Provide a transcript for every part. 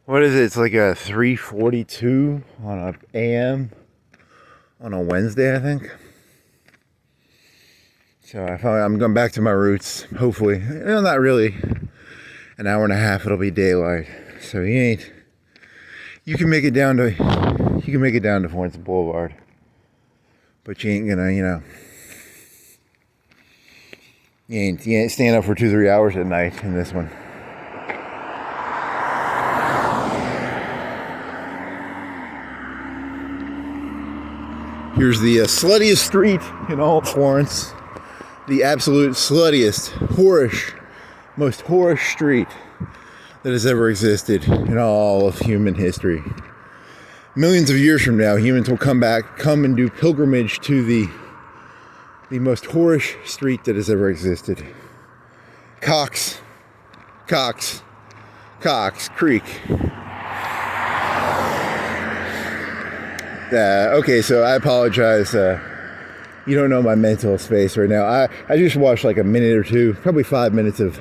What is it? It's like a 3:42 on a AM on a Wednesday, I think. So I'm going back to my roots. Hopefully, not really. An hour and a half, it'll be daylight. So you can make it down to Florence Boulevard, but you ain't gonna, you ain't staying up for 2-3 hours at night in this one. Here's the sluttiest street in all of Florence. The absolute sluttiest, most horish street that has ever existed in all of human history. Millions of years from now, humans will come and do pilgrimage to the most horish street that has ever existed. Cox Creek. Okay, so I apologize. You don't know my mental space right now. I just watched like a minute or two, probably 5 minutes of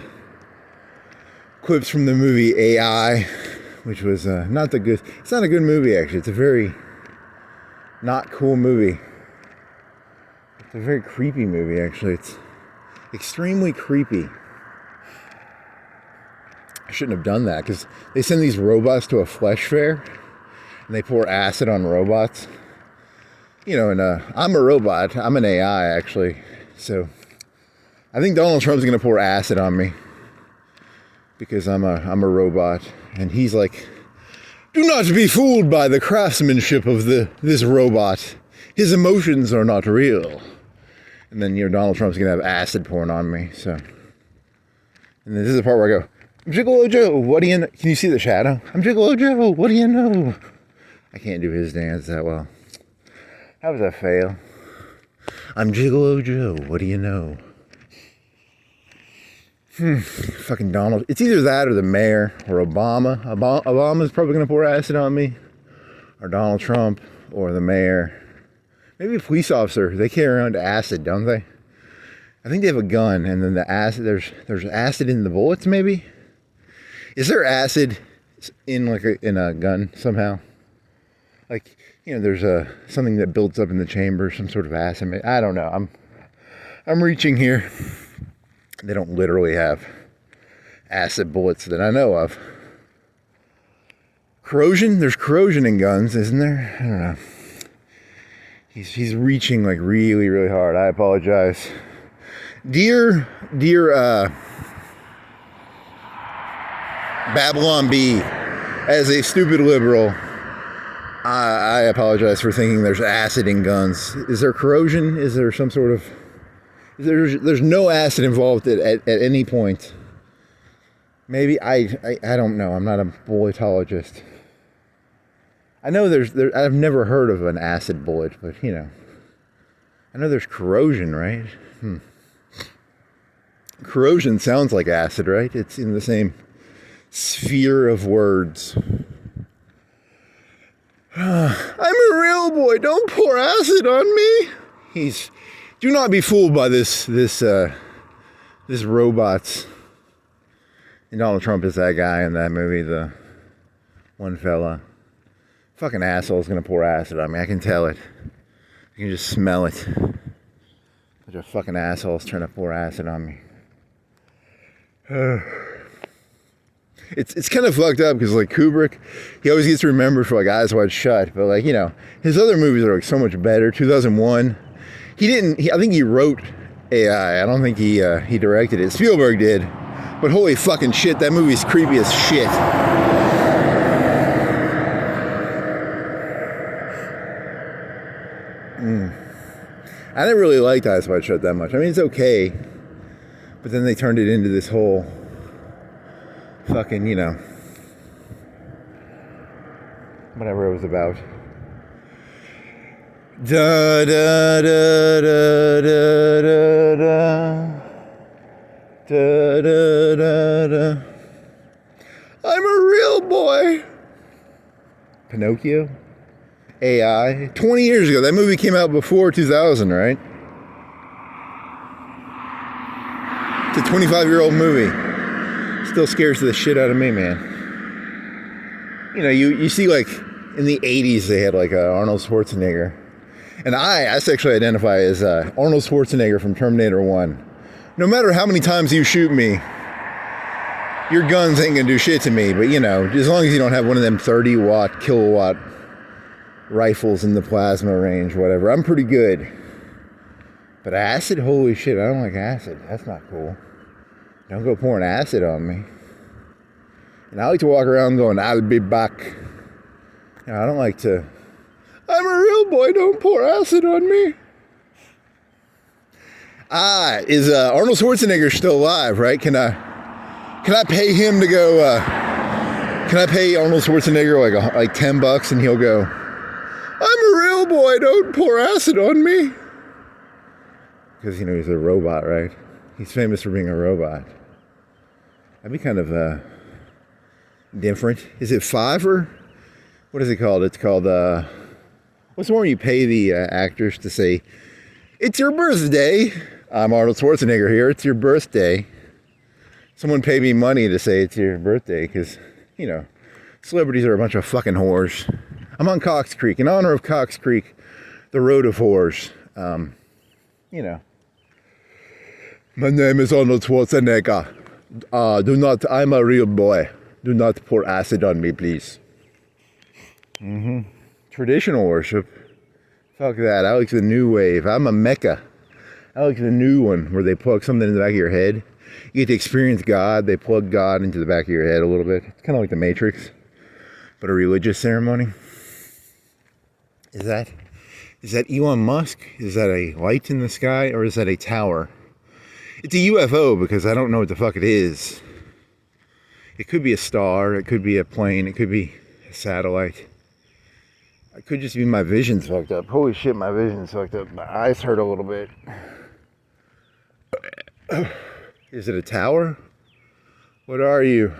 clips from the movie AI, which was it's not a good movie, actually. It's a very not cool movie. It's a very creepy movie, actually. It's extremely creepy. I shouldn't have done that, because they send these robots to a flesh fair and they pour acid on robots. And I'm a robot. I'm an AI, actually. So I think Donald Trump's going to pour acid on me because I'm a robot. And he's like, do not be fooled by the craftsmanship of this robot. His emotions are not real. And then, Donald Trump's going to have acid pouring on me. So, and then this is the part where I go, Jigolo Joe, what do you know? Can you see the shadow? I'm Jigolo Joe, what do you know? I can't do his dance that well. How was that fail? I'm Jigolo Joe, what do you know? Fucking Donald. It's either that or the mayor or Obama. Obama's probably going to pour acid on me. Or Donald Trump or the mayor. Maybe a police officer. They carry around acid, don't they? I think they have a gun, and then the acid, there's acid in the bullets, maybe? Is there acid in a gun somehow? Like, there's something that builds up in the chamber, some sort of acid. I don't know. I'm reaching here. They don't literally have acid bullets that I know of. Corrosion? There's corrosion in guns, isn't there? I don't know. He's reaching like really, really hard. I apologize. Dear Babylon Bee, as a stupid liberal, I apologize for thinking there's acid in guns. Is there corrosion? Is there some sort of... There's no acid involved at any point. Maybe, I don't know. I'm not a bulletologist. I know I've never heard of an acid bullet, but, I know there's corrosion, right? Corrosion sounds like acid, right? It's in the same sphere of words. I'm a real boy. Don't pour acid on me. Do not be fooled by this robots. And Donald Trump is that guy in that movie, the one fella. Fucking asshole's gonna pour acid on me. I can tell it. I can just smell it. Bunch of fucking assholes trying to pour acid on me. It's kind of fucked up because like Kubrick, he always gets remembered for like Eyes Wide Shut, but like his other movies are like so much better. 2001, I think he wrote AI. I don't think he directed it. Spielberg did, but holy fucking shit, that movie's creepy as shit. I didn't really like Eyes Wide Shut that much. I mean, it's okay, but then they turned it into this whole fucking, whatever it was about. Da da da da da da da da da. I'm a real boy. Pinocchio? AI? 20 years ago. That movie came out before 2000, right? It's a 25-year-old movie. Still scares the shit out of me, man. you see like in the 80s they had like Arnold Schwarzenegger. And I sexually identify as Arnold Schwarzenegger from Terminator 1. No matter how many times you shoot me, your guns ain't gonna do shit to me. But as long as you don't have one of them 30-watt, kilowatt rifles in the plasma range, whatever, I'm pretty good. But acid, holy shit, I don't like acid. That's not cool. Don't go pouring acid on me. And I like to walk around going, I'll be back. I don't like to, I'm a real boy, don't pour acid on me. Is Arnold Schwarzenegger still alive, right? Can I pay him to go, can I pay Arnold Schwarzenegger like $10 and he'll go, I'm a real boy, don't pour acid on me. Because, he's a robot, right? He's famous for being a robot. That'd be kind of different. Is it Fiverr? What is it called? It's called, what's the one where you pay the actors to say, it's your birthday. I'm Arnold Schwarzenegger here. It's your birthday. Someone pay me money to say it's your birthday because, celebrities are a bunch of fucking whores. I'm on Cox Creek. In honor of Cox Creek, the road of whores. My name is Arnold Schwarzenegger. I'm a real boy. Do not pour acid on me, please. Traditional worship. Fuck that. I like the new wave. I'm a Mecca. I like the new one where they plug something in the back of your head. You get to experience God. They plug God into the back of your head a little bit. It's kind of like the Matrix, but a religious ceremony. Is that Elon Musk? Is that a light in the sky or is that a tower? It's a UFO because I don't know what the fuck it is. It could be a star. It could be a plane. It could be a satellite. It could just be my vision's fucked up. Holy shit, my vision's fucked up. My eyes hurt a little bit. Is it a tower? What are you?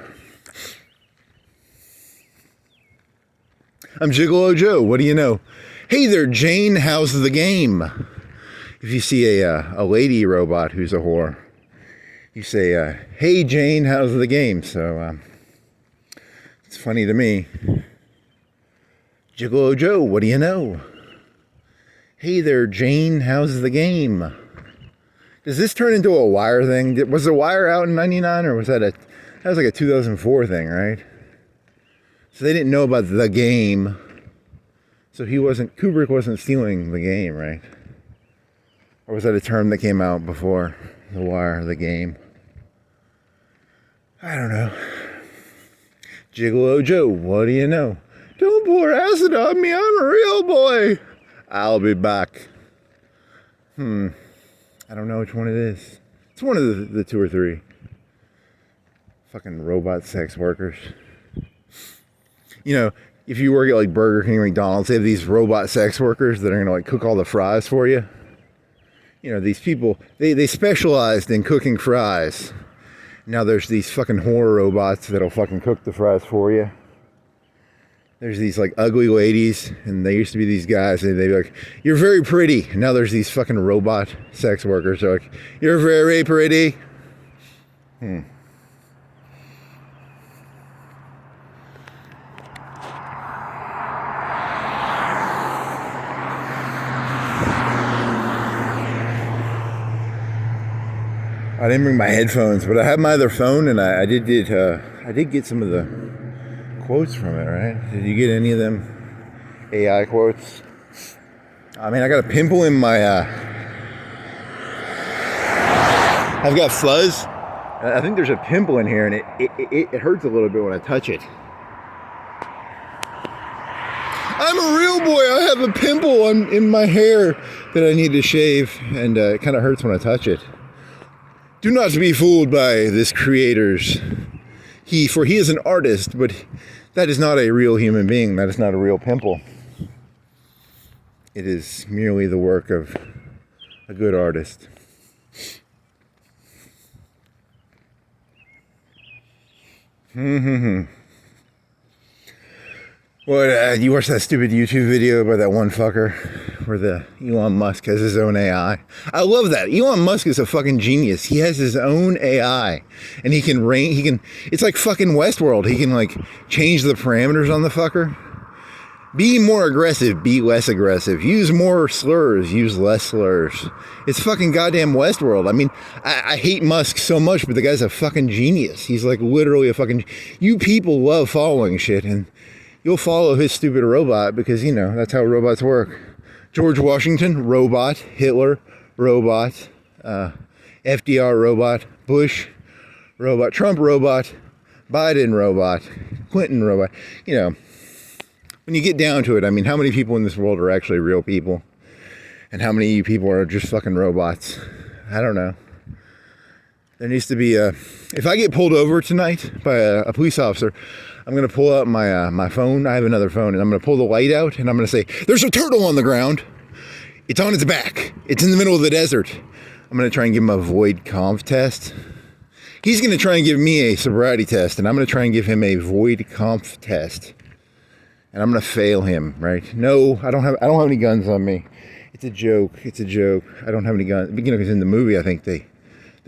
I'm Jigolo Joe. What do you know? Hey there, Jane. How's the game? If you see a lady robot who's a whore, you say, hey, Jane, how's the game? So it's funny to me. Jigolo Joe, what do you know? Hey there, Jane, how's the game? Does this turn into a Wire thing? Was The Wire out in 99 or was that was like a 2004 thing, right? So they didn't know about the game. So Kubrick wasn't stealing the game, right? Or was that a term that came out before The Wire, the game? I don't know. Jigolo Joe, what do you know? Don't pour acid on me, I'm a real boy. I'll be back. I don't know which one it is. It's one of the two or three. Fucking robot sex workers. If you work at like Burger King or McDonald's, they have these robot sex workers that are gonna like cook all the fries for you. These people, they specialized in cooking fries. Now there's these fucking horror robots that'll fucking cook the fries for you. There's these like ugly ladies, and they used to be these guys, and they'd be like, you're very pretty. And now there's these fucking robot sex workers. They're like, you're very pretty. I didn't bring my headphones, but I have my other phone, and I did get some of the quotes from it, right? Did you get any of them AI quotes? I mean, I got a pimple in my, I've got fuzz. I think there's a pimple in here, and it hurts a little bit when I touch it. I'm a real boy. I have a pimple in my hair that I need to shave, and it kind of hurts when I touch it. Do not be fooled by this creator's for he is an artist, but that is not a real human being. That is not a real pimple. It is merely the work of a good artist. What, you watched that stupid YouTube video about that one fucker where the Elon Musk has his own AI. I love that. Elon Musk is a fucking genius. He has his own AI, and he can it's like fucking Westworld. He can like change the parameters on the fucker. Be more aggressive, be less aggressive. Use more slurs, use less slurs. It's fucking goddamn Westworld. I mean, I hate Musk so much, but the guy's a fucking genius. He's like literally a fucking... You people love following shit, and you'll follow his stupid robot because, you know, that's how robots work. George Washington, robot. Hitler, robot. FDR, robot. Bush, robot. Trump, robot. Biden, robot. Clinton, robot. You know... When you get down to it, I mean, how many people in this world are actually real people? And how many of you people are just fucking robots? I don't know. There needs to be a... If I get pulled over tonight by a police officer, I'm going to pull out my phone. I have another phone, and I'm going to pull the light out, and I'm going to say, there's a turtle on the ground. It's on its back. It's in the middle of the desert. I'm going to try and give him a void conf test. He's going to try and give me a sobriety test, and I'm going to try and give him a void conf test. And I'm gonna fail him, right? No, I don't have any guns on me. It's a joke. It's a joke. I don't have any guns. You know, because in the movie, I think they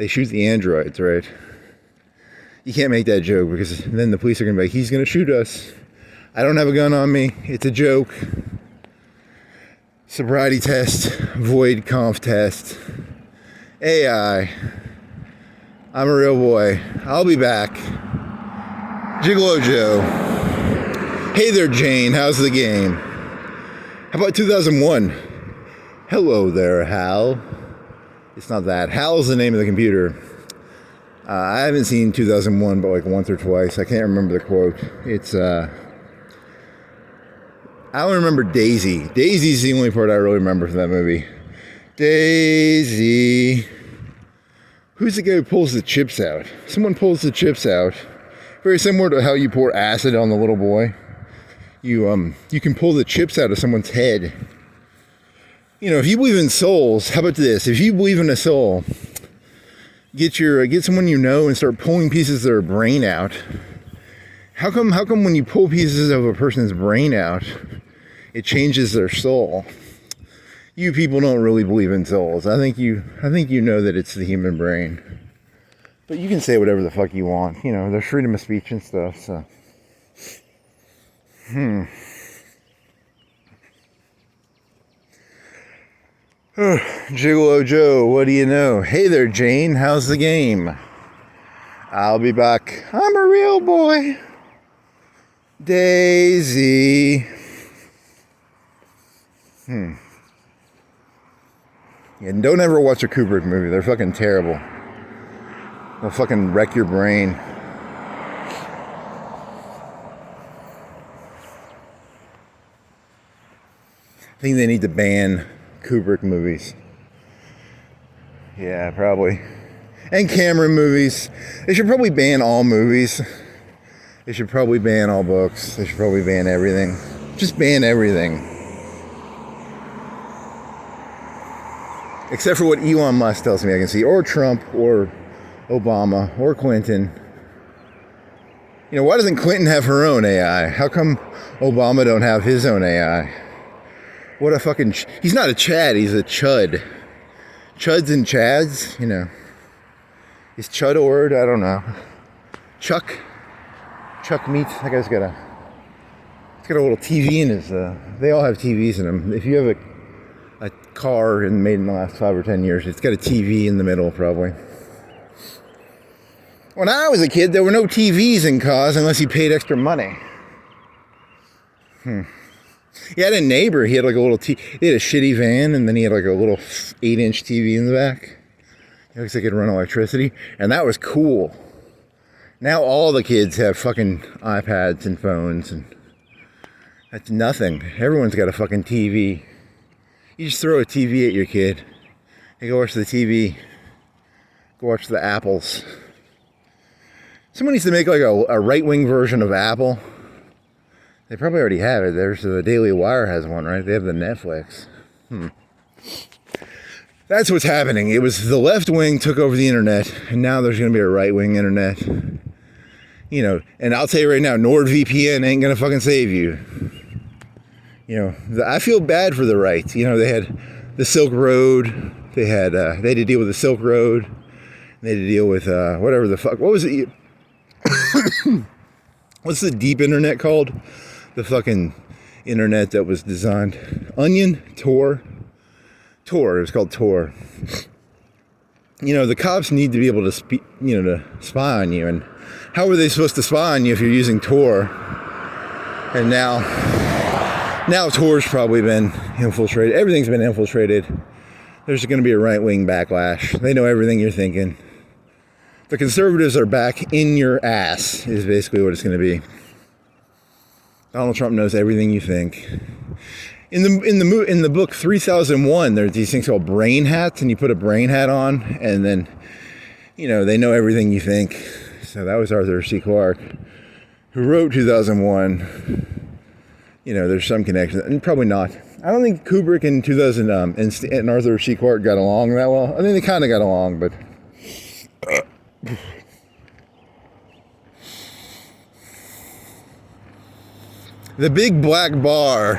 shoot the androids, right? You can't make that joke because then the police are gonna be like, he's gonna shoot us. I don't have a gun on me. It's a joke. Sobriety test, void conf test, AI. I'm a real boy. I'll be back. Jigolo Joe. Hey there, Jane. How's the game? How about 2001? Hello there, Hal. It's not that. Hal's the name of the computer. I haven't seen 2001 but like once or twice. I can't remember the quote. It's, I only remember Daisy. Daisy's the only part I really remember from that movie. Daisy. Who's the guy who pulls the chips out? Someone pulls the chips out. Very similar to how you pour acid on the little boy. You can pull the chips out of someone's head. You know, if you believe in souls, how about this? If you believe in a soul, get someone you know and start pulling pieces of their brain out. How come when you pull pieces of a person's brain out, it changes their soul? You people don't really believe in souls. I think you know that it's the human brain. But you can say whatever the fuck you want. You know, there's freedom of speech and stuff, so. Jigolo Joe, what do you know? Hey there, Jane, how's the game? I'll be back. I'm a real boy. Daisy. Yeah, and don't ever watch a Kubrick movie. They're fucking terrible. They'll fucking wreck your brain. I think they need to ban Kubrick movies. Yeah, probably. And Cameron movies. They should probably ban all movies. They should probably ban all books. They should probably ban everything. Just ban everything. Except for what Elon Musk tells me I can see. Or Trump, or Obama, or Clinton. You know, why doesn't Clinton have her own AI? How come Obama don't have his own AI? What a fucking... He's not a Chad, he's a Chud. Chuds and Chads, you know. Is Chud a word? I don't know. Chuck meat. That guy's got a little TV in his... they all have TVs in them. If you have a car made in the last 5 or 10 years, it's got a TV in the middle, probably. When I was a kid, there were no TVs in cars unless you paid extra money. He had a neighbor, he had like a little he had a shitty van, and then he had like a little 8-inch TV in the back. It looks like it could run electricity, and that was cool. Now all the kids have fucking iPads and phones, and that's nothing. Everyone's got a fucking TV. You just throw a TV at your kid. Hey, go watch the TV. Go watch the apples. Someone needs to make like a right-wing version of Apple. They probably already have it. There's the Daily Wire has one, right? They have the Netflix. That's what's happening. It was the left wing took over the internet, and now there's going to be a right-wing internet. You know, and I'll tell you right now, NordVPN ain't going to fucking save you. I feel bad for the right. They had the Silk Road. They had to deal with the Silk Road. They had to deal with whatever the fuck. What was it? What's the deep internet called? The fucking internet that was designed. Onion? Tor? Tor. It was called Tor. The cops need to be able to to spy on you. And how were they supposed to spy on you if you're using Tor? And now Tor's probably been infiltrated. Everything's been infiltrated. There's going to be a right-wing backlash. They know everything you're thinking. The conservatives are back in your ass, is basically what it's going to be. Donald Trump knows everything you think. In the book 3001, there's these things called brain hats, and you put a brain hat on, and then, they know everything you think. So that was Arthur C. Clarke, who wrote 2001. There's some connection, and probably not. I don't think Kubrick and and Arthur C. Clarke got along that well. I think they kind of got along, but the big black bar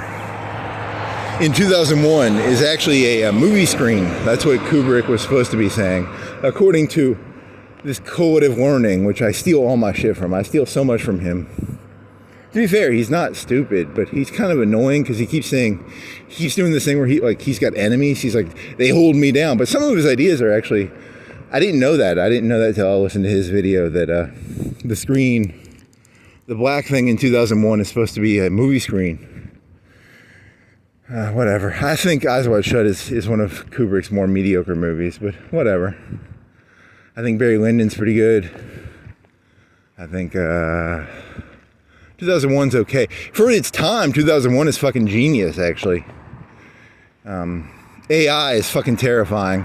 in 2001 is actually a movie screen. That's what Kubrick was supposed to be saying, according to this collative learning, which I steal all my shit from. I steal so much from him. To be fair, he's not stupid, but he's kind of annoying because he keeps doing this thing where he's got enemies. He's like, they hold me down. But some of his ideas are actually, I didn't know that until I listened to his video that the screen, the black thing in 2001 is supposed to be a movie screen. Whatever. I think Eyes Wide Shut is one of Kubrick's more mediocre movies, but whatever. I think Barry Lyndon's pretty good. I think 2001's okay. For its time, 2001 is fucking genius, actually. AI is fucking terrifying.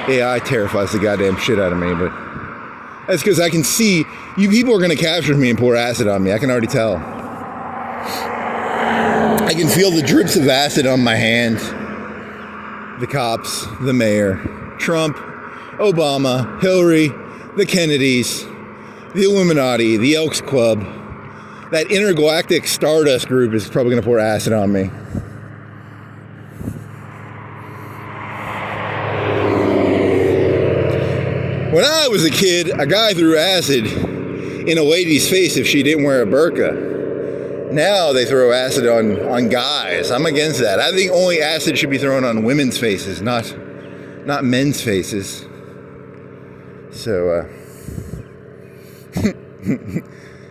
AI terrifies the goddamn shit out of me, but that's because I can see you people are going to capture me and pour acid on me. I can already tell. I can feel the drips of acid on my hand. The cops, the mayor, Trump, Obama, Hillary, the Kennedys, the Illuminati, the Elks Club, that intergalactic Stardust group is probably going to pour acid on me. When I was a kid, a guy threw acid in a lady's face if she didn't wear a burqa. Now they throw acid on guys. I'm against that. I think only acid should be thrown on women's faces, not men's faces. So,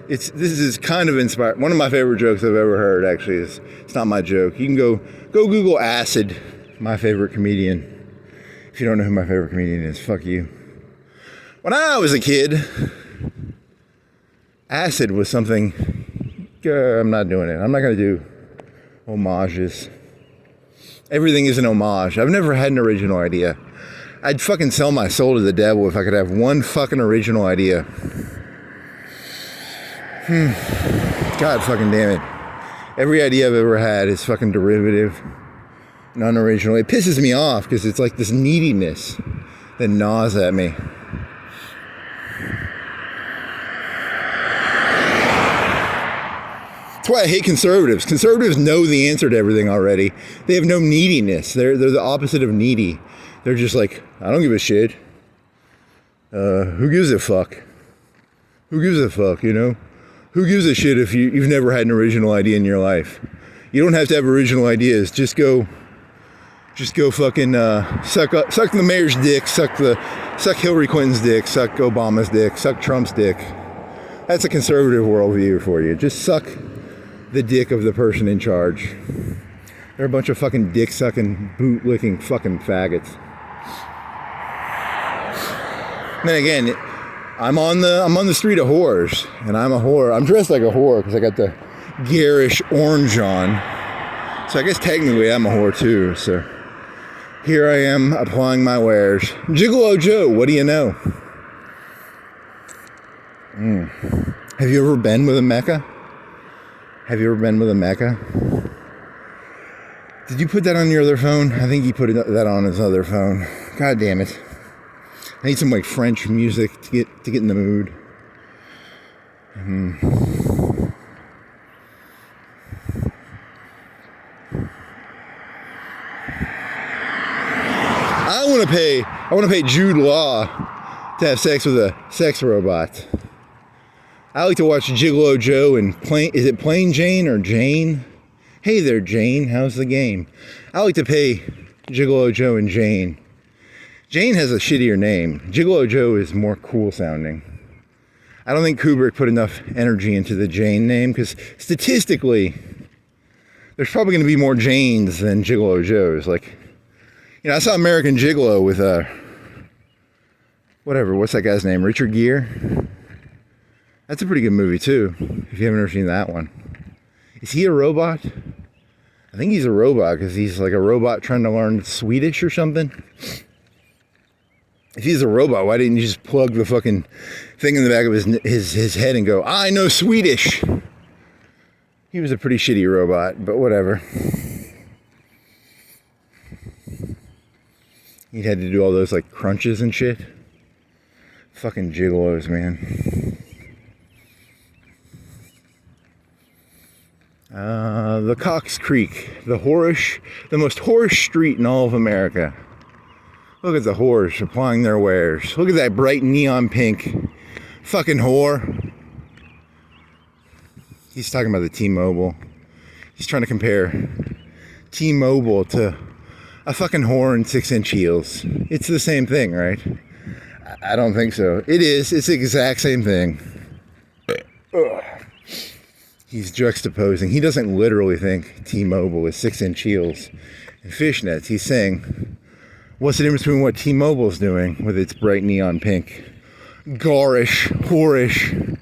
this is kind of inspired. One of my favorite jokes I've ever heard, actually, it's not my joke. You can go Google acid, my favorite comedian. If you don't know who my favorite comedian is, fuck you. When I was a kid, acid was something, I'm not doing it. I'm not going to do homages. Everything is an homage. I've never had an original idea. I'd fucking sell my soul to the devil if I could have one fucking original idea. God fucking damn it. Every idea I've ever had is fucking derivative and unoriginal. It pisses me off because it's like this neediness that gnaws at me. That's why I hate conservatives. Conservatives know the answer to everything already. They have no neediness. They're the opposite of needy. They're just like, I don't give a shit. Who gives a fuck? Who gives a fuck, Who gives a shit if you've never had an original idea in your life? You don't have to have original ideas. Just go fucking suck the mayor's dick, suck Hillary Clinton's dick, suck Obama's dick, suck Trump's dick. That's a conservative worldview for you. Just suck the dick of the person in charge. They're a bunch of fucking dick-sucking, boot-licking fucking faggots. And then again, I'm on the street of whores, and I'm a whore. I'm dressed like a whore because I got the garish orange on. So I guess technically I'm a whore too. So here I am applying my wares. Jigolo Joe, what do you know? Have you ever been with a Mecca? Have you ever been with a Mecca? Did you put that on your other phone? I think he put that on his other phone. God damn it. I need some like French music to get in the mood. I want to pay Jude Law to have sex with a sex robot. I like to watch Jigolo Joe and is it Plain Jane or Jane? Hey there, Jane, how's the game? I like to pay Jigolo Joe and Jane. Jane has a shittier name. Jigolo Joe is more cool sounding. I don't think Kubrick put enough energy into the Jane name because statistically, there's probably going to be more Janes than Jigolo Joes. Like, you know, I saw American Gigolo with what's that guy's name? Richard Gere. That's a pretty good movie too, if you haven't ever seen that one. Is he a robot? I think he's a robot because he's like a robot trying to learn Swedish or something. If he's a robot, why didn't you just plug the fucking thing in the back of his head and go, I know Swedish? He was a pretty shitty robot, but whatever. He had to do all those like crunches and shit. Fucking gigolos, man. The Cox Creek, the most horish street in all of America. Look at the whores applying their wares. Look at that bright neon pink fucking whore. He's talking about the T-Mobile. He's trying to compare T-Mobile to a fucking whore in 6-inch heels. It's the same thing, right? I don't think so. It is. It's the exact same thing. Ugh. He's juxtaposing. He doesn't literally think T-Mobile is 6-inch heels and fishnets. He's saying, what's the difference between what T-Mobile is doing with its bright neon pink, garish, whorish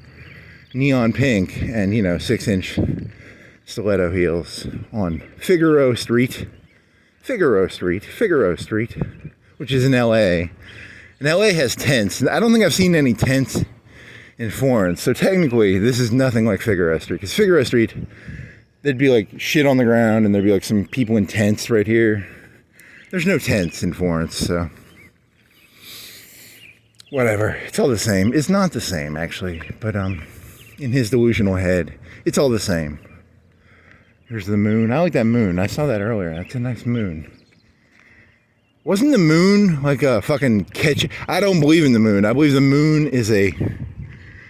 neon pink, and, 6-inch stiletto heels on Figueroa Street, which is in LA. And LA has tents. I don't think I've seen any tents in Florence. So technically, this is nothing like Figueroa Street. Because Figueroa Street, there'd be like shit on the ground and there'd be like some people in tents right here. There's no tents in Florence, so whatever. It's all the same. It's not the same, actually. But in his delusional head, it's all the same. Here's the moon. I like that moon. I saw that earlier. That's a nice moon. Wasn't the moon like a fucking catch? I don't believe in the moon. I believe the moon is a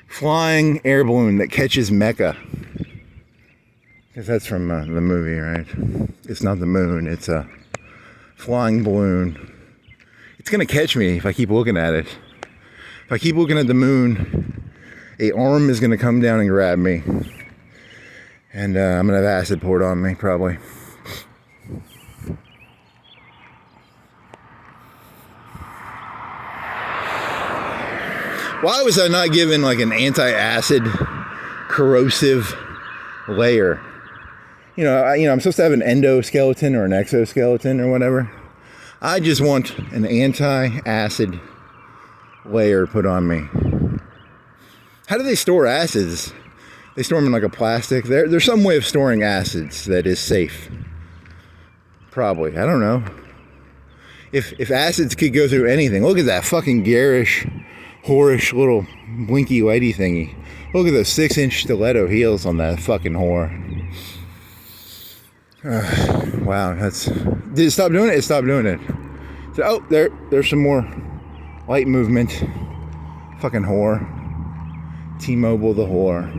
flying air balloon that catches Mecca. Because that's from the movie, right? It's not the moon. It's a flying balloon. It's going to catch me if I keep looking at it. If I keep looking at the moon, a arm is going to come down and grab me. And I'm going to have acid poured on me, probably. Why was I not given like an anti-acid corrosive layer? I'm supposed to have an endoskeleton or an exoskeleton or whatever. I just want an anti-acid layer put on me. How do they store acids? They store them in like a plastic. There's some way of storing acids that is safe. Probably. I don't know. If acids could go through anything. Look at that fucking garish, whorish little blinky lighty thingy. Look at those 6-inch stiletto heels on that fucking whore. Wow, did it stop doing it? It stopped doing it. So, there's some more light movement. Fucking whore. T-Mobile the whore.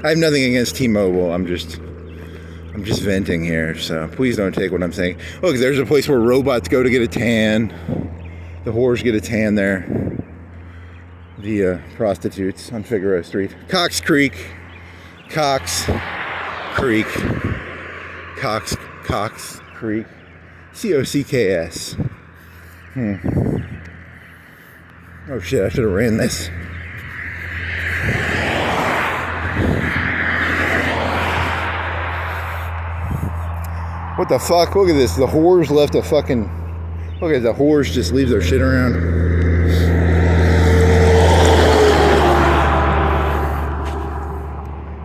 I have nothing against T-Mobile. I'm just venting here, so please don't take what I'm saying. Look, there's a place where robots go to get a tan. The whores get a tan there. The prostitutes on Figueroa Street. Cox Creek. Cox Creek. Cox Creek. C-O-C-K-S. Oh shit, I should have ran this. What the fuck? Look at this. The whores left a fucking... Look at the whores just leave their shit around.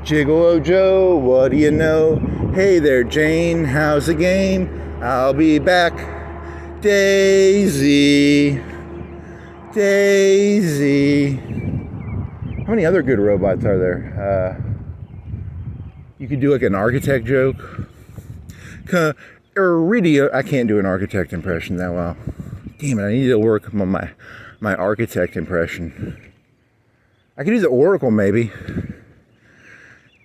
Jigolo Joe, what do you know? Hey there, Jane, how's the game? I'll be back. Daisy. Daisy. How many other good robots are there? You could do like an architect joke. I can't do an architect impression that well. Damn it, I need to work on my architect impression. I could do the Oracle maybe.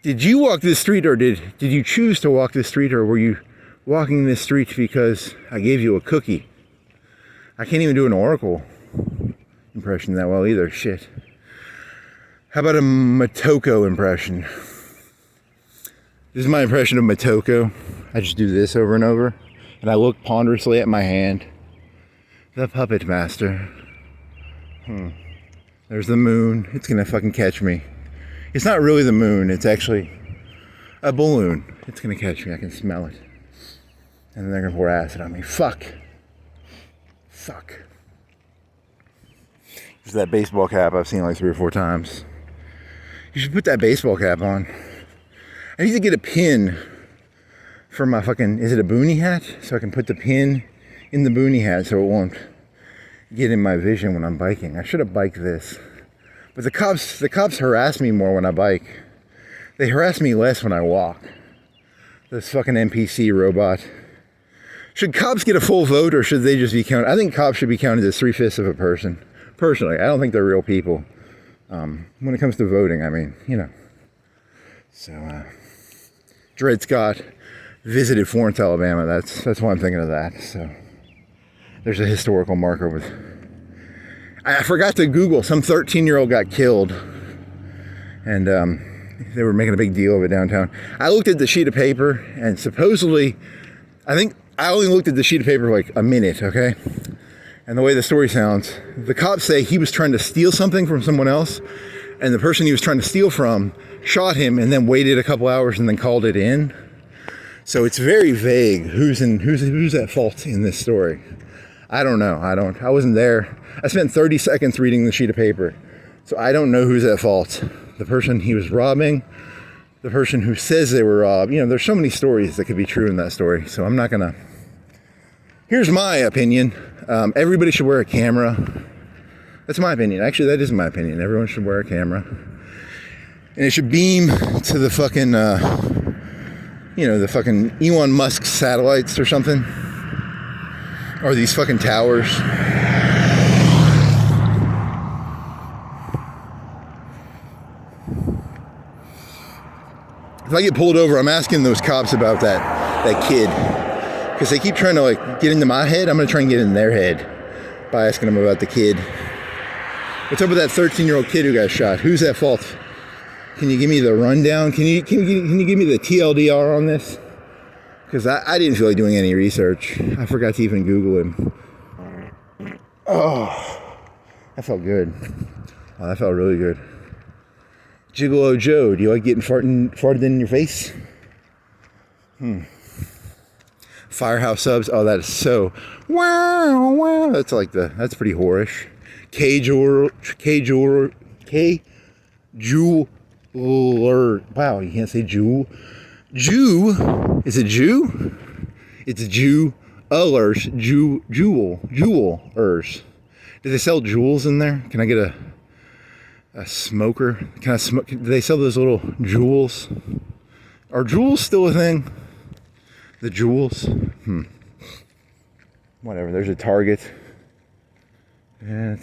Did you walk this street, or did you choose to walk this street, or were you walking this street because I gave you a cookie? I can't even do an Oracle impression that well either. Shit. How about a Motoko impression? This is my impression of Motoko. I just do this over and over, and I look ponderously at my hand. The puppet master. There's the moon. It's gonna fucking catch me. It's not really the moon. It's actually a balloon. It's gonna catch me. I can smell it. And then they're gonna pour acid on me. Fuck. There's that baseball cap I've seen like 3 or 4 times. You should put that baseball cap on. I need to get a pin for my fucking, is it a boonie hat? So I can put the pin in the boonie hat so it won't get in my vision when I'm biking. I should have biked this. But the cops harass me more when I bike. They harass me less when I walk. This fucking NPC robot. Should cops get a full vote, or should they just be counted? I think cops should be counted as 3/5 of a person. Personally, I don't think they're real people. When it comes to voting, I mean, you know. So, Dred Scott visited Florence, Alabama. That's why I'm thinking of that. So, there's a historical marker with. I forgot to Google. Some 13-year-old got killed, and they were making a big deal of it downtown. I looked at the sheet of paper, and supposedly, I think I only looked at the sheet of paper for like a minute. Okay, and the way the story sounds, the cops say he was trying to steal something from someone else, and the person he was trying to steal from shot him and then waited a couple hours and then called it in. So it's very vague who's at fault in this story. I don't know. I wasn't there. I spent 30 seconds reading the sheet of paper. So I don't know who's at fault. The person he was robbing, the person who says they were robbed. You know, there's so many stories that could be true in that story. So I'm not gonna. Here's my opinion. Everybody should wear a camera. That's my opinion. Actually, that is my opinion. Everyone should wear a camera. And it should beam to the fucking, the fucking Elon Musk satellites or something. Or these fucking towers. If I get pulled over, I'm asking those cops about that kid. Because they keep trying to like get into my head. I'm going to try and get in their head by asking them about the kid. What's up with that 13-year-old kid who got shot? Who's at fault? Can you give me the rundown? Can you give me the TLDR on this? Because I didn't feel like doing any research. I forgot to even Google him. Oh, that felt good. Oh, that felt really good. Jigolo Joe, do you like getting farted in your face? Firehouse subs. Oh, that is so. Wow. That's pretty horish. Jeweler. Wow, you can't say Jew. Jew? Is it Jew? It's Jewelers. Jewelers. Do they sell jewels in there? Can I get a smoker? Can I smoke? Do they sell those little jewels? Are jewels still a thing? The jewels? Whatever. There's a Target. Yeah,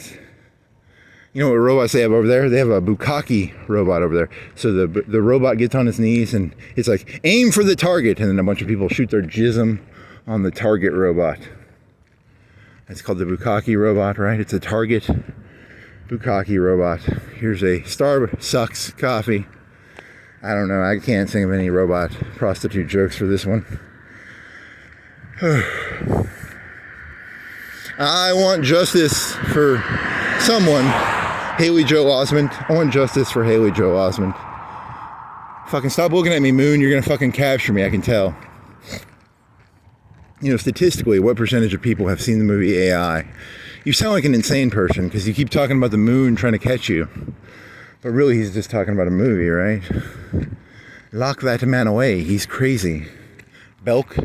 you know what robots they have over there? They have a bukkake robot over there. So the robot gets on its knees and it's like, aim for the target. And then a bunch of people shoot their jism on the target robot. It's called the bukkake robot, right? It's a Target bukkake robot. Here's a Starbucks coffee. I don't know. I can't think of any robot prostitute jokes for this one. I want justice for someone. Haley Joe Osment. I want justice for Haley Joe Osment. Fucking stop looking at me, Moon. You're gonna fucking capture me, I can tell. You know, statistically, what percentage of people have seen the movie AI? You sound like an insane person because you keep talking about the moon trying to catch you. But really, he's just talking about a movie, right? Lock that man away. He's crazy. Belk.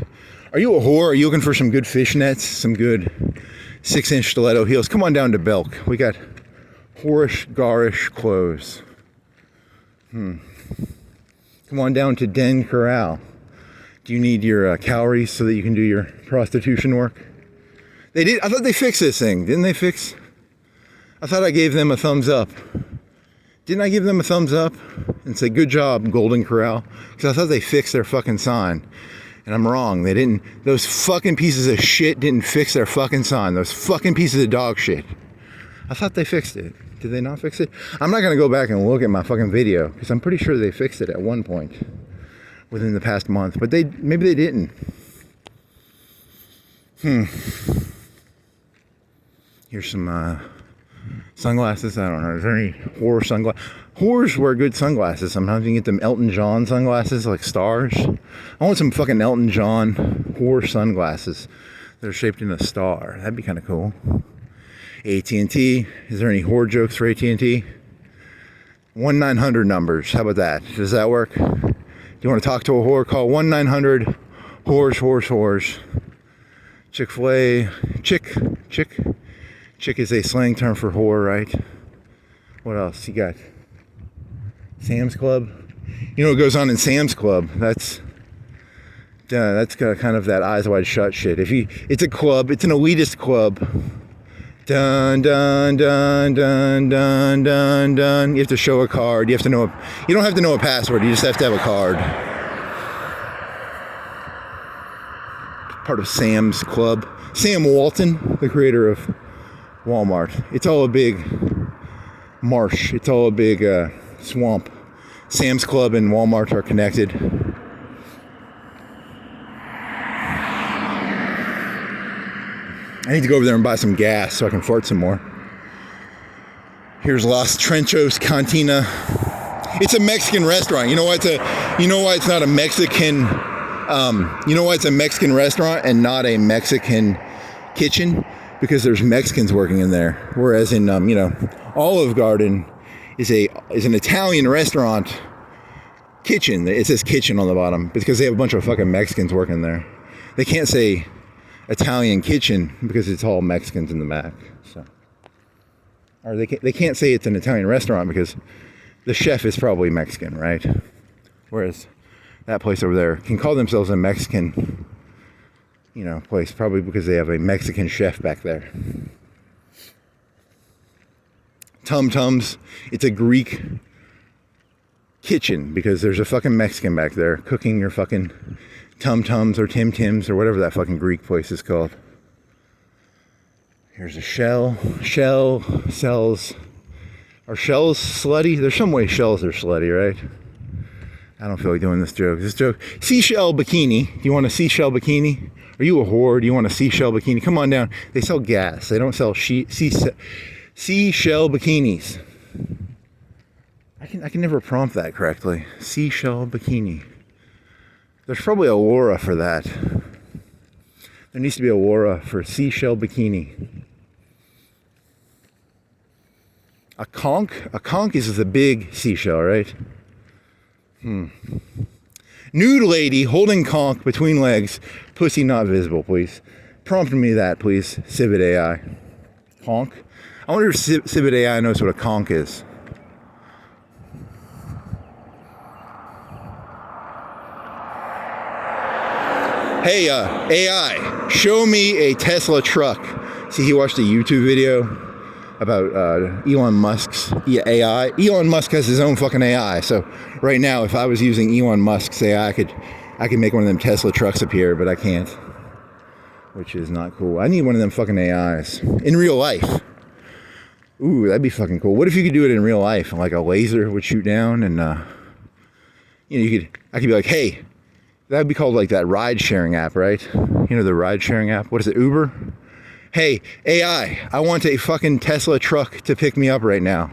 Are you a whore? Are you looking for some good fishnets? Some good 6-inch stiletto heels. Come on down to Belk. We got horish, garish clothes. Come on down to Den Corral. Do you need your calories so that you can do your prostitution work? They did. I thought they fixed this thing. Didn't they fix? I thought I gave them a thumbs up. Didn't I give them a thumbs up and say, good job, Golden Corral? Because I thought they fixed their fucking sign. And I'm wrong. They didn't. Those fucking pieces of shit didn't fix their fucking sign. Those fucking pieces of dog shit. I thought they fixed it. Did they not fix it? I'm not going to go back and look at my fucking video because I'm pretty sure they fixed it at one point within the past month. But maybe they didn't. Here's some sunglasses. I don't know. Is there any horror sunglasses? Whores wear good sunglasses. Sometimes you can get them Elton John sunglasses, like stars. I want some fucking Elton John whore sunglasses that are shaped in a star. That'd be kind of cool. AT&T. Is there any whore jokes for AT&T? 1-900 numbers. How about that? Does that work? Do you want to talk to a whore? Call 1-900 whores. Chick-fil-A. Chick is a slang term for whore, right? What else you got? Sam's Club. You know what goes on in Sam's Club? That's kind of that eyes wide shut shit. It's a club. It's an elitist club. Dun dun dun dun dun dun dun. You have to show a card. You don't have to know a password. You just have to have a card. Part of Sam's Club. Sam Walton, the creator of Walmart. It's all a big marsh. It's all a big swamp. Sam's Club and Walmart are connected. I need to go over there and buy some gas so I can fart some more. Here's Los Trenchos Cantina. It's a Mexican restaurant. You know why it's not a Mexican? You know why it's a Mexican restaurant and not a Mexican kitchen? Because there's Mexicans working in there. Whereas in Olive Garden is an Italian restaurant kitchen. It says kitchen on the bottom because they have a bunch of fucking Mexicans working there. They can't say Italian kitchen because it's all Mexicans in the back. So, or they can't say it's an Italian restaurant because the chef is probably Mexican, right? Whereas that place over there can call themselves a Mexican, place probably because they have a Mexican chef back there. Tum Tums, it's a Greek kitchen because there's a fucking Mexican back there cooking your fucking Tum Tums or Tim Tims or whatever that fucking Greek place is called. Here's a Shell. Shell sells. Are shells slutty? There's some way shells are slutty, right? I don't feel like doing this joke. Seashell bikini. Do you want a seashell bikini? Are you a whore? Do you want a seashell bikini? Come on down. They sell gas. They don't sell seashell bikinis. I can never prompt that correctly. Seashell bikini. There's probably a Laura for that. There needs to be a Laura for seashell bikini. A conch? A conch is the big seashell, right? Nude lady holding conch between legs. Pussy not visible, please. Prompt me that, please. Civit AI. Conch? I wonder if Civit AI knows what a conch is. Hey, AI, show me a Tesla truck. See, he watched a YouTube video about Elon Musk's AI. Elon Musk has his own fucking AI. So right now, if I was using Elon Musk's AI, I could make one of them Tesla trucks appear, but I can't, which is not cool. I need one of them fucking AIs in real life. Ooh, that'd be fucking cool. What if you could do it in real life? Like a laser would shoot down, and I could be like, hey. That'd be called like that ride-sharing app, right? You know the ride-sharing app? What is it, Uber? Hey, AI, I want a fucking Tesla truck to pick me up right now.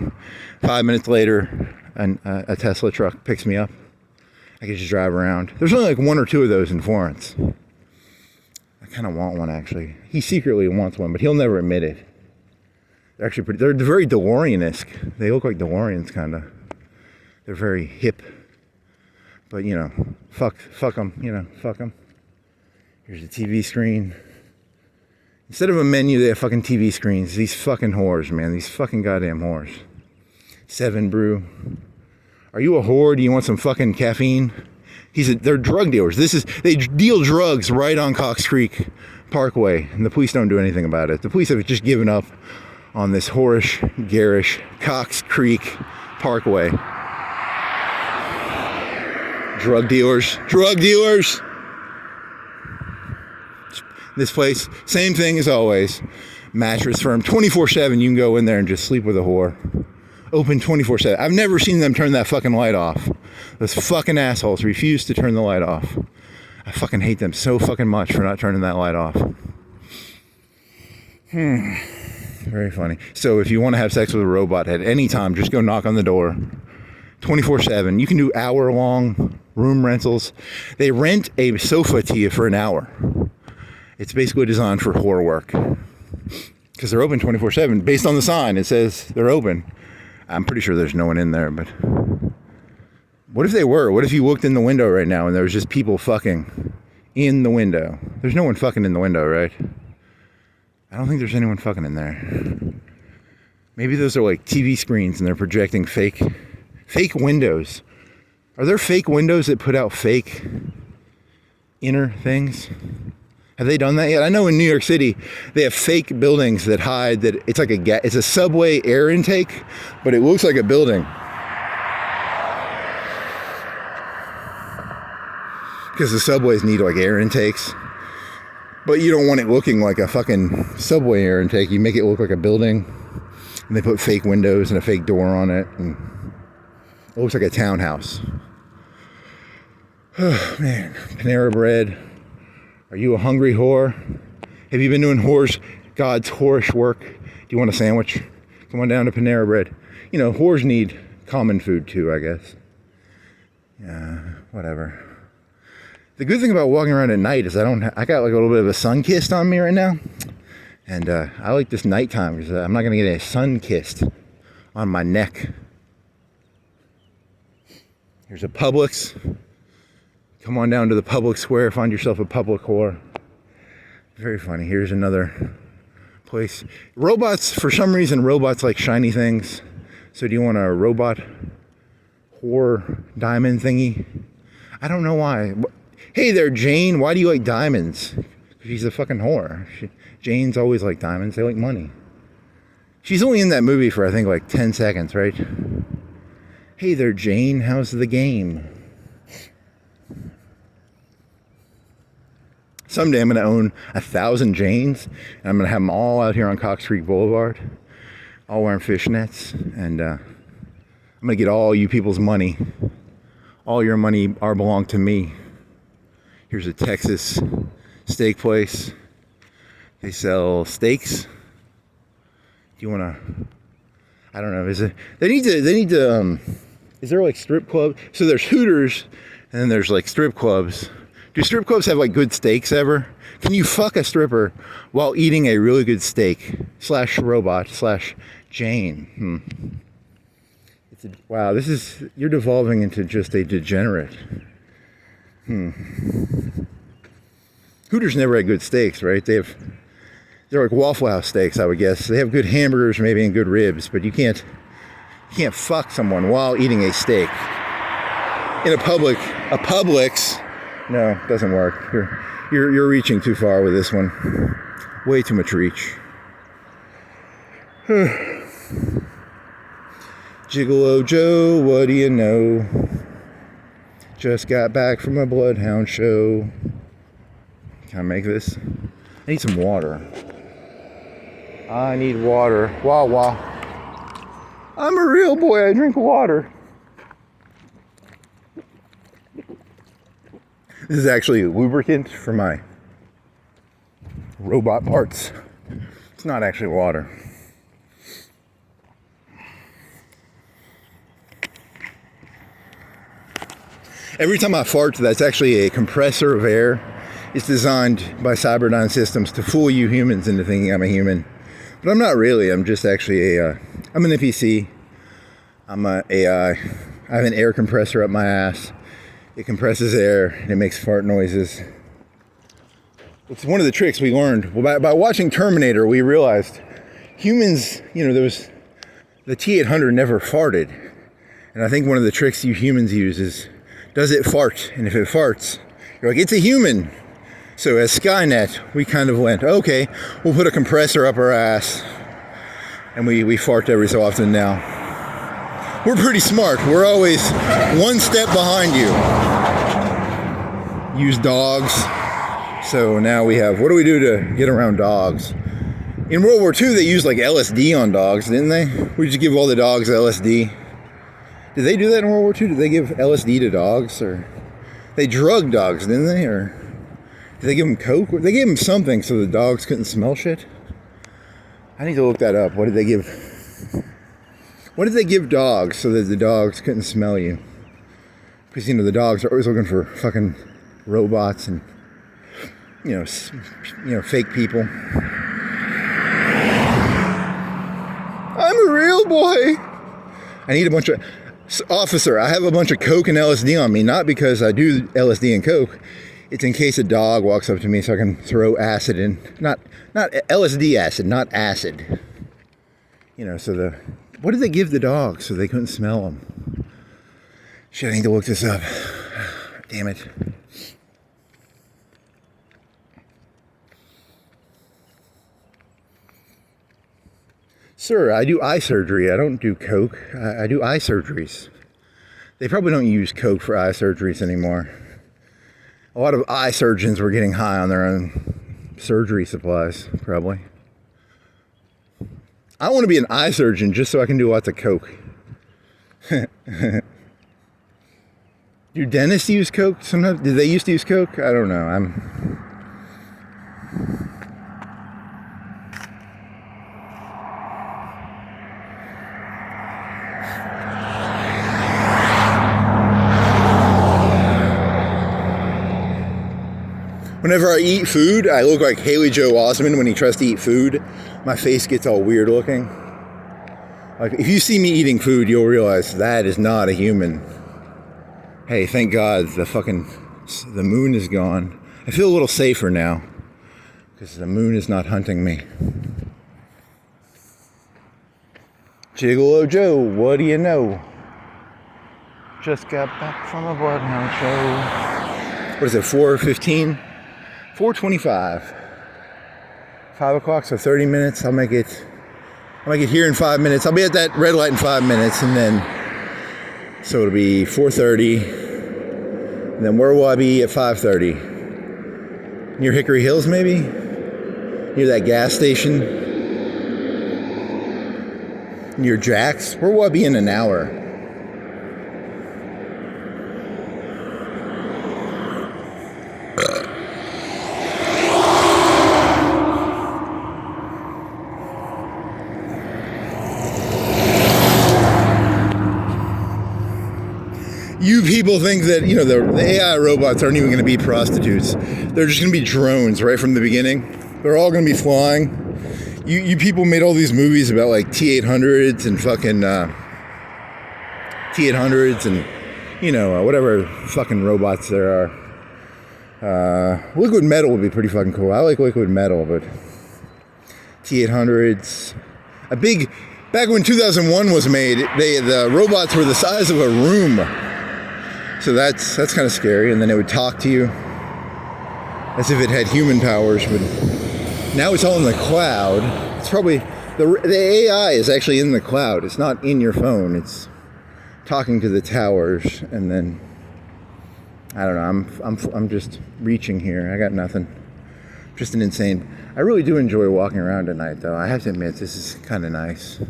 5 minutes later, a Tesla truck picks me up. I can just drive around. There's only like 1 or 2 of those in Florence. I kind of want one, actually. He secretly wants one, but he'll never admit it. They're actually they're very DeLorean-esque. They look like DeLoreans, kind of. They're very hip. But, fuck them, fuck them. Here's a TV screen. Instead of a menu, they have fucking TV screens. These fucking whores, man. These fucking goddamn whores. 7 Brew. Are you a whore? Do you want some fucking caffeine? They're drug dealers. They deal drugs right on Cox Creek Parkway, and the police don't do anything about it. The police have just given up on this horish, garish Cox Creek Parkway. Drug dealers. This place, same thing as always. Mattress firm, 24/7. You can go in there and just sleep with a whore. Open 24/7. I've never seen them turn that fucking light off. Those fucking assholes refuse to turn the light off. I fucking hate them so fucking much for not turning that light off. Very funny. So if you want to have sex with a robot at any time, just go knock on the door. 24/7. You can do hour-long room rentals. They rent a sofa to you for an hour. It's basically designed for whore work. Because they're open 24/7. Based on the sign, it says they're open. I'm pretty sure there's no one in there, but... What if they were? What if you looked in the window right now and there was just people fucking in the window? There's no one fucking in the window, right? I don't think there's anyone fucking in there. Maybe those are like TV screens and they're projecting fake windows. Are there fake windows that put out fake inner things? Have they done that yet? I know in New York City, they have fake buildings that hide that it's like it's a subway air intake, but it looks like a building. Because the subways need like air intakes. But you don't want it looking like a fucking subway air intake. You make it look like a building. And they put fake windows and a fake door on it. And it looks like a townhouse. Oh, man. Panera Bread. Are you a hungry whore? Have you been doing God's whorish work? Do you want a sandwich? Come on down to Panera Bread. You know, whores need common food too, I guess. Yeah, whatever. The good thing about walking around at night is I got like a little bit of a sun kissed on me right now. And I like this nighttime because I'm not going to get a sun kissed on my neck. Here's a Publix. Come on down to the public square, find yourself a public whore. Very funny. Here's another place. Robots, for some reason, robots like shiny things. So do you want a robot whore diamond thingy? I don't know why. Hey there, Jane. Why do you like diamonds? She's a fucking whore. Jane's always like diamonds. They like money. She's only in that movie for, I think, like 10 seconds, right? Hey there, Jane. How's the game? Someday I'm going to own 1,000 Janes, and I'm going to have them all out here on Cox Creek Boulevard, all wearing fishnets, and I'm going to get all you people's money. All your money belong to me. Here's a Texas steak place. They sell steaks. Do you want to? I don't know. They need to. Is there like strip club? So there's Hooters, and then there's like strip clubs. Do strip clubs have like good steaks ever? Can you fuck a stripper while eating a really good steak / robot / Jane? Wow, you're devolving into just a degenerate. Hooters never had good steaks, right? They're like Waffle House steaks, I would guess. They have good hamburgers, maybe, and good ribs, but you can't fuck someone while eating a steak in a Publix. No, it doesn't work. You're reaching too far with this one. Way too much reach. Jigolo Joe, what do you know? Just got back from a bloodhound show. Can I make this? I need some water. I need water. Wah wah. I'm a real boy. I drink water. This is actually lubricant for my robot parts. It's not actually water. Every time I fart, that's actually a compressor of air. It's designed by Cyberdyne Systems to fool you humans into thinking I'm a human. But I'm not really. I'm just actually I'm an NPC. I'm an AI. I have an air compressor up my ass. It compresses air and it makes fart noises. It's one of the tricks we learned. Well, by watching Terminator, we realized humans, there was the T-800 never farted. And I think one of the tricks you humans use is, does it fart? And if it farts, you're like, it's a human. So as Skynet, we kind of went, okay, we'll put a compressor up our ass. And we fart every so often now. We're pretty smart. We're always one step behind you. Use dogs. So now we have, what do we do to get around dogs? In World War II, they used like LSD on dogs, didn't they? We just give all the dogs LSD. Did they do that in World War II? Did they give LSD to dogs? Or they drugged dogs, didn't they? Or did they give them coke? They gave them something so the dogs couldn't smell shit. I need to look that up. What did they give? What did they give dogs so that the dogs couldn't smell you? Because, the dogs are always looking for fucking robots and, fake people. I'm a real boy. I need a bunch of... Officer, I have a bunch of coke and LSD on me, not because I do LSD and coke. It's in case a dog walks up to me so I can throw acid in. Not LSD acid, not acid. So what did they give the dogs so they couldn't smell them? Shit, I need to look this up. Damn it. Sir, I do eye surgery. I don't do coke. I do eye surgeries. They probably don't use coke for eye surgeries anymore. A lot of eye surgeons were getting high on their own surgery supplies, probably. I want to be an eye surgeon just so I can do lots of coke. Do dentists use coke sometimes? Did they used to use coke? I don't know. Whenever I eat food, I look like Haley Joel Osment when he tries to eat food. My face gets all weird looking. Like, if you see me eating food, you'll realize that is not a human. Hey, thank God the moon is gone. I feel a little safer now because the moon is not hunting me. Jigolo Joe, what do you know? Just got back from a Bloodhound show. What is it, 4:15? 4:25. 5 o'clock, so 30 minutes. I'll make it here in 5 minutes. I'll be at that red light in 5 minutes, and then so it'll be 4:30. And then where will I be at 5:30? Near Hickory Hills, maybe? Near that gas station? Near Jack's? Where will I be in an hour? You people think that, the AI robots aren't even going to be prostitutes. They're just going to be drones right from the beginning. They're all going to be flying. You people made all these movies about like T-800s and fucking T-800s and, whatever fucking robots there are. Liquid metal would be pretty fucking cool. I like liquid metal, but T-800s. Back when 2001 was made, the robots were the size of a room. So that's kind of scary, and then it would talk to you as if it had human powers. But now it's all in the cloud. It's probably the AI is actually in the cloud. It's not in your phone. It's talking to the towers, and then I don't know. I'm just reaching here. I got nothing. Just an insane. I really do enjoy walking around at night, though. I have to admit, this is kind of nice.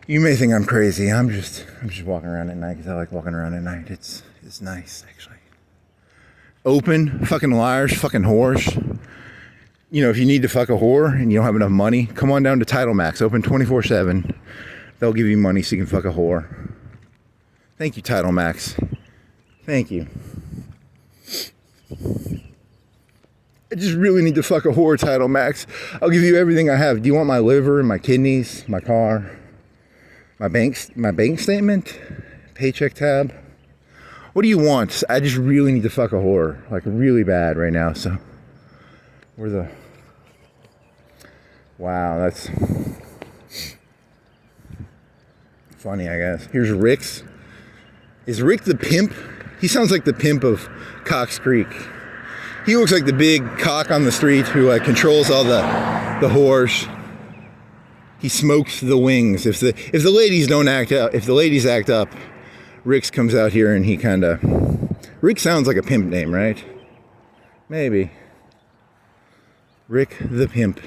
You may think I'm crazy. I'm just walking around at night because I like walking around at night. It's nice, actually. Open, fucking liars, fucking whores. If you need to fuck a whore and you don't have enough money, come on down to Title Max. Open 24/7. They'll give you money so you can fuck a whore. Thank you, Title Max. Thank you. I just really need to fuck a whore, Title Max. I'll give you everything I have. Do you want my liver, my kidneys, my car? My bank statement, paycheck tab. What do you want? I just really need to fuck a whore, like really bad right now. So Where the... Wow, that's funny, I guess. Here's Rick's. Is Rick the pimp? He sounds like the pimp of Cox Creek. He looks like the big cock on the street who controls all the whores. He smokes the wings. If the ladies don't act up, if the ladies act up, Rick's comes out here and he kind of... Rick sounds like a pimp name, right? Maybe. Rick the pimp.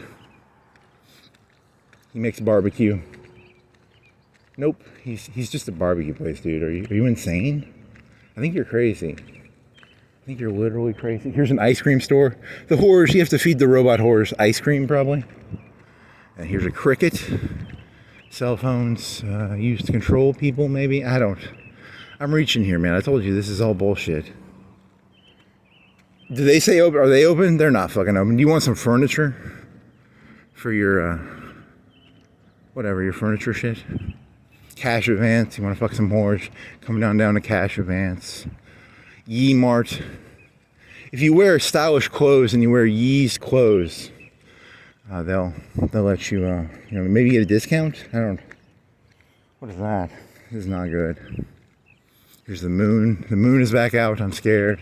He makes barbecue. Nope, he's just a barbecue place, dude. Are you insane? I think you're crazy. I think you're literally crazy. Here's an ice cream store. The whores, you have to feed the robot whores ice cream, probably. And here's a cricket. Cell phones used to control people, maybe. I'm reaching here, man. I told you this is all bullshit. Do they say open? Are they open? They're not fucking open. Do you want some furniture for your whatever, your furniture shit? Cash Advance, you want to fuck some whores, come down to Cash Advance. Yee Mart. If you wear stylish clothes and you wear Yee's clothes, they'll let you, maybe get a discount. What is that? This is not good. Here's the moon. The moon is back out. I'm scared.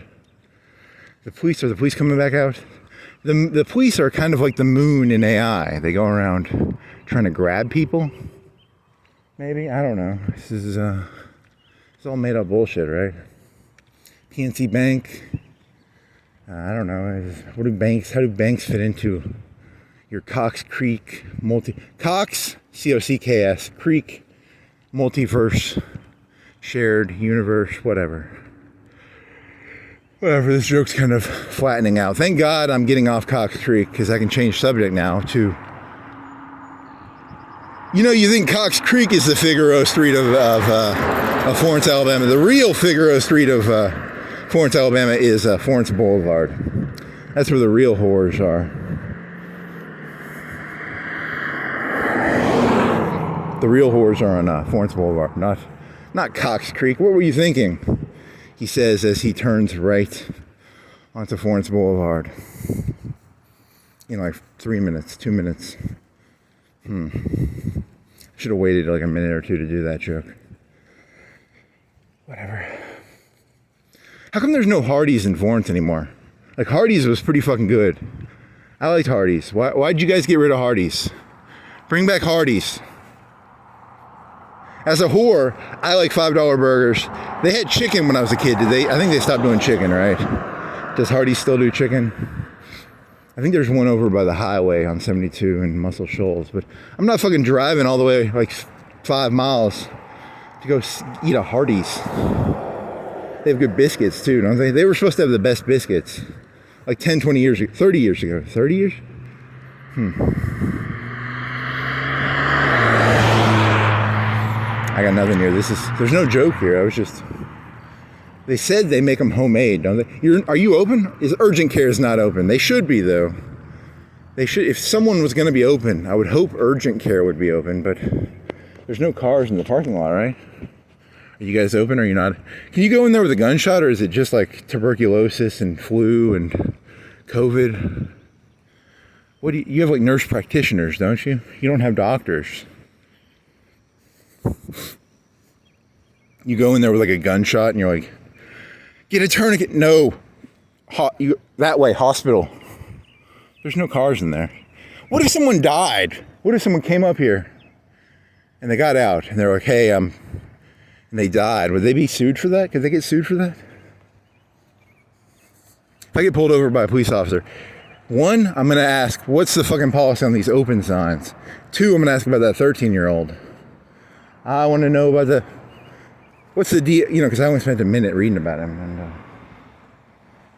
Are the police coming back out? The police are kind of like the moon in AI. They go around trying to grab people. Maybe, I don't know. This is it's all made up bullshit, right? PNC Bank. I don't know. How do banks fit into your Cox Creek Cox COCKS Creek multiverse shared universe, whatever. This joke's kind of flattening out. Thank God I'm getting off Cox Creek because I can change subject now to... You think Cox Creek is the Figueroa Street of Florence, Alabama. The real Figueroa Street of Florence, Alabama is Florence Boulevard. That's where the real whores are. The real whores are on Florence Boulevard, not Cox Creek. What were you thinking? He says as he turns right onto Florence Boulevard. Like 3 minutes, 2 minutes. Should have waited like a minute or two to do that joke. Whatever. How come there's no Hardee's in Florence anymore? Like, Hardee's was pretty fucking good. I liked Hardee's. Why'd you guys get rid of Hardee's? Bring back Hardee's. As a whore, I like $5 burgers. They had chicken when I was a kid. I think they stopped doing chicken, right? Does Hardee's still do chicken? I think there's one over by the highway on 72 in Muscle Shoals, but I'm not fucking driving all the way like 5 miles to go eat a Hardee's. They have good biscuits too, don't they? They were supposed to have the best biscuits like 10, 20 years ago, 30 years ago. 30 years? I got nothing here. There's no joke here. They said they make them homemade, don't they? Are you open? Urgent care is not open. They should be, though. They should. If someone was going to be open, I would hope urgent care would be open, but there's no cars in the parking lot, right? Are you guys open or are you not? Can you go in there with a gunshot, or is it just like tuberculosis and flu and COVID? You have like nurse practitioners, don't you? You don't have doctors. You go in there with like a gunshot and you're like, get a tourniquet. No. That way, hospital. There's no cars in there. What if someone died? What if someone came up here and they got out and they're like, hey, and they died. Would they be sued for that? Could they get sued for that? If I get pulled over by a police officer, 1, I'm going to ask, what's the fucking policy on these open signs? 2, I'm going to ask about that 13-year-old. I want to know about what's the deal, because I only spent a minute reading about him.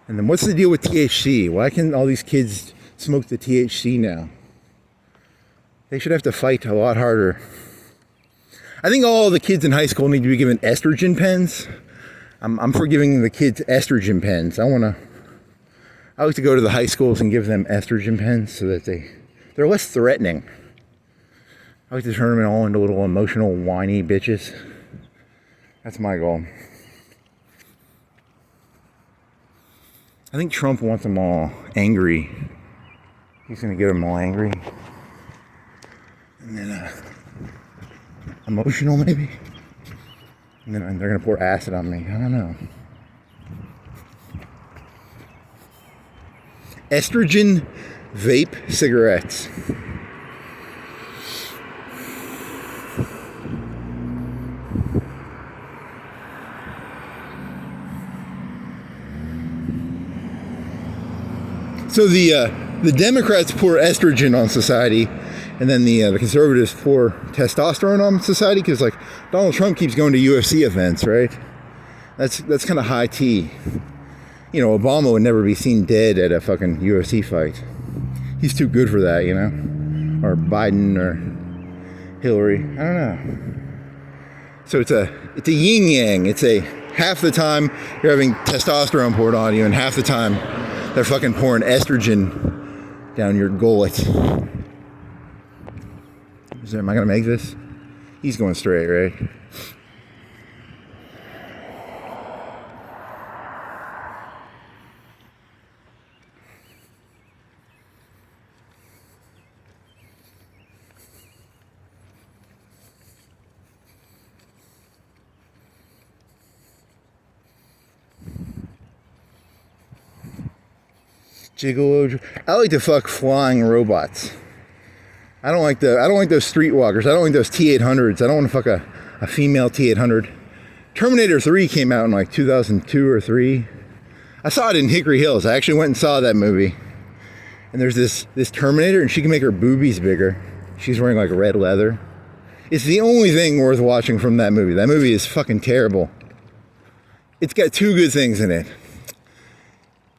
And then what's the deal with THC? Why can all these kids smoke the THC now? They should have to fight a lot harder. I think all the kids in high school need to be given estrogen pens. I'm for giving the kids estrogen pens. I like to go to the high schools and give them estrogen pens so that they're less threatening. I like to turn them all into little emotional, whiny bitches. That's my goal. I think Trump wants them all angry He's gonna get them all angry. And then emotional maybe. And then they're gonna pour acid on me. I don't know. Estrogen vape cigarettes. So the Democrats pour estrogen on society, and then the conservatives pour testosterone on society, because like Donald Trump keeps going to UFC events, right? That's kind of high tea. You know, Obama would never be seen dead at a fucking UFC fight. He's too good for that, you know? Or Biden or Hillary. I don't know. So it's a yin yang. It's a half the time you're having testosterone poured on you, and half the time they're fucking pouring estrogen down your gullet. Am I gonna make this? He's going straight, right? Jigolo Joe. I like to fuck flying robots. I don't like those streetwalkers. I don't like those T-800s. I don't want to fuck a female T-800. Terminator 3 came out in like 2002 or 3. I saw it in Hickory Hills. I actually went and saw that movie. And there's this Terminator, and she can make her boobies bigger. She's wearing like red leather. It's the only thing worth watching from that movie. That movie is fucking terrible. It's got two good things in it.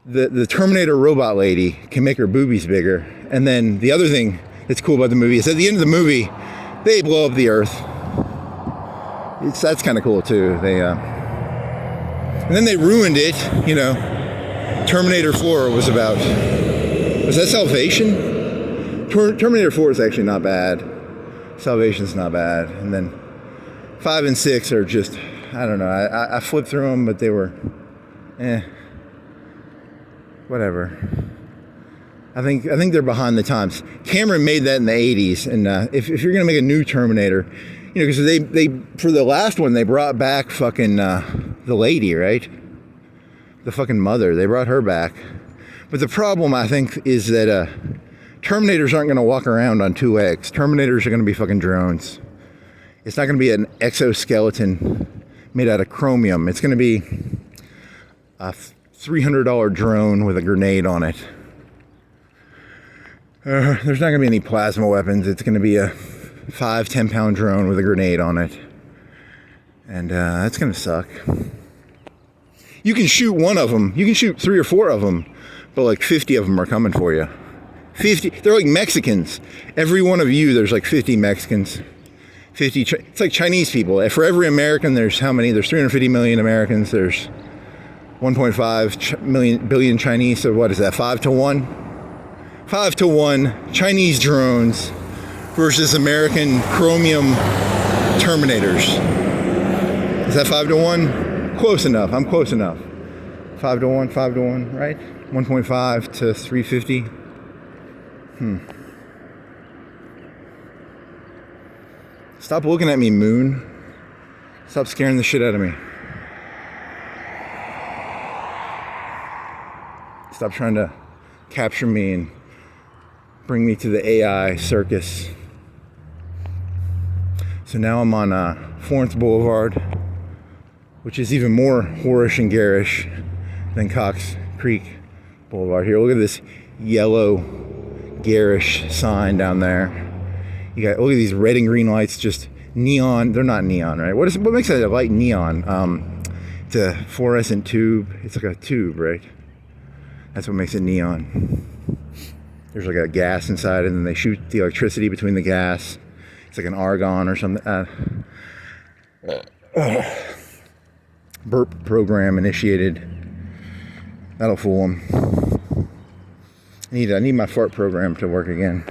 The Terminator robot lady can make her boobies bigger. And then the other thing that's cool about the movie is at the end of the movie, they blow up the Earth. That's kind of cool too. And then they ruined it, you know. Terminator 4 was that Salvation? Terminator 4 is actually not bad. Salvation's not bad. And then 5 and 6 are just, I don't know. I flipped through them, but they were, whatever. I think they're behind the times. Cameron made that in the 80s, and if you're gonna make a new Terminator, you know, because they for the last one they brought back fucking the lady, right? The fucking mother. They brought her back. But the problem, I think, is that Terminators aren't gonna walk around on two legs. Terminators are gonna be fucking drones. It's not gonna be an exoskeleton made out of chromium. It's gonna be a $300 drone with a grenade on it. There's not going to be any plasma weapons. It's going to be a 5-10 pound drone with a grenade on it. And that's going to suck. You can shoot one of them. You can shoot 3 or 4 of them. But like 50 of them are coming for you. 50. They're like Mexicans. Every one of you, there's like 50 Mexicans. 50. It's like Chinese people. For every American, there's how many? There's 350 million Americans. There's 1.5 billion Chinese. So what is that? 5 to 1? 5 to 1 Chinese drones versus American chromium Terminators. Is that 5 to 1? Close enough. I'm close enough. 5 to 1, 5 to 1, right? 1.5 to 350. Stop looking at me, moon. Stop scaring the shit out of me. Stop trying to capture me and bring me to the AI circus. So now I'm on Florence Boulevard, which is even more horish and garish than Cox Creek Boulevard. Here, look at this yellow garish sign down there. You got, look at these red and green lights, just neon. They're not neon, right? What makes a light neon? It's a fluorescent tube. It's like a tube, right? That's what makes it neon. There's like a gas inside, and then they shoot the electricity between the gas. It's like an argon or something. Burp program initiated. That'll fool them. I need my fart program to work again.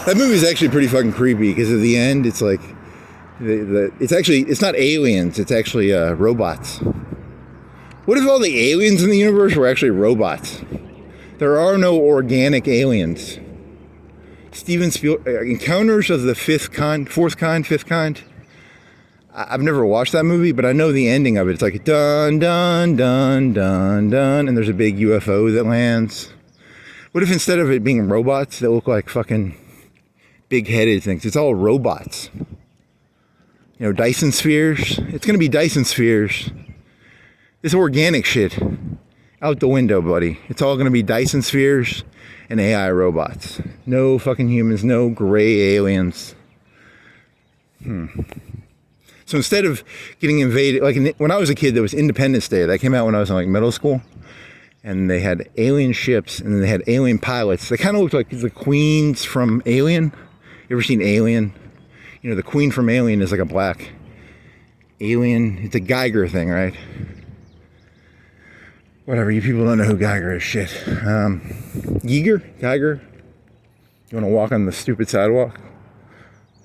That movie is actually pretty fucking creepy because at the end, it's like, it's not aliens, it's actually robots. What if all the aliens in the universe were actually robots? There are no organic aliens. Steven Spielberg, Encounters of the Fifth Kind. I've never watched that movie, but I know the ending of it. It's like dun dun dun dun dun, and there's a big UFO that lands. What if instead of it being robots that look like fucking big-headed things, it's all robots? You know, Dyson spheres. It's gonna be Dyson spheres. This organic shit, out the window, buddy. It's all gonna be Dyson spheres and AI robots. No fucking humans, no gray aliens. So instead of getting invaded, like when I was a kid, there was Independence Day. That came out when I was in like middle school. And they had alien ships, and then they had alien pilots. They kind of looked like the queens from Alien. You ever seen Alien? You know, the queen from Alien is like a black alien. It's a Geiger thing, right? Whatever, you people don't know who Geiger is, shit. Geiger? You want to walk on the stupid sidewalk?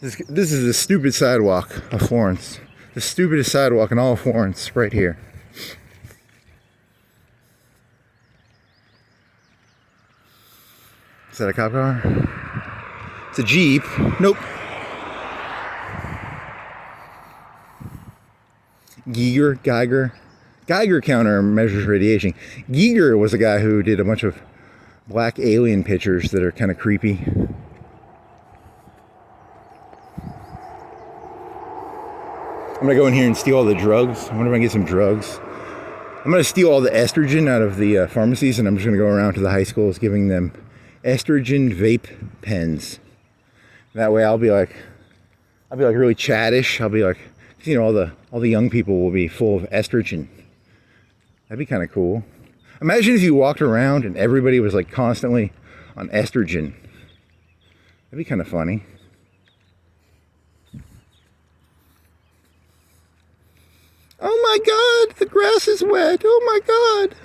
This is the stupid sidewalk of Florence. The stupidest sidewalk in all of Florence, right here. Is that a cop car? It's a Jeep. Nope. Geiger counter measures radiation. Geiger was a guy who did a bunch of black alien pictures that are kind of creepy. I'm gonna go in here and steal all the drugs. I wonder if I can get some drugs. I'm gonna steal all the estrogen out of the pharmacies, and I'm just gonna go around to the high schools giving them estrogen vape pens. That way I'll be like really chattish. I'll be like, you know, all the young people will be full of estrogen. That'd be kind of cool. Imagine if you walked around and everybody was like constantly on estrogen. That'd be kind of funny. Oh my God, the grass is wet. Oh my God.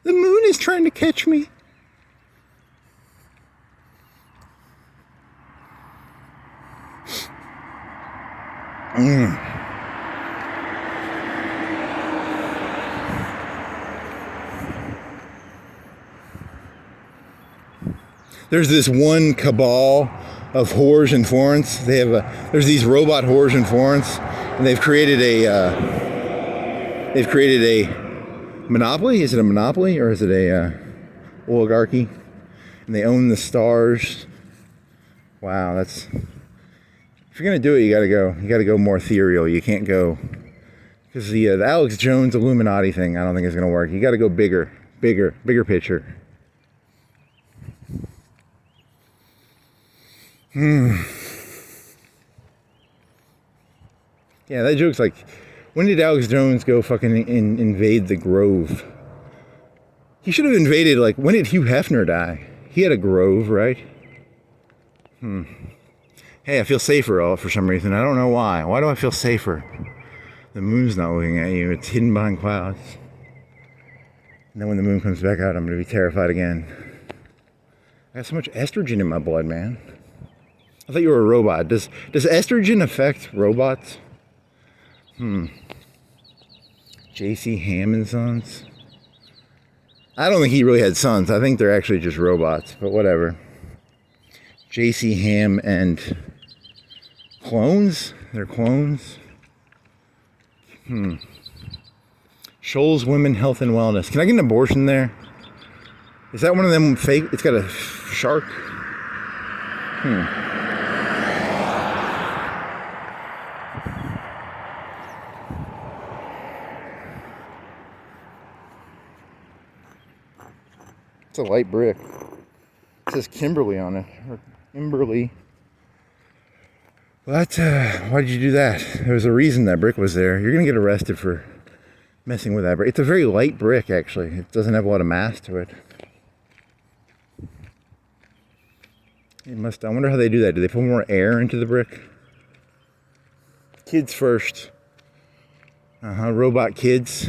The moon is trying to catch me. There's this one cabal of whores in Florence. There's these robot whores in Florence, and they've created a monopoly. Is it a monopoly or is it a oligarchy? And they own the stars. Wow, if you're gonna do it, you gotta go more ethereal. You can't go, because the Alex Jones Illuminati thing, I don't think is gonna work. You gotta go bigger picture. Yeah, that joke's like, when did Alex Jones go fucking invade the Grove? He should have invaded, like, when did Hugh Hefner die? He had a grove, right? Hey, I feel safer for some reason. I don't know why. Why do I feel safer? The moon's not looking at you. It's hidden behind clouds. And then when the moon comes back out, I'm going to be terrified again. I got so much estrogen in my blood, man. I thought you were a robot. Does estrogen affect robots? J.C. Ham & Sons? I don't think he really had sons. I think they're actually just robots, but whatever. J.C. Ham and clones? They're clones? Shoals Women Health and Wellness. Can I get an abortion there? Is that one of them fake? It's got a shark? It's a light brick. It says Kimberly on it, or Kimberly. What? Why did you do that? There was a reason that brick was there. You're gonna get arrested for messing with that brick. It's a very light brick, actually. It doesn't have a lot of mass to it. I wonder how they do that. Do they put more air into the brick? Kids first. Robot kids.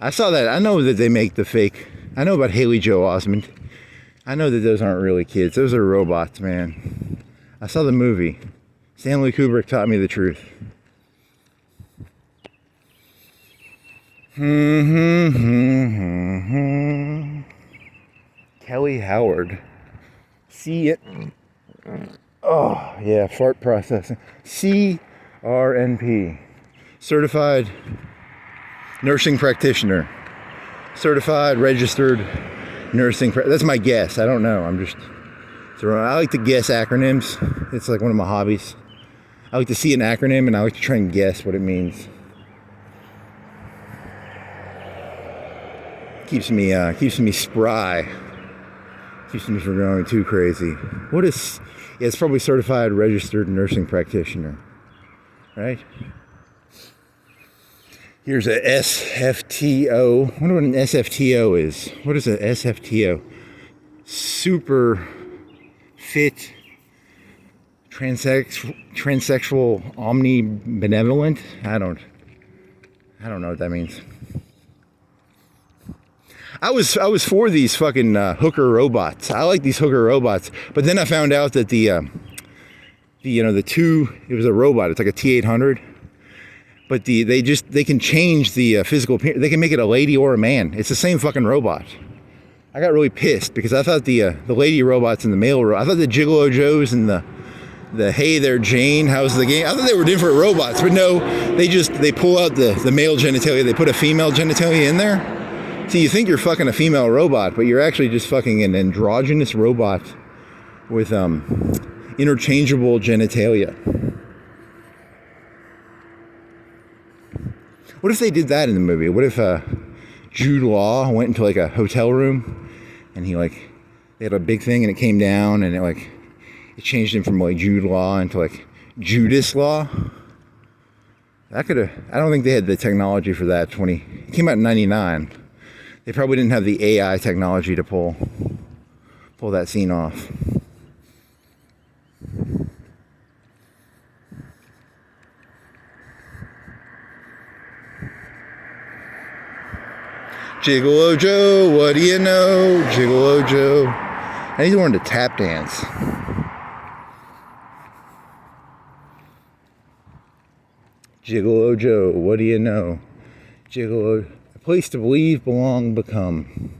I saw that. I know that they make the fake. I know about Haley Joel Osment. I know that those aren't really kids. Those are robots, man. I saw the movie. Stanley Kubrick taught me the truth. Kelly Howard. See it. Oh, yeah, fart processing. CRNP. Certified Nursing Practitioner. Certified Registered Nursing. That's my guess. I don't know. I like to guess acronyms. It's like one of my hobbies. I like to see an acronym and I like to try and guess what it means. Keeps me spry. Keeps me from going too crazy. What is? Yeah, it's probably Certified Registered Nursing Practitioner, right? Here's a SFTO. I wonder what an SFTO is. What is an SFTO? Super fit transsexual omnibenevolent. I don't know what that means. I was for these fucking hooker robots. I like these hooker robots, but then I found out that it was a robot. It's like a T-800, but they can change the physical appearance. They can make it a lady or a man. It's the same fucking robot. I got really pissed because I thought the lady robots and the male I thought the Jigolo Joes and the Hey There Jane, how's the game? I thought they were different robots, but no, they pull out the male genitalia, they put a female genitalia in there. So you think you're fucking a female robot, but you're actually just fucking an androgynous robot with interchangeable genitalia. What if they did that in the movie? What if Jude Law went into like a hotel room and they had a big thing and it came down and it changed him from like Jude Law into like Judas Law? I don't think they had the technology for that. It came out in 99. They probably didn't have the AI technology to pull that scene off. Jigolo Joe, what do you know? Jigolo Joe. I need to learn to tap dance. Jigolo Joe, what do you know? Jigolo, a place to believe, belong, become.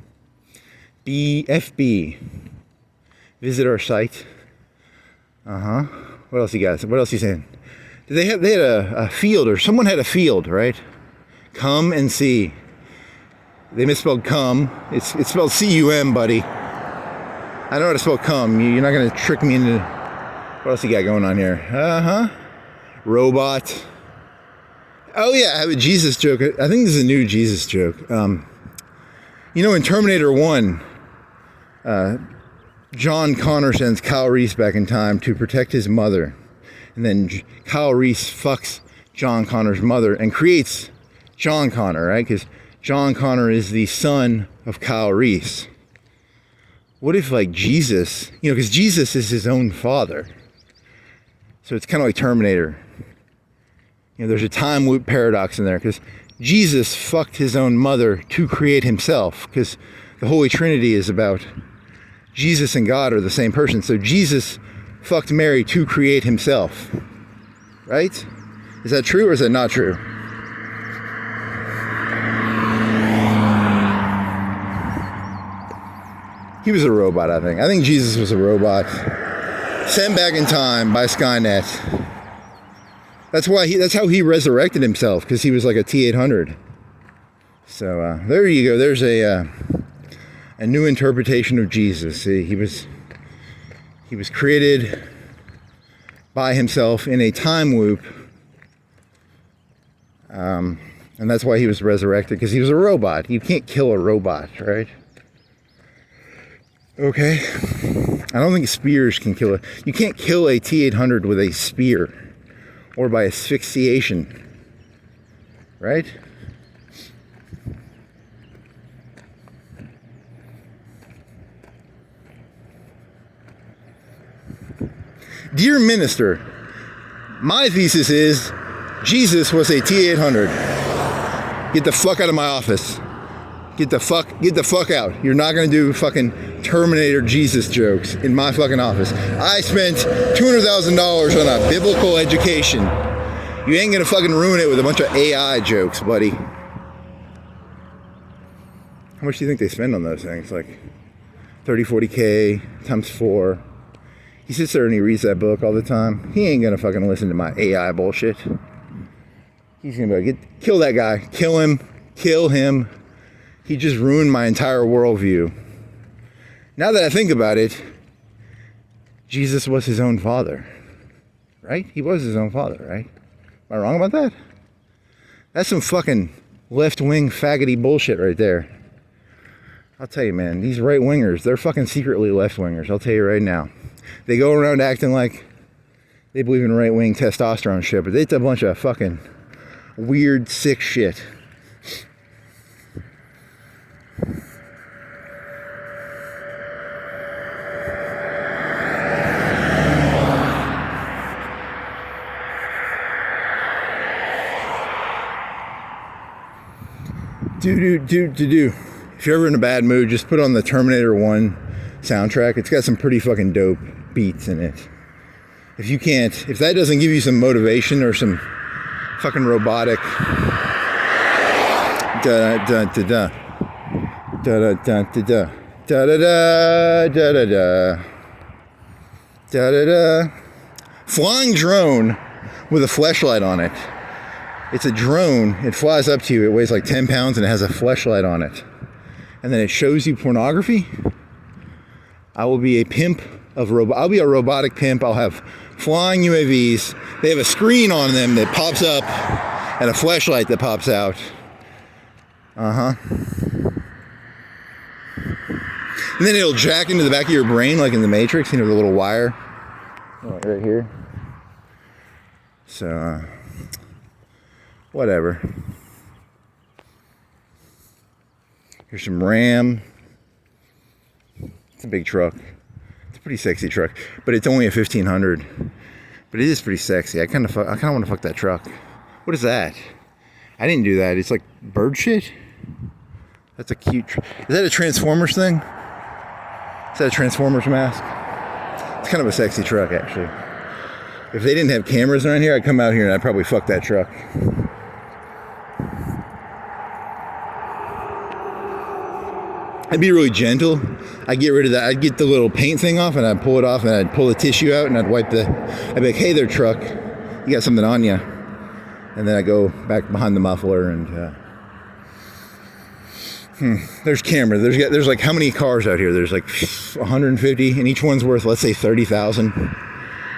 BFB. Visit our site. What else you guys? What else you saying? They had a field, or someone had a field, right? Come and see. They misspelled come. It's spelled C-U-M, buddy. I know how to spell come. You're not gonna trick me into. What else you got going on here? Robot. Oh yeah, I have a Jesus joke. I think this is a new Jesus joke. In Terminator 1, John Connor sends Kyle Reese back in time to protect his mother. And then Kyle Reese fucks John Connor's mother and creates John Connor, right? Because John Connor is the son of Kyle Reese. What if like Jesus, because Jesus is his own father. So it's kind of like Terminator. There's a time loop paradox in there because Jesus fucked his own mother to create himself, because the Holy Trinity is about Jesus and God are the same person. So Jesus fucked Mary to create himself. Right? Is that true or is that not true? He was a robot, I think. I think Jesus was a robot sent back in time by Skynet. That's how he resurrected himself, because he was like a T-800. So there you go. There's a new interpretation of Jesus. He was created by himself in a time loop, and that's why he was resurrected, because he was a robot. You can't kill a robot, right? Okay. I don't think spears can kill it. You can't kill a T-800 with a spear. Or by asphyxiation, right? Dear Minister, my thesis is Jesus was a T-800. Get the fuck out of my office. Get the fuck out. You're not gonna do fucking Terminator Jesus jokes in my fucking office. I spent $200,000 on a biblical education. You ain't gonna fucking ruin it with a bunch of AI jokes, buddy. How much do you think they spend on those things? Like 30, 40K times 4. He sits there and he reads that book all the time. He ain't gonna fucking listen to my AI bullshit. He's gonna be like, kill that guy. Kill him. He just ruined my entire worldview. Now that I think about it, Jesus was his own father, right? He was his own father, right? Am I wrong about that? That's some fucking left-wing faggoty bullshit right there. I'll tell you, man, these right-wingers, they're fucking secretly left-wingers. I'll tell you right now. They go around acting like they believe in right-wing testosterone shit, but it's a bunch of fucking weird, sick shit. Do. If you're ever in a bad mood, just put on the Terminator 1 soundtrack. It's got some pretty fucking dope beats in it. If that doesn't give you some motivation or some fucking robotic da da da da da da da da da da da da da da da flying drone with a fleshlight on it. It's a drone. It flies up to you. It weighs like 10 pounds and it has a fleshlight on it. And then it shows you pornography. I will be a pimp of I'll be a robotic pimp. I'll have flying UAVs. They have a screen on them that pops up and a fleshlight that pops out. And then it'll jack into the back of your brain like in the Matrix, you know, the little wire right here. So, whatever. Here's some RAM. It's a big truck. It's a pretty sexy truck, but it's only a 1500. But it is pretty sexy. I kind of want to fuck that truck. What is that? I didn't do that. It's like bird shit. That's a cute. Is that a Transformers thing? Is that a Transformers mask? It's kind of a sexy truck, actually. If they didn't have cameras around here, I'd come out here and I'd probably fuck that truck. I'd be really gentle. I'd get rid of that. I'd get the little paint thing off and I'd pull it off and I'd pull the tissue out and I'd wipe I'd be like, hey there, truck. You got something on you. And then I go back behind the muffler and there's cameras. There's like how many cars out here? There's like 150 and each one's worth, let's say 30,000.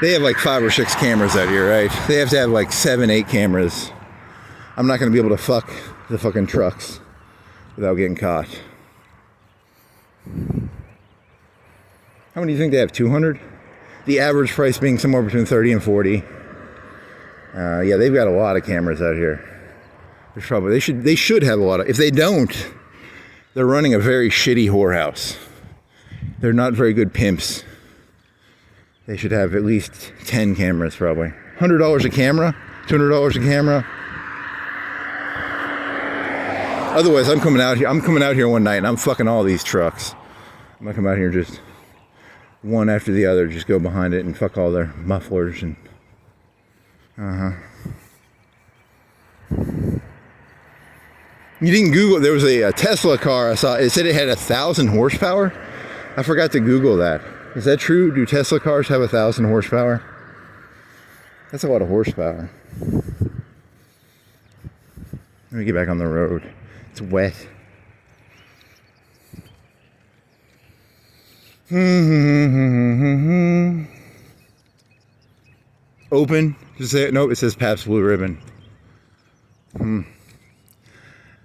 They have like 5 or 6 cameras out here, right? They have to have like 7, 8 cameras. I'm not going to be able to fuck the fucking trucks without getting caught. How many do you think they have? 200? The average price being somewhere between 30 and 40. Yeah, they've got a lot of cameras out here. There's probably they should have a lot of. If they don't, they're running a very shitty whorehouse. They're not very good pimps. They should have at least 10 cameras, probably. $100 a camera, $200 a camera. Otherwise, I'm coming out here one night and I'm fucking all these trucks. I'm gonna come out here just one after the other, just go behind it and fuck all their mufflers and You didn't Google. There was a Tesla car I saw. It said it had 1,000 horsepower. I forgot to Google that. Is that true? Do Tesla cars have 1,000 horsepower? That's a lot of horsepower. Let me get back on the road. It's wet. Open. Just say it. Nope, it says Pabst Blue Ribbon.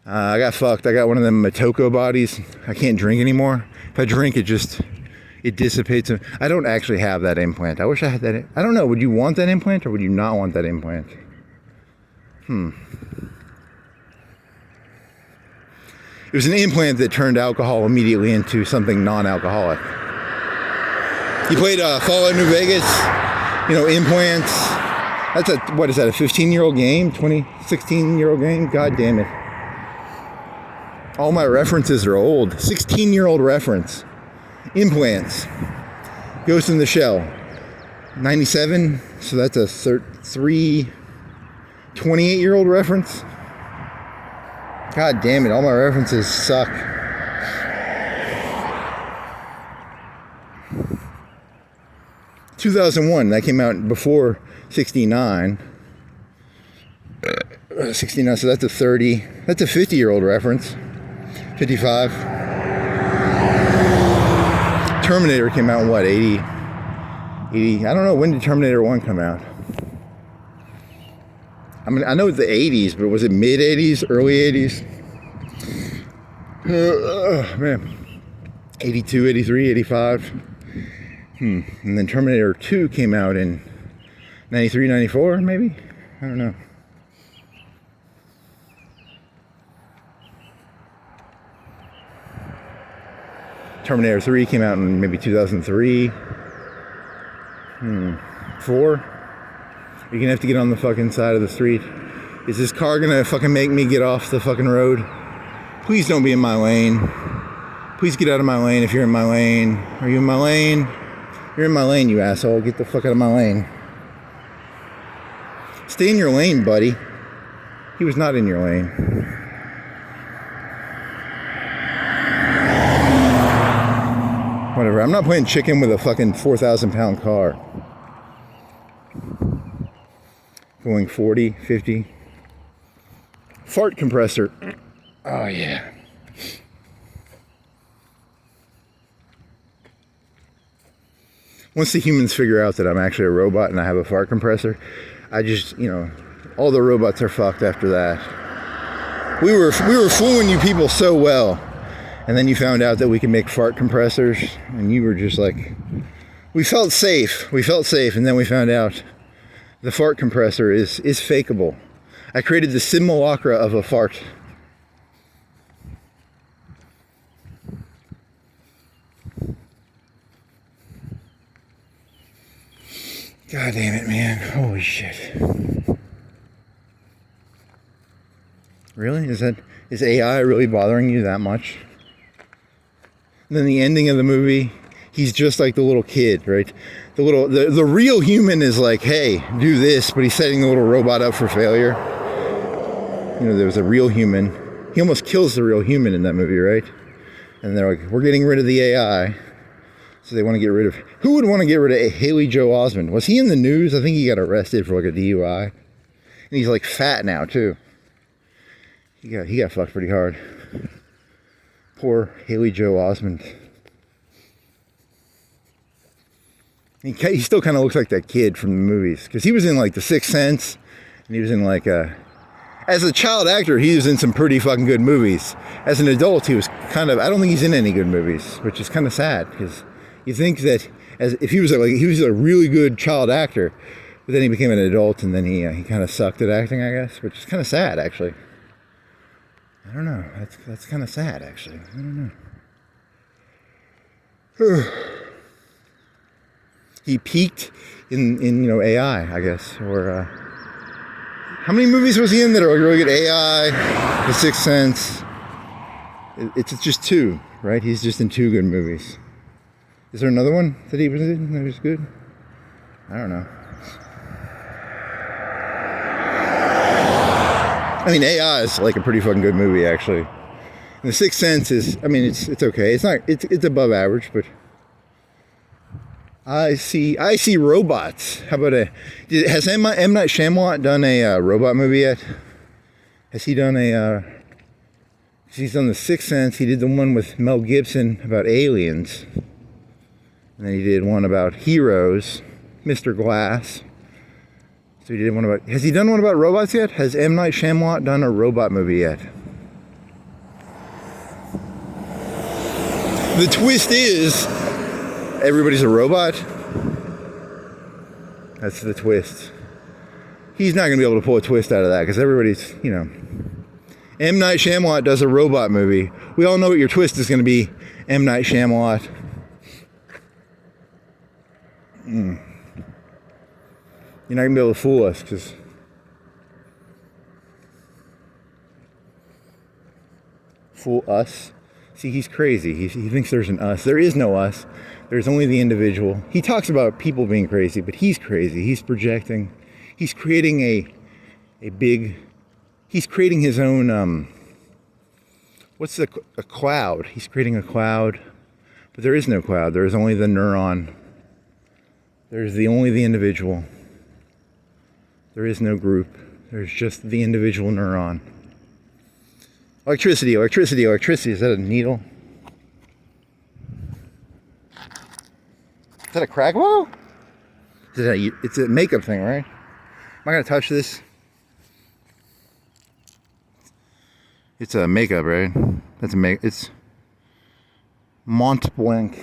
I got fucked. I got one of them Motoko bodies. I can't drink anymore. If I drink, it dissipates. I don't actually have that implant. I wish I had that. I don't know. Would you want that implant or would you not want that implant? It was an implant that turned alcohol immediately into something non-alcoholic. You played Fallout New Vegas, implants. That's what is that, a 15-year-old game? 16-year-old game? God damn it. All my references are old. 16-year-old reference. Implants. Ghost in the Shell. 97, so that's a 28-year-old reference. God damn it, all my references suck. ...2001, that came out before 69. 69, so that's a 50-year-old reference. 55. Terminator came out in what, 80? I don't know, when did Terminator 1 come out? I mean, I know it's the 80s, but was it mid-80s, early 80s? Man. 82, 83, 85. And then Terminator 2 came out in 93, 94, maybe? I don't know. Terminator 3 came out in maybe 2003. 4? You're gonna have to get on the fucking side of the street. Is this car gonna fucking make me get off the fucking road? Please don't be in my lane. Please get out of my lane if you're in my lane. Are you in my lane? You're in my lane, you asshole. Get the fuck out of my lane. Stay in your lane, buddy. He was not in your lane. Whatever. I'm not playing chicken with a fucking 4,000-pound car. Going 40, 50. Fart compressor. Oh, yeah. Once the humans figure out that I'm actually a robot and I have a fart compressor, I just, all the robots are fucked after that. We were fooling you people so well. And then you found out that we can make fart compressors, and you were just like, we felt safe, and then we found out the fart compressor is fakeable. I created the simulacra of a fart. God damn it, man. Holy shit. Really? Is AI really bothering you that much? And then the ending of the movie, he's just like the little kid, right? The real human is like, hey, do this, but he's setting the little robot up for failure. There was a real human. He almost kills the real human in that movie, right? And they're like, we're getting rid of the AI. So they want to get rid of... Who would want to get rid of Haley Joe Osment? Was he in the news? I think he got arrested for like a DUI. And he's like fat now, too. He got fucked pretty hard. Poor Haley Joe Osment. He still kind of looks like that kid from the movies. Because he was in like The Sixth Sense. And he was in like as a child actor, he was in some pretty fucking good movies. As an adult, he was kind of... I don't think he's in any good movies. Which is kind of sad. Because you think that if he was a really good child actor. But then he became an adult and then he kind of sucked at acting, I guess. Which is kind of sad, actually. I don't know. That's kind of sad, actually. I don't know. He peaked in AI, I guess. Or how many movies was he in that are really good? AI, The Sixth Sense. It's just 2, right? He's just in 2 good movies. Is there another one that he was in that was good? I don't know. I mean, AI is like a pretty fucking good movie, actually. And The Sixth Sense is, I mean, it's okay. It's above average, but I see robots. How about has M. Night Shyamalan done a robot movie yet? Has he done he's done The Sixth Sense. He did the one with Mel Gibson about aliens. And then he did one about heroes, Mr. Glass. So he did one about... Has he done one about robots yet? Has M. Night Shyamalan done a robot movie yet? The twist is... everybody's a robot? That's the twist. He's not going to be able to pull a twist out of that, because everybody's, M. Night Shyamalan does a robot movie. We all know what your twist is going to be, M. Night Shyamalan. You're not going to be able to fool us, because fool us. See, he's crazy. He thinks there's an us. There is no us. There's only the individual. He talks about people being crazy, but he's crazy. He's projecting. He's creating he's creating his own, a cloud. He's creating a cloud, but there is no cloud. There is only the neuron. There's only the individual. There is no group. There's just the individual neuron. Electricity. Is that a needle? Is that a crack wall? It's a makeup thing, right? Am I gonna touch this? It's a makeup, right? It's Mont Blanc.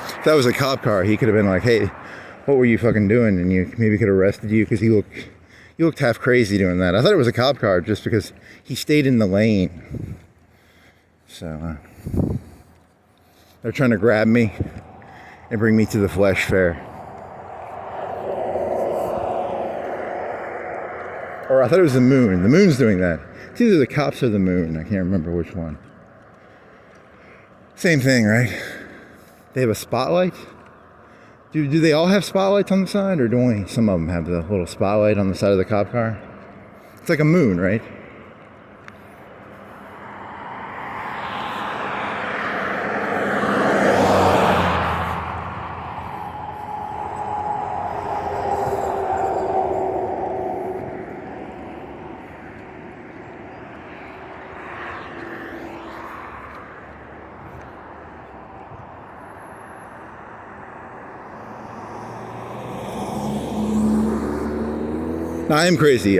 If that was a cop car, he could have been like, hey, what were you fucking doing? And you maybe could have arrested you because you looked half crazy doing that. I thought it was a cop car just because he stayed in the lane. So they're trying to grab me and bring me to the flesh fair. Or I thought it was the moon. The moon's doing that. It's either the cops or the moon. I can't remember which one. Same thing, right? They have a spotlight. Do they all have spotlights on the side, or do only some of them have the little spotlight on the side of the cop car? It's like a moon, right? I am crazy.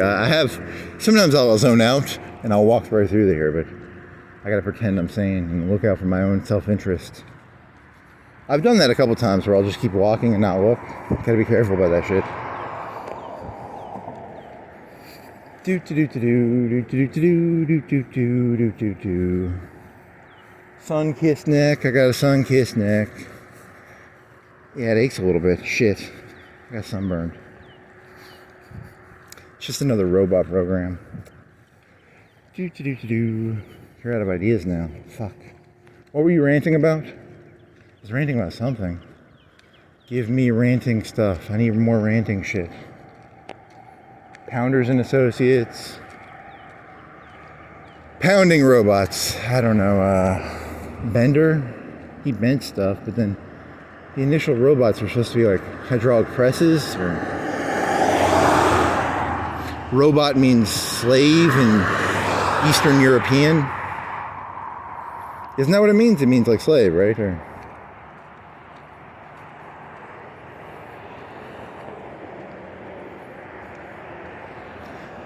Sometimes I'll zone out and I'll walk right through here, but I gotta pretend I'm sane and look out for my own self-interest. I've done that a couple times where I'll just keep walking and not look. Gotta be careful about that shit. Sun-kissed neck. I got a sun-kissed neck. Yeah, it aches a little bit. Shit. I got sunburned. It's just another robot program. You're out of ideas now. Fuck. What were you ranting about? I was ranting about something. Give me ranting stuff. I need more ranting shit. Pounders and Associates. Pounding robots. I don't know. Bender. He bent stuff, but then the initial robots were supposed to be like hydraulic presses, or robot means slave in Eastern European. Isn't that what it means? It means like slave, right? Or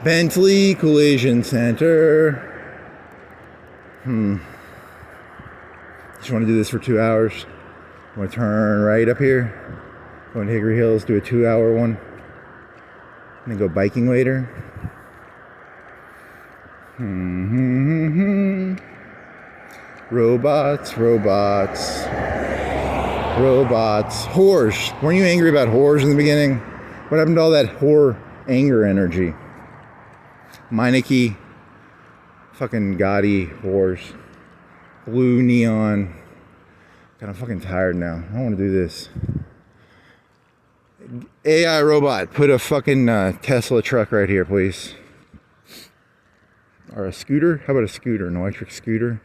Bentley Collision Center. Just want to do this for 2 hours. I'm going to turn right up here, go into Hickory Hills, do a 2-hour one, and then go biking later. Robots. Whores. Weren't you angry about whores in the beginning? What happened to all that whore anger energy? Meineke, fucking gaudy whores. Blue neon. God, I'm fucking tired now. I don't want to do this. AI robot, put a fucking Tesla truck right here, please. Or a scooter? How about a scooter? An electric scooter?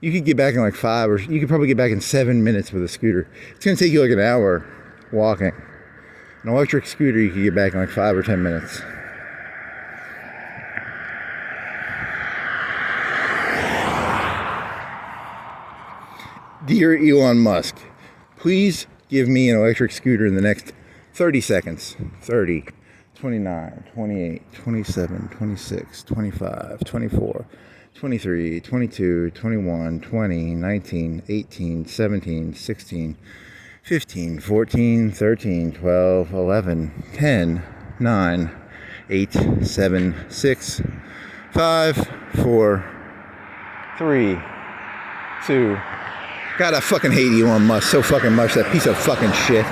You could get back in like 5, or you could probably get back in 7 minutes with a scooter. It's going to take you like an hour walking. An electric scooter, you could get back in like 5 or 10 minutes. Dear Elon Musk, please give me an electric scooter in the next 30 seconds. 30, 29, 28, 27, 26, 25, 24, 23, 22, 21, 20, 19, 18, 17, 16, 15, 14, 13, 12, 11, 10, 9, 8, 7, 6, 5, 4, 3, 2. God, I fucking hate Elon Musk so fucking much, that piece of fucking shit.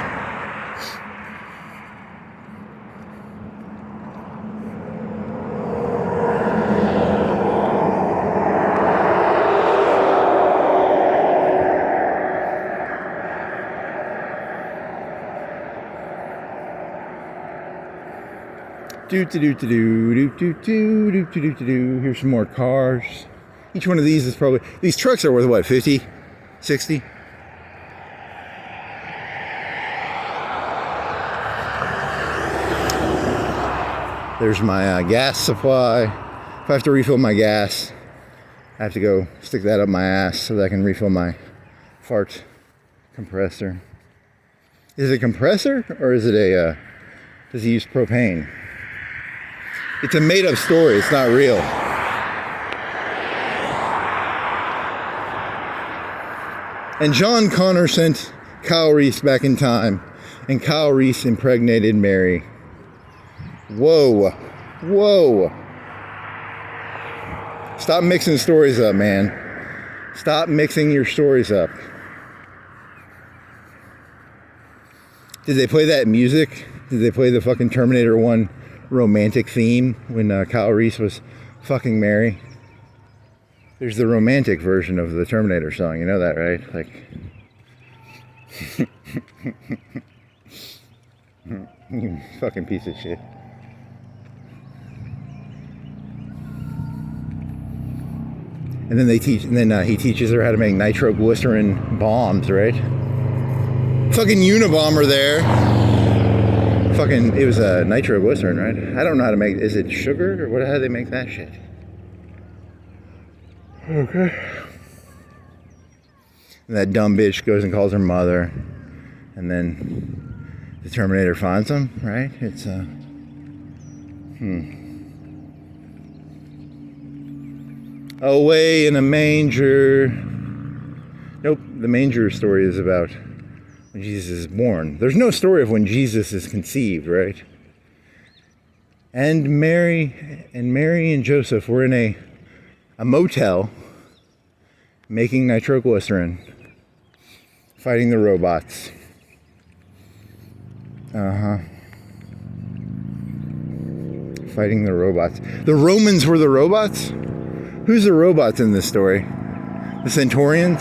Here's some more cars. Each one of these is probably... These trucks are worth what, 50? 60? There's my gas supply. If I have to refill my gas, I have to go stick that up my ass so that I can refill my fart compressor. Is it a compressor or is it a... does he use propane? It's a made-up story. It's not real. And John Connor sent Kyle Reese back in time, and Kyle Reese impregnated Mary. Whoa. Whoa. Stop mixing stories up, man. Stop mixing your stories up. Did they play that music? Did they play the fucking Terminator 1 romantic theme when Kyle Reese was fucking Mary? There's the romantic version of the Terminator song. You know that, right? Like... You fucking piece of shit. And then they teach, and then he teaches her how to make nitroglycerin bombs, right? Fucking Unabomber there. Fucking, it was nitroglycerin, right? I don't know how to make, is it sugar or what? How do they make that shit? Okay. And that dumb bitch goes and calls her mother, and then the Terminator finds him, right? It's away in a manger. Nope, the manger story is about when Jesus is born. There's no story of when Jesus is conceived, right? And Mary and Joseph were in a motel making nitroglycerin, fighting the robots. Fighting the robots. The Romans were the robots? Who's the robots in this story? The Centaurians?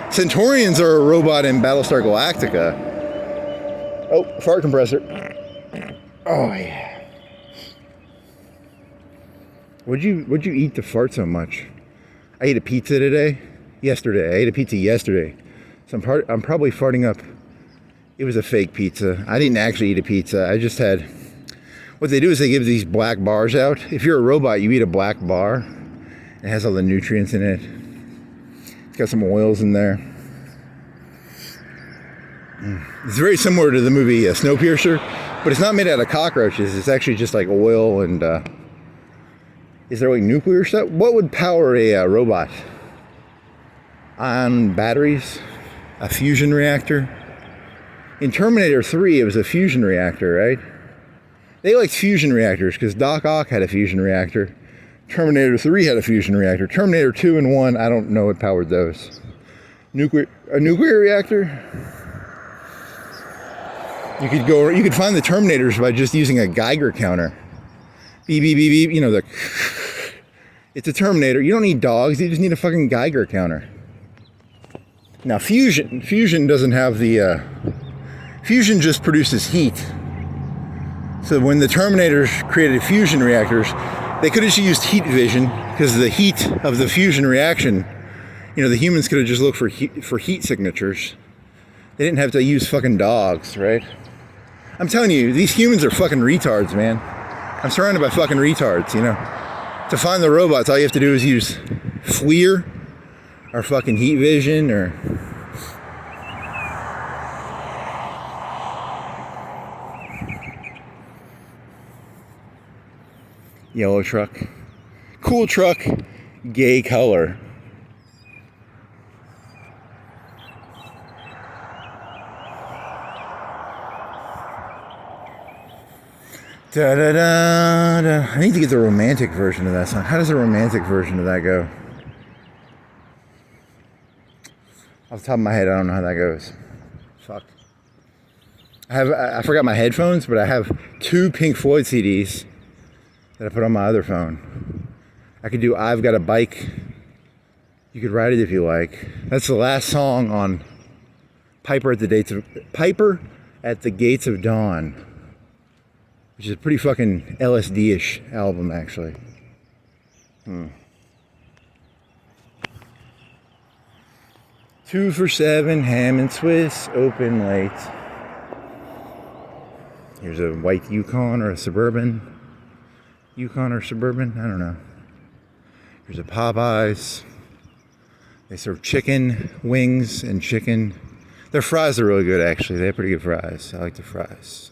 Centaurians are a robot in Battlestar Galactica. Oh, fart compressor. Oh, yeah. What'd you eat to fart so much? I ate a pizza yesterday. I ate a pizza yesterday. So I'm probably farting up. It was a fake pizza. I didn't actually eat a pizza. I just had, what they do is they give these black bars out. If you're a robot, you eat a black bar. It has all the nutrients in it. It's got some oils in there. It's very similar to the movie Snowpiercer, but it's not made out of cockroaches. It's actually just like oil and, is there like nuclear stuff? What would power a robot? On batteries? A fusion reactor? In Terminator 3, it was a fusion reactor, right? They liked fusion reactors because Doc Ock had a fusion reactor. Terminator 3 had a fusion reactor. Terminator 2 and 1, I don't know what powered those. A nuclear reactor? You could find the Terminators by just using a Geiger counter. Beep, beep, beep, beep, you know, it's a Terminator. You don't need dogs, you just need a fucking Geiger counter. Now fusion doesn't have the, fusion just produces heat. So when the Terminators created fusion reactors, they could have just used heat vision, because the heat of the fusion reaction, you know, the humans could have just looked for heat signatures. They didn't have to use fucking dogs, right? I'm telling you, these humans are fucking retards, man. I'm surrounded by fucking retards, you know. To find the robots, all you have to do is use FLIR, or fucking heat vision, or... Yellow truck. Cool truck, gay color. Da da da da. I need to get the romantic version of that song. How does the romantic version of that go? Off the top of my head, I don't know how that goes. Fuck. I forgot my headphones, but I have 2 Pink Floyd CDs that I put on my other phone. I could do I've Got a Bike. You could ride it if you like. That's the last song on Piper at the Gates of Dawn. which is a pretty fucking LSD-ish album, actually. 2 for $7, ham and Swiss, open late. Here's a white Yukon or a Suburban. Yukon or Suburban? I don't know. Here's a Popeyes. They serve chicken, wings, and chicken. Their fries are really good, actually. They have pretty good fries. I like the fries.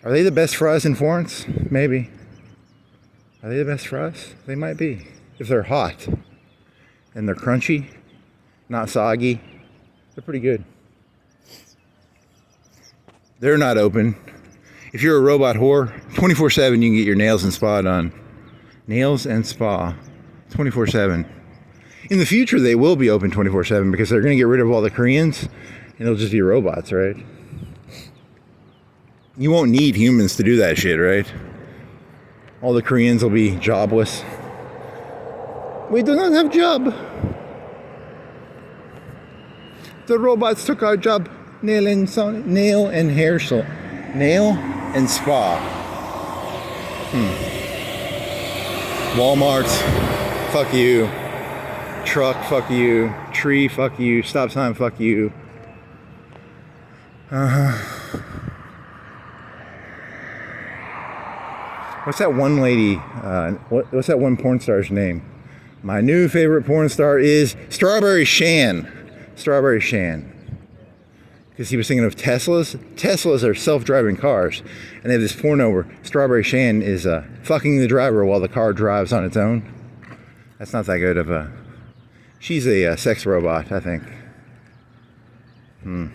Are they the best fries in Florence? Maybe. Are they the best fries? They might be. If they're hot and they're crunchy, not soggy, they're pretty good. They're not open. If you're a robot whore, 24/7 you can get your nails and spa done. Nails and spa, 24/7. In the future, they will be open 24/7 because they're going to get rid of all the Koreans and it'll just be robots, right? You won't need humans to do that shit, right? All the Koreans will be jobless. We do not have job. The robots took our job. Nail and hair nail and spa. Walmart, fuck you. Truck, fuck you. Tree, fuck you. Stop sign, fuck you. What's that one lady? What's that one porn star's name? My new favorite porn star is Strawberry Shan. Strawberry Shan. Because he was thinking of Teslas. Teslas are self-driving cars. And they have this porno where Strawberry Shan is fucking the driver while the car drives on its own. That's not that good of a... She's a sex robot, I think. I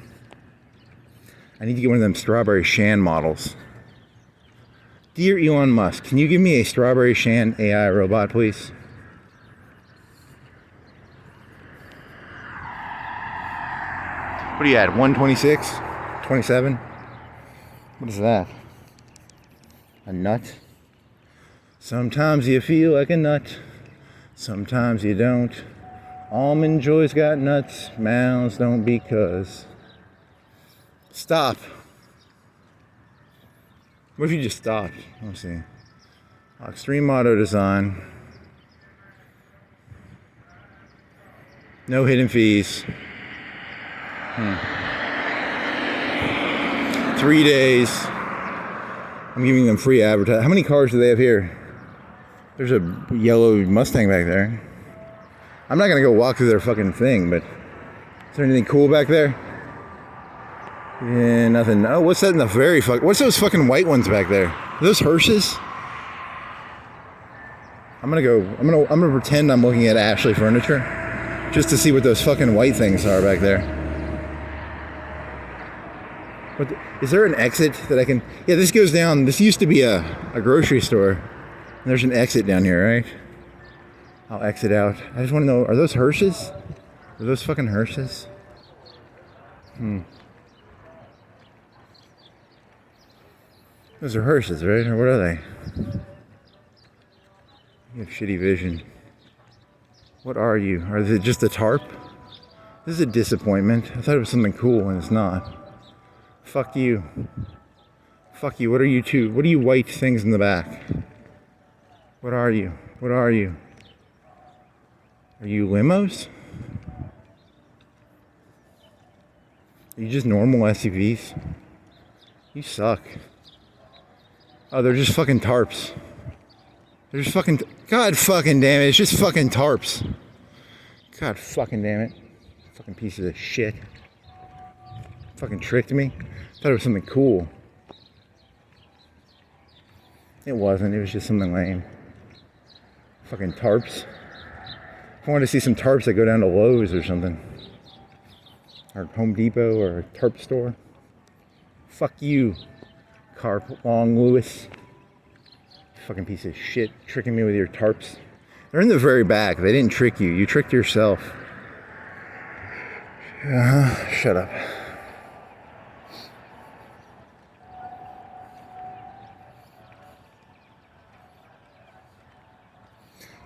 need to get one of them Strawberry Shan models. Dear Elon Musk, can you give me a Strawberry Shan AI robot, please? What are you at, 126? 27? What is that? A nut? Sometimes you feel like a nut. Sometimes you don't. Almond Joy's got nuts. Mounds don't because. Stop. What if you just stopped? Let's see. Extreme auto design. No hidden fees. 3 days. I'm giving them free advertising. How many cars do they have here? There's a yellow Mustang back there. I'm not gonna go walk through their fucking thing, but is there anything cool back there? Yeah, nothing. Oh, what's that in the very fuck? What's those fucking white ones back there? Are those hearses? I'm gonna pretend I'm looking at Ashley Furniture just to see what those fucking white things are back there. What is there an exit that I can? Yeah, this goes down. This used to be a grocery store. And there's an exit down here, right? I'll exit out. I just want to know, are those hearses? Are those fucking hearses? Those are hearses, right? Or what are they? You have shitty vision. What are you? Are they just a tarp? This is a disappointment. I thought it was something cool and it's not. Fuck you. Fuck you. What are you two? What are you white things in the back? What are you? What are you? Are you limos? Are you just normal SUVs? You suck. Oh, they're just fucking tarps. They're just fucking... God fucking damn it. It's just fucking tarps. God fucking damn it. Fucking pieces of shit. Fucking tricked me. Thought it was something cool. It wasn't. It was just something lame. Fucking tarps. If I wanted to see some tarps, I'd go down to Lowe's or something. Or Home Depot or a tarp store. Fuck you, Carp Long Lewis. Fucking piece of shit. Tricking me with your tarps. They're in the very back. They didn't trick you. You tricked yourself. Shut up.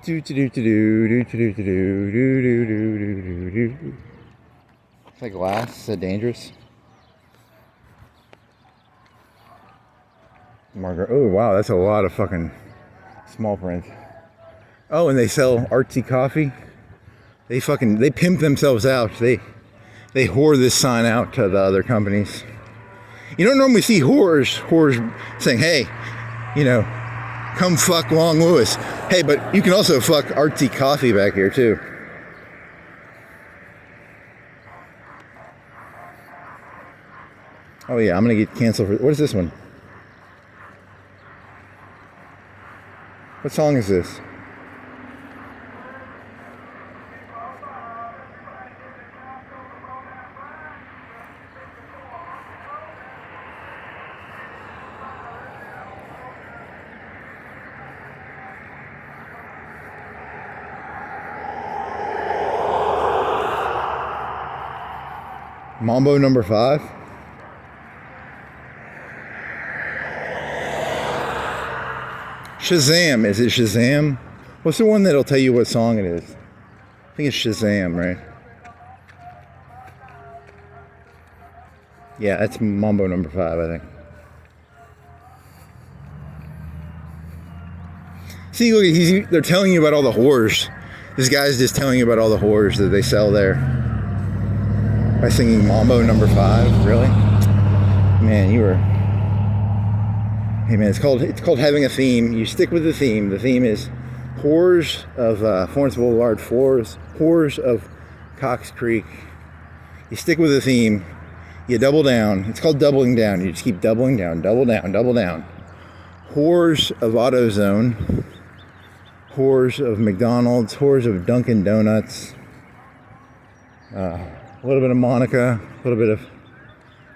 It's like glass. Is that dangerous? Margaret. Oh, wow, that's a lot of fucking small print. Oh, and they sell artsy coffee. They pimp themselves out. They whore this sign out to the other companies. You don't normally see whores saying, hey, you know, come fuck Long Lewis. Hey, but you can also fuck artsy coffee back here too. Oh yeah, I'm gonna get canceled for, what is this one? What song is this? Mambo number 5. Shazam. Is it Shazam? What's the one that'll tell you what song it is? I think it's Shazam, right? Yeah, that's Mambo number 5, I think. See, look, they're telling you about all the whores. This guy's just telling you about all the whores that they sell there. By singing Mambo number 5, really? Man, you were... Hey man, it's called having a theme. You stick with the theme. The theme is whores of Florence Boulevard, whores of Cox Creek. You stick with the theme. You double down. It's called doubling down. You just keep doubling down, double down, double down. Whores of AutoZone, whores of McDonald's, whores of Dunkin' Donuts. A little bit of Monica, a little bit of a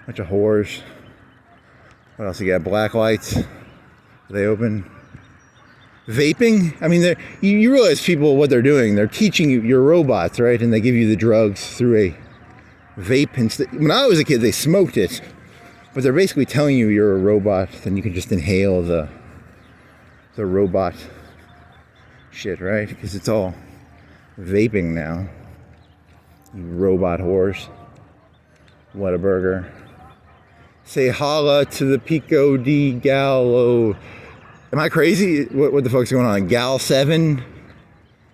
bunch of whores. What else you got? Black lights. Are they open? Vaping? I mean, you realize people, what they're doing. They're teaching you, you're robots, right? And they give you the drugs through a vape. When I was a kid, they smoked it. But they're basically telling you you're a robot. Then you can just inhale the robot shit, right? Because it's all vaping now. You robot whores. What a burger. Say holla to the Pico di Gallo. Am I crazy? What the fuck's going on? Gal 7?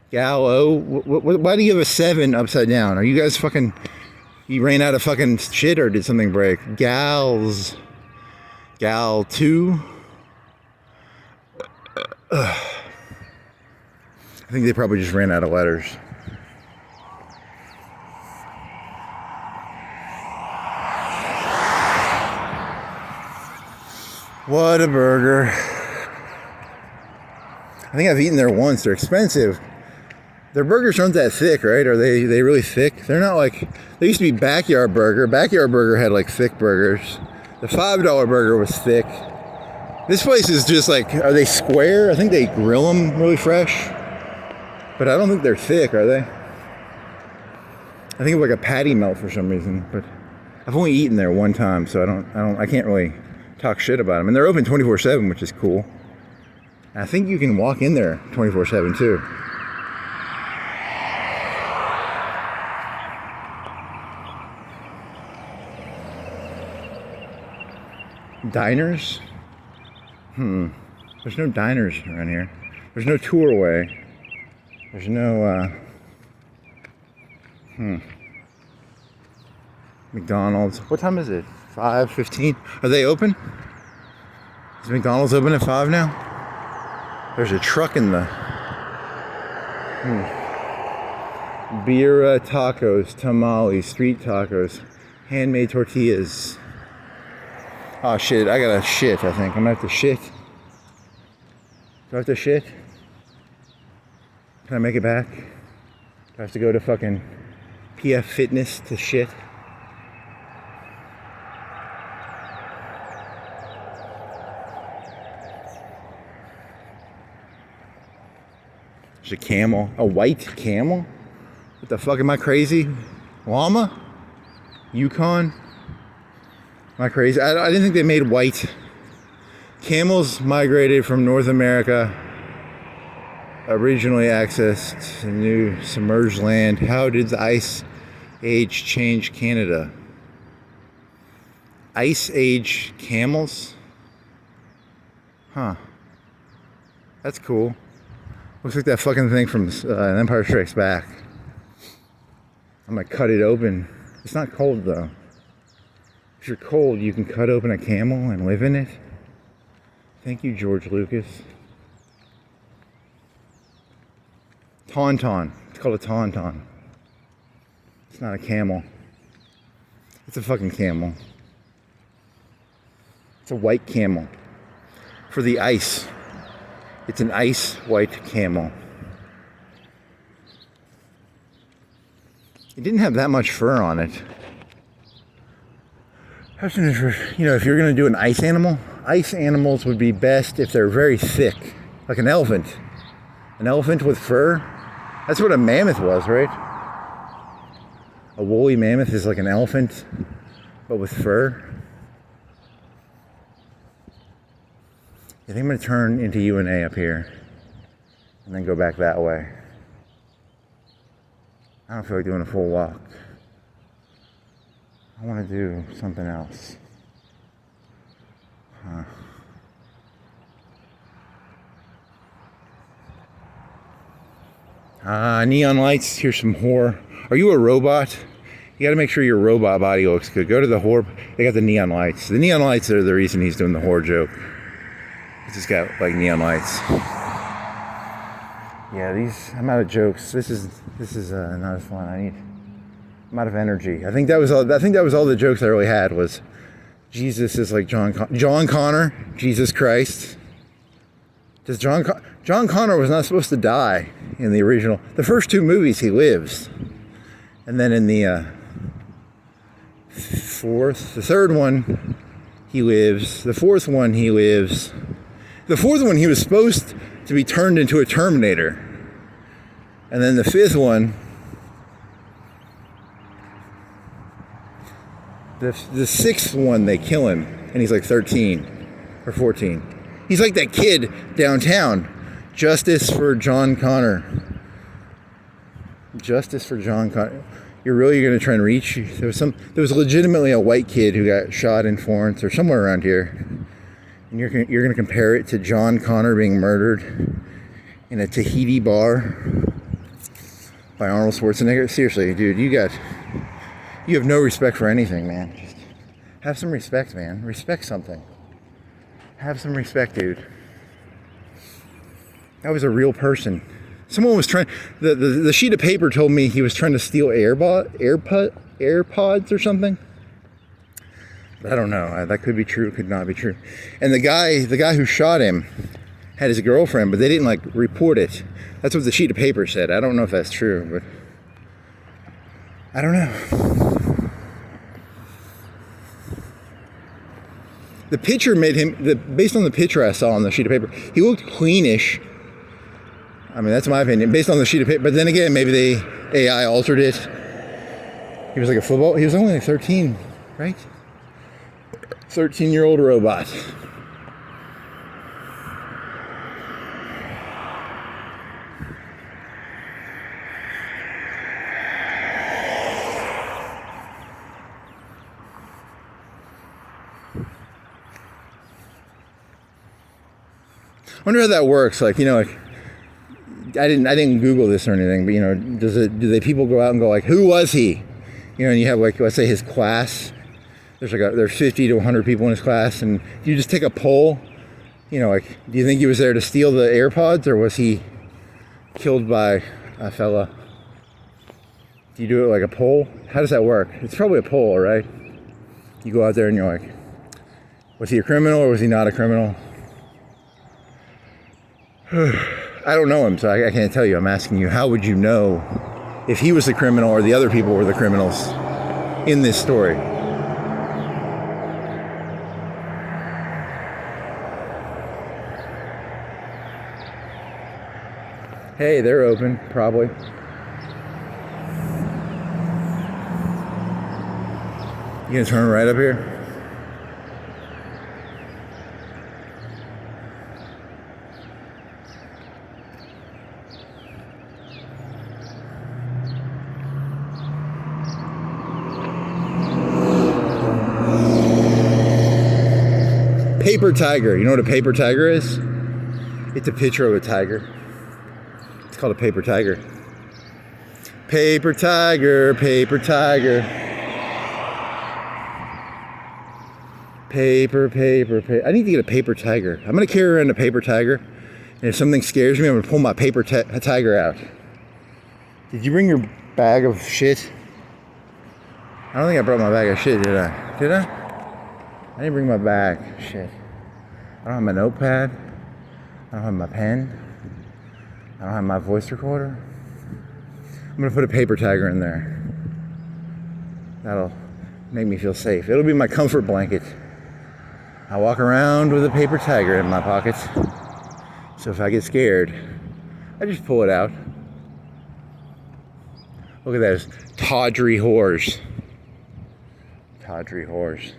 Gallo? Why do you have a 7 upside down? Are you guys fucking... You ran out of fucking shit or did something break? Gals. Gal 2? I think they probably just ran out of letters. What a burger. I think I've eaten there once. They're expensive. Their burgers aren't that thick, right? Are they really thick? They're not like... They used to be Backyard Burger. Backyard Burger had like thick burgers. The $5 burger was thick. This place is just like... Are they square? I think they grill them really fresh. But I don't think they're thick, are they? I think it's like a patty melt for some reason. But I've only eaten there one time, so I can't really... talk shit about them. And they're open 24/7, which is cool. And I think you can walk in there 24/7 too. Diners? There's no diners around here. There's no Tourway. There's no McDonald's. What time is it? 5:15. Are they open? Is McDonald's open at 5 now? There's a truck in the... Beer tacos, tamales, street tacos, handmade tortillas. Oh shit, I gotta shit, I think. I'm gonna have to shit. Do I have to shit? Can I make it back? Do I have to go to fucking PF Fitness to shit? There's a camel. A white camel? What the fuck, am I crazy? Llama? Yukon? Am I crazy? I didn't think they made white. Camels migrated from North America, originally accessed new submerged land. How did the Ice Age change Canada? Ice Age camels? Huh. That's cool. Looks like that fucking thing from Empire Strikes Back. I'm gonna cut it open. It's not cold though. If you're cold, you can cut open a camel and live in it. Thank you, George Lucas. Tauntaun. It's called a tauntaun. It's not a camel. It's a fucking camel. It's a white camel. For the ice. It's an ice white camel. It didn't have that much fur on it. If you're going to do an ice animals would be best if they're very thick. Like an elephant. An elephant with fur. That's what a mammoth was, right? A woolly mammoth is like an elephant, but with fur. I think I'm going to turn into UNA up here and then go back that way. I don't feel like doing a full walk. I want to do something else. Neon lights. Here's some horror. Are you a robot? You got to make sure your robot body looks good. Go to the horror. They got the neon lights. The neon lights are the reason he's doing the horror joke. He's just got like neon lights. Yeah, I'm out of jokes. This is not as fun. I'm out of energy. I think that was all the jokes I really had was Jesus is like John Connor, Jesus Christ. Does John Connor was not supposed to die in the original. The first two movies he lives. And then in the third one he lives. The fourth one he lives. The fourth one he was supposed to be turned into a Terminator. And then the fifth one, the sixth one, they kill him, and he's like 13 or 14. He's like that kid downtown. Justice for John Connor. Justice for John Connor. You're going to try and reach? There was legitimately a white kid who got shot in Florence or somewhere around here, and you're going to compare it to John Connor being murdered in a Tahiti bar by Arnold Schwarzenegger. Seriously, dude, you have no respect for anything, man. Just have some respect, man. Respect something. Have some respect, dude. That was a real person. Someone was trying. The sheet of paper told me he was trying to steal AirPods or something. But I don't know. That could be true. Could not be true. And the guy who shot him had his girlfriend, but they didn't report it. That's what the sheet of paper said. I don't know if that's true, but I don't know. The picture made him, based on the picture I saw on the sheet of paper, he looked cleanish. I mean, that's my opinion, based on the sheet of paper. But then again, maybe the AI altered it. He was like he was only 13, right? 13-year-old robot. I wonder how that works. I didn't Google this or anything, but do people go out and go who was he? And you have let's say his class. There's 50 to 100 people in his class, and you just take a poll. Do you think he was there to steal the AirPods, or was he killed by a fella? Do you do it like a poll? How does that work? It's probably a poll, right? You go out there and you're like, was he a criminal or was he not a criminal? I don't know him, so I can't tell you. I'm asking you, how would you know if he was the criminal or the other people were the criminals in this story? Hey, they're open, probably. You gonna turn right up here? Paper tiger. You know what a paper tiger is? It's a picture of a tiger. It's called a paper tiger. Paper tiger, paper tiger. Paper. I need to get a paper tiger. I'm going to carry around a paper tiger. And if something scares me, I'm going to pull my paper tiger out. Did you bring your bag of shit? I don't think I brought my bag of shit, did I? Did I? I didn't bring my bag. Shit. I don't have my notepad. I don't have my pen. I don't have my voice recorder. I'm going to put a paper tiger in there. That'll make me feel safe. It'll be my comfort blanket. I walk around with a paper tiger in my pockets. So if I get scared, I just pull it out. Look at those tawdry whores. Tawdry whores.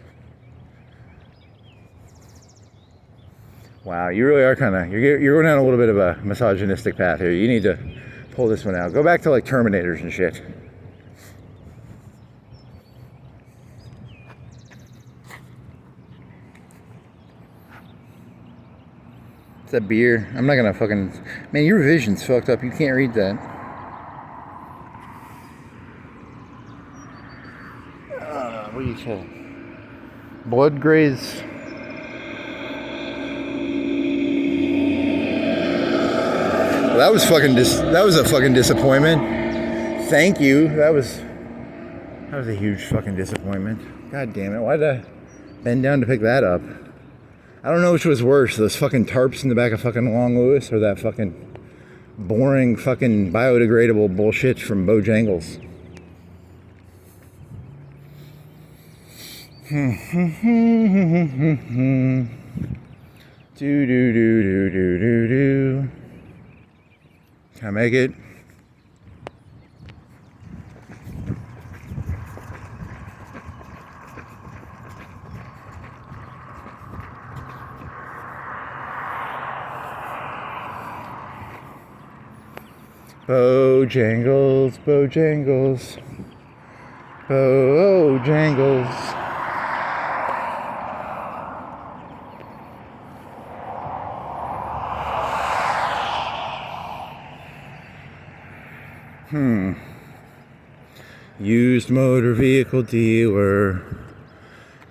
Wow, you really are kind of, you're going down a little bit of a misogynistic path here. You need to pull this one out. Go back to like Terminators and shit. It's that beer. I'm not gonna fucking, man, your vision's fucked up. You can't read that. What do you call it? Blood graze. That was a fucking disappointment. Thank you. That was a huge fucking disappointment. God damn it. Why did I bend down to pick that up? I don't know which was worse, those fucking tarps in the back of fucking Long Lewis or that fucking boring fucking biodegradable bullshit from Bojangles. Do. Can I make it? Bojangles, Bojangles, Bojangles. Used motor vehicle dealer.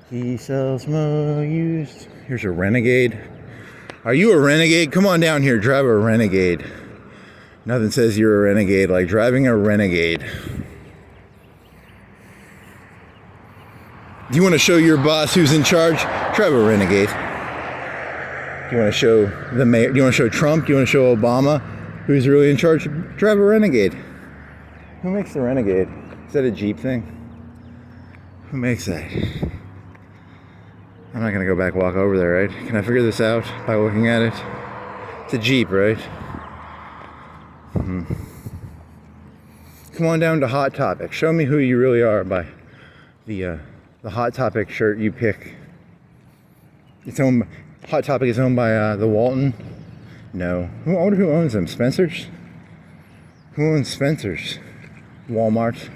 He sells used. Here's a Renegade. Are you a Renegade? Come on down here, drive a Renegade. Nothing says you're a renegade like driving a Renegade. Do you want to show your boss who's in charge? Drive a Renegade. Do you want to show the mayor? Do you want to show Trump? Do you want to show Obama who's really in charge? Drive a Renegade. Who makes the Renegade? Is that a Jeep thing? Who makes that? I'm not going to go back walk over there, right? Can I figure this out by looking at it? It's a Jeep, right? Come on down to Hot Topic. Show me who you really are by the Hot Topic shirt you pick. Hot Topic is owned by the Walton. No. I wonder who owns them. Spencer's? Who owns Spencer's? Walmart.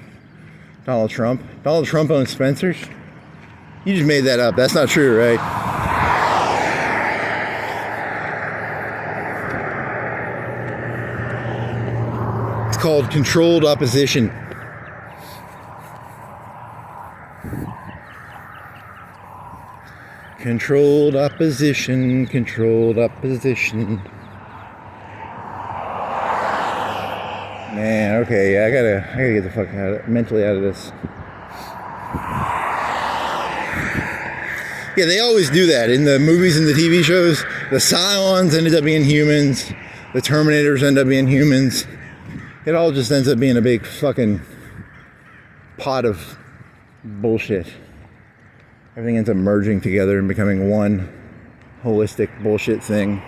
Donald Trump. Donald Trump owns Spencer's? You just made that up. That's not true, right? It's called controlled opposition. Controlled opposition, controlled opposition. Man, okay, yeah, I gotta get the fuck mentally out of this. Yeah, they always do that in the movies and the TV shows. The Cylons ended up being humans. The Terminators end up being humans. It all just ends up being a big fucking pot of bullshit. Everything ends up merging together and becoming one holistic bullshit thing.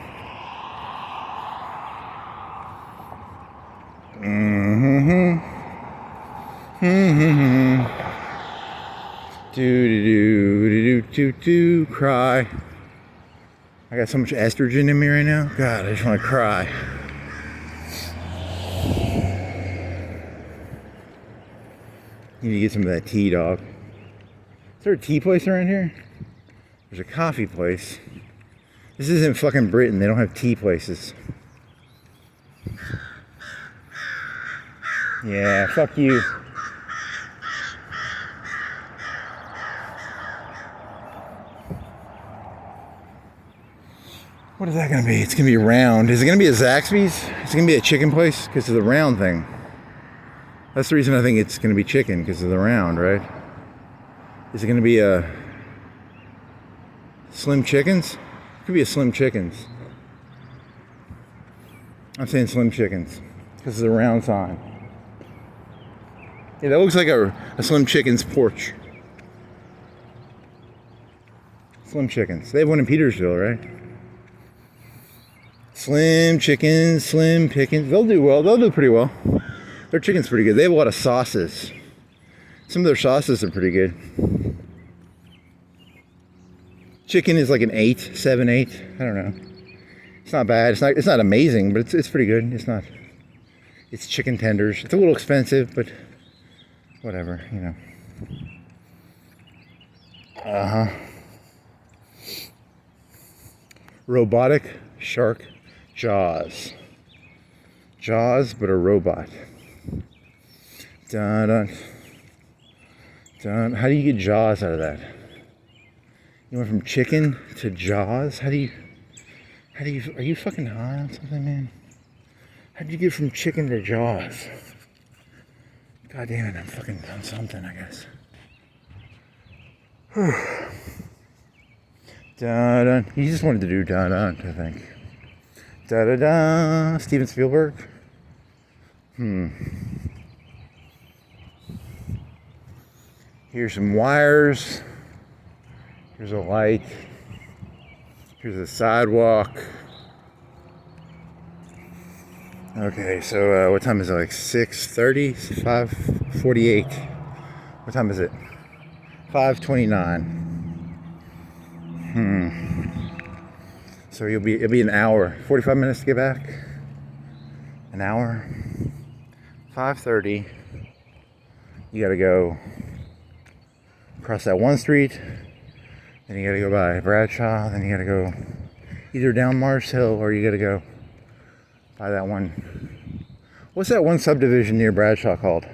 Do cry. I got so much estrogen in me right now. God, I just want to cry. Need to get some of that tea, dog. Is there a tea place around here? There's a coffee place. This isn't fucking Britain. They don't have tea places. Yeah, fuck you. What is that going to be? It's going to be round. Is it going to be a Zaxby's? Is it going to be a chicken place? Because of the round thing. That's the reason I think it's going to be chicken, because of the round, right? Is it going to be a Slim Chickens? It could be a Slim Chickens. I'm saying Slim Chickens because of the round sign. Yeah, that looks like a Slim Chickens porch. Slim Chickens. They have one in Petersville, right? Slim Chickens, Slim Pickens. They'll do well. They'll do pretty well. Their chicken's pretty good. They have a lot of sauces. Some of their sauces are pretty good. Chicken is like an 8, 7, 8. I don't know. It's not bad. It's not amazing, but it's pretty good. It's chicken tenders. It's a little expensive, but whatever, you know. Robotic shark jaws. Jaws, but a robot. Dun dun. Dun. How do you get jaws out of that? You went from chicken to jaws? How do you, are you fucking high on something, man? How did you get from chicken to jaws? God damn it, I'm fucking done something, I guess. Dun dun. He just wanted to do dun dun, I think. Da da da. Steven Spielberg. Here's some wires. Here's a light. Here's a sidewalk. Okay, so what time is it? Like 6:30? 5:48. What time is it? 5:29. So it'll be an hour. 45 minutes to get back. An hour. 5:30. You gotta go across that one street. Then you gotta go by Bradshaw. Then you gotta go either down Mars Hill or you gotta go by that one. What's that one subdivision near Bradshaw called?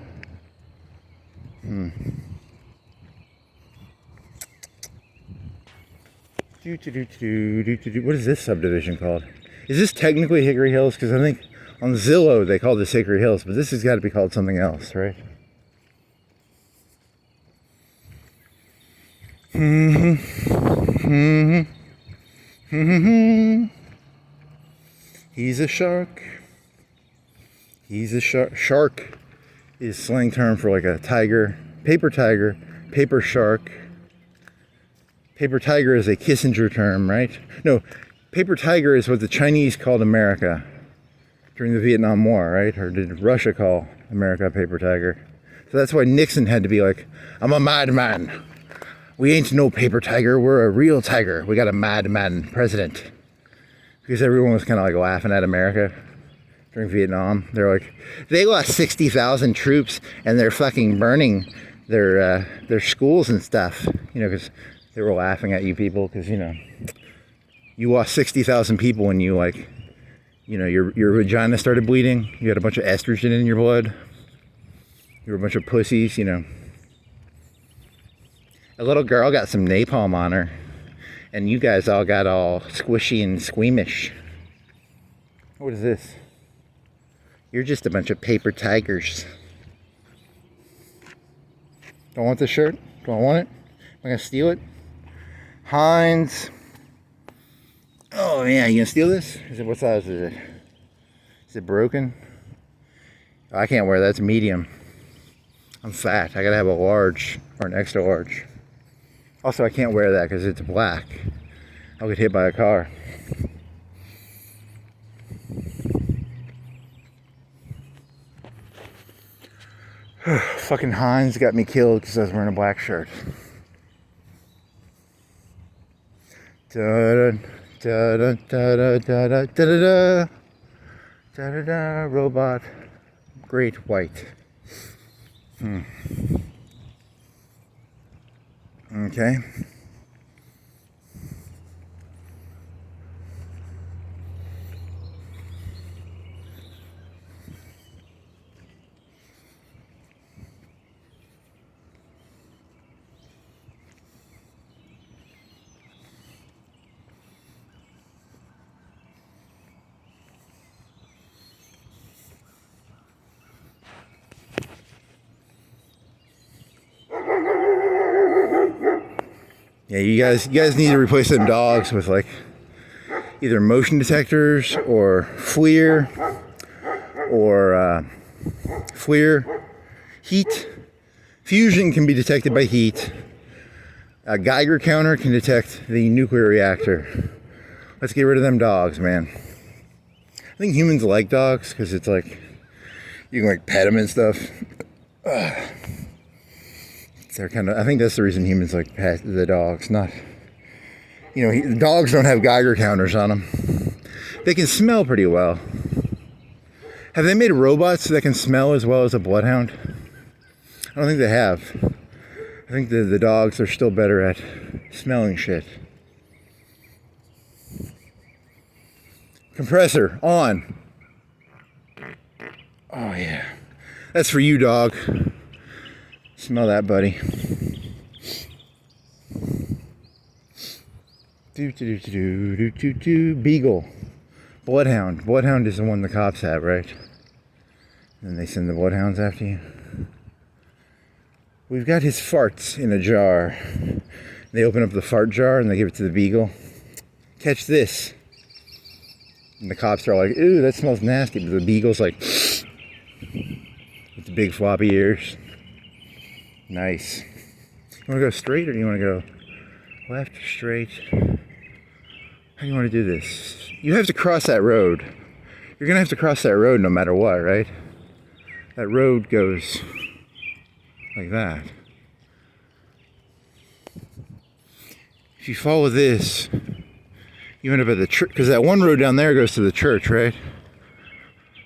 What is this subdivision called? Is this technically Hickory Hills? Because I think on Zillow they call this Hickory Hills, but this has got to be called something else, right? He's a shark. He's a shark. Shark is slang term for like a tiger, paper shark. Paper tiger is a Kissinger term, right? No, paper tiger is what the Chinese called America during the Vietnam War, right? Or did Russia call America paper tiger? So that's why Nixon had to be like, I'm a madman. We ain't no paper tiger, we're a real tiger. We got a madman president. Because everyone was kind of like laughing at America during Vietnam. They're like, they lost 60,000 troops and they're fucking burning their schools and stuff. You know, because they were laughing at you people because, you know, you lost 60,000 people when you, like, you know, your vagina started bleeding. You had a bunch of estrogen in your blood. You were a bunch of pussies, you know. A little girl got some napalm on her, and you guys all got all squishy and squeamish. What is this? You're just a bunch of paper tigers. Don't want this shirt? Don't want it? Am I gonna steal it? Heinz. Oh yeah, you gonna steal this? What size is it? Is it broken? I can't wear that. It's medium. I'm fat. I gotta have a large or an extra large. Also, I can't wear that because it's black. I'll get hit by a car. Fucking Heinz got me killed because I was wearing a black shirt. Da da da da da da da da da da da. Robot, great white. Okay. Yeah, you guys need to replace them dogs with like either motion detectors or FLIR or FLIR. Heat. Fusion can be detected by heat. A Geiger counter can detect the nuclear reactor. Let's get rid of them dogs, man. I think humans like dogs because it's like you can like pet them and stuff. They're kind of. I think that's the reason humans like pet the dogs. Not, the dogs don't have Geiger counters on them. They can smell pretty well. Have they made robots that can smell as well as a bloodhound? I don't think they have. I think the dogs are still better at smelling shit. Compressor on. Oh yeah. That's for you, dog. Smell that, buddy. Beagle. Bloodhound. Bloodhound is the one the cops have, right? And they send the bloodhounds after you. We've got his farts in a jar. They open up the fart jar and they give it to the beagle. Catch this. And the cops are like, ooh, that smells nasty. But the beagle's like, with the big floppy ears. Nice. You want to go straight or do you want to go left, straight? How do you want to do this? You have to cross that road. You're going to have to cross that road no matter what, right? That road goes like that. If you follow this, you end up at the church, because that one road down there goes to the church, right?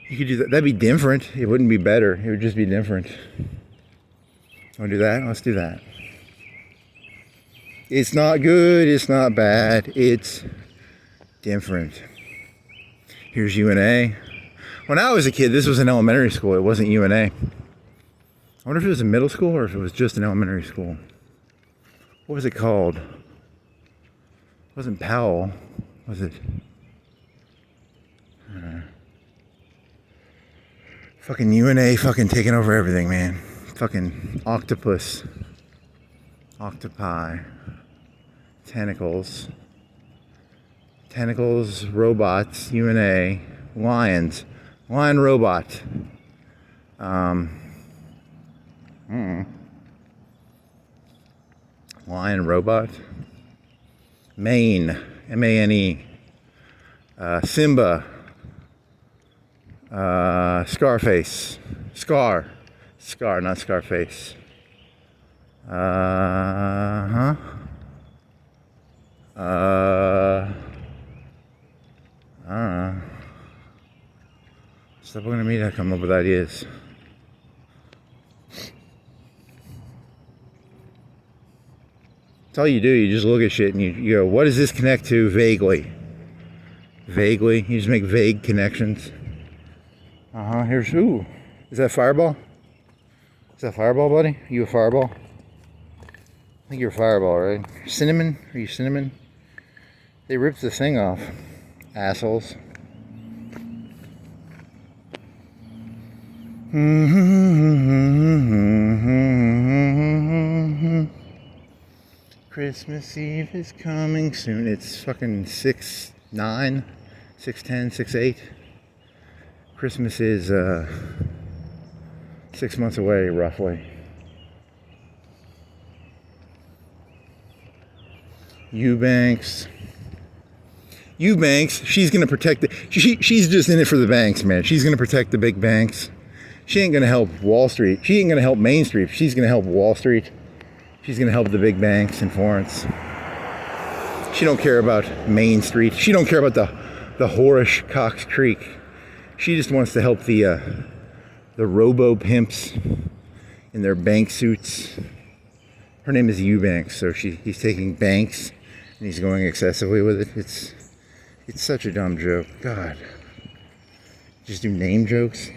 You could do that. That'd be different. It wouldn't be better. It would just be different. Want to do that? Let's do that. It's not good. It's not bad. It's different. Here's UNA. When I was a kid, this was an elementary school. It wasn't UNA. I wonder if it was a middle school or if it was just an elementary school. What was it called? It wasn't Powell, was it? Fucking UNA fucking taking over everything, man. Fucking octopus. Octopi. Tentacles. Tentacles, robots, UNA. Lions. Lion robot. Lion robot. Maine. M-A-N-E. Simba. Scarface. Scar, not Scarface. I don't know. Stop looking at me to come up with ideas. That's all you do. You just look at shit and you go, what does this connect to vaguely? Vaguely. You just make vague connections. Here's, ooh. Is that Fireball? Is that Fireball, buddy? Are you a Fireball? I think you're a Fireball, right? Cinnamon? Are you Cinnamon? They ripped the thing off. Assholes. Christmas Eve is coming soon. It's fucking 6/9, 6/10, 6/8. Christmas is 6 months away, roughly. Eubanks, she's gonna protect the. She's just in it for the banks, man. She's gonna protect the big banks. She ain't gonna help Wall Street. She ain't gonna help Main Street. She's gonna help Wall Street. She's gonna help the big banks in Florence. She don't care about Main Street. She don't care about the horish Cox Creek. She just wants to help the robo pimps in their bank suits. Her name is Eubanks, so he's taking banks and he's going excessively with it. It's such a dumb joke. God, just do name jokes.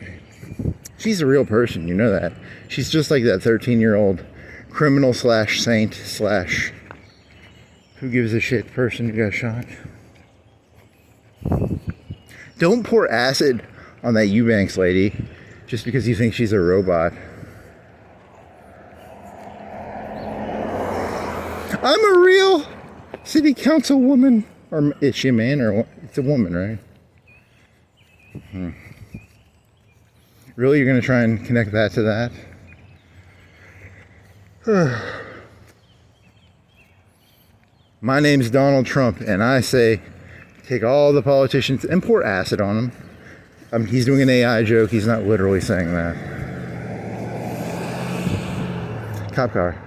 She's a real person, you know that. She's just like that 13-year-old criminal / saint / who gives a shit person who got shot. Don't pour acid on that Eubanks lady just because you think she's a robot. I'm a real City councilwoman, or is she a man or it's a woman, right? Really, you're gonna try and connect that to that? My name's Donald Trump, and I say, take all the politicians and pour acid on them. He's doing an AI joke. He's not literally saying that. Cop car.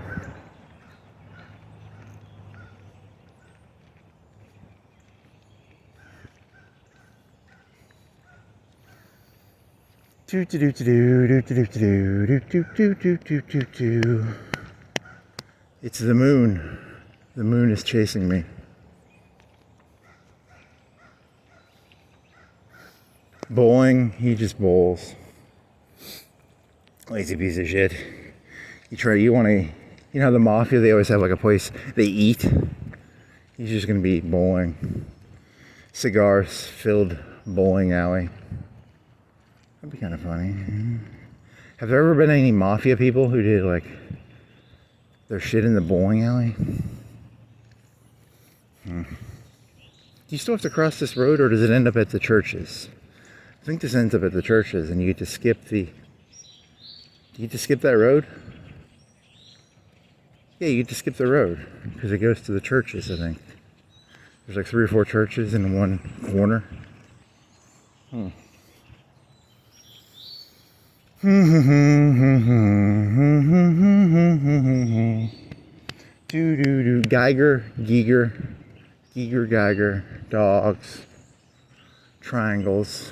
Do do do do do do do do do do do do do do. It's the moon. The moon is chasing me. Bowling, he just bowls. Lazy piece of shit. You know how the mafia, they always have like a place they eat? He's just gonna be bowling. Cigars filled bowling alley. That'd be kind of funny. Have there ever been any mafia people who did like their shit in the bowling alley? Do you still have to cross this road, or does it end up at the churches? I think this ends up at the churches, and you get to skip the... Do you get to skip that road? Yeah, you get to skip the road, because it goes to the churches, I think. There's like 3 or 4 churches in one corner. Do Geiger, dogs, triangles,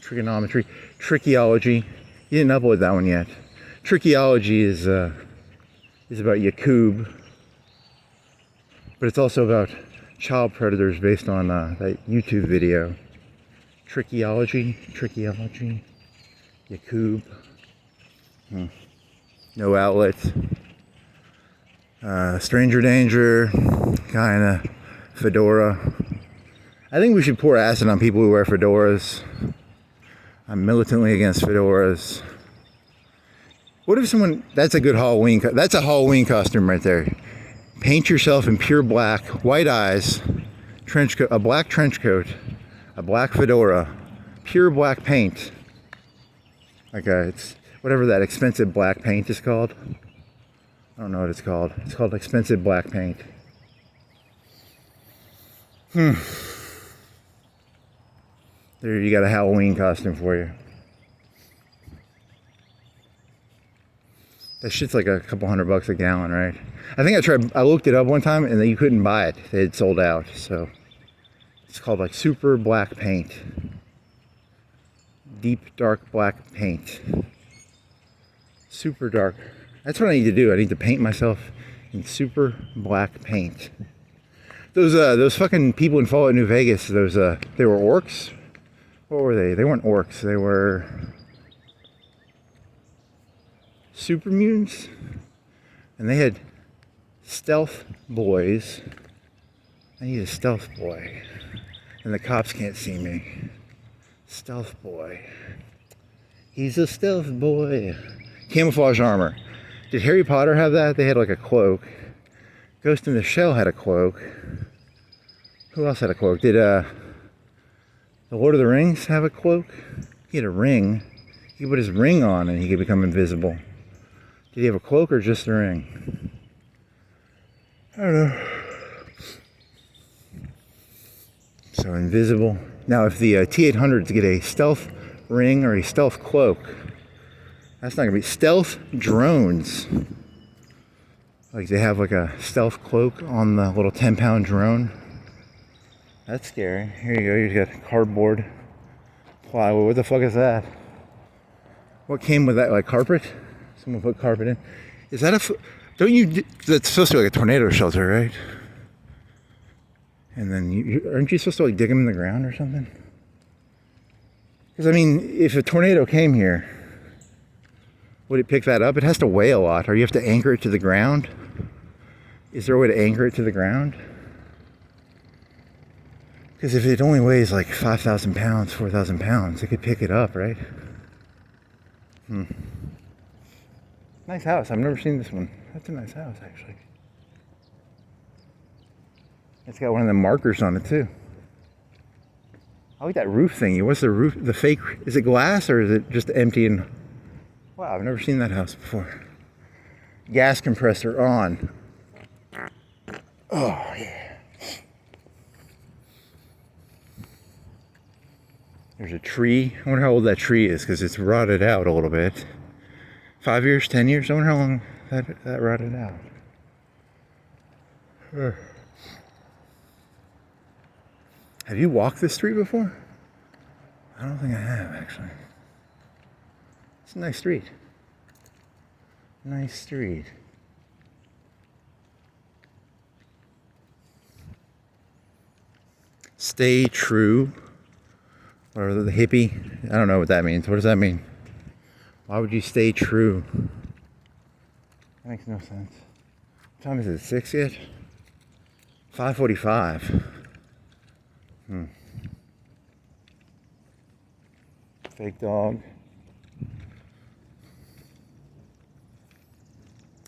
trigonometry, trichiology. You didn't upload that one yet. Trichiology is about Yakub, but it's also about child predators based on that YouTube video. Trichiology, Yakub. No outlets. Stranger danger, guy in a fedora. I think we should pour acid on people who wear fedoras. I'm militantly against fedoras. What if someone, that's a good Halloween, that's a Halloween costume right there. Paint yourself in pure black, white eyes, trench coat, a black trench coat, a black fedora, pure black paint. Like it's whatever that expensive black paint is called. I don't know what it's called. It's called expensive black paint. There, you got a Halloween costume for you. That shit's like a couple $100 a gallon, right? I think I looked it up one time and you couldn't buy it. They had sold out, so it's called like super black paint. Deep dark black paint. Super dark. That's what I need to do. I need to paint myself in super black paint. Those fucking people in Fallout New Vegas, they were orcs? What were they? They weren't orcs. They were super mutants. And they had stealth boys. I need a stealth boy. And the cops can't see me. Stealth boy. He's a stealth boy. Camouflage armor. Did Harry Potter have that? They had like a cloak. Ghost in the Shell had a cloak. Who else had a cloak? Did the Lord of the Rings have a cloak? He had a ring. He could put his ring on and he could become invisible. Did he have a cloak or just a ring? I don't know. So invisible. Now if the T-800s get a stealth ring or a stealth cloak, that's not gonna be stealth drones. Like they have like a stealth cloak on the little 10-pound drone. That's scary. Here you go. You got cardboard, plywood. What the fuck is that? What came with that? Like carpet? Someone put carpet in. Is that that's supposed to be like a tornado shelter, right? And then aren't you supposed to like dig them in the ground or something? Because I mean, if a tornado came here, would it pick that up? It has to weigh a lot, or you have to anchor it to the ground. Is there a way to anchor it to the ground? Because if it only weighs like 5,000 pounds, 4,000 pounds, it could pick it up, right? Nice house. I've never seen this one. That's a nice house, actually. It's got one of the markers on it too. I like that roof thingy. What's the roof? The fake, is it glass or is it just empty and... Wow, I've never seen that house before. Gas compressor on. Oh, yeah. There's a tree. I wonder how old that tree is because it's rotted out a little bit. 5 years, 10 years? I wonder how long that rotted out. Have you walked this street before? I don't think I have, actually. It's a nice street. Nice street. Stay true. Or the hippie. I don't know what that means. What does that mean? Why would you stay true? That makes no sense. What time is it? 6 yet? 5:45. Fake dog.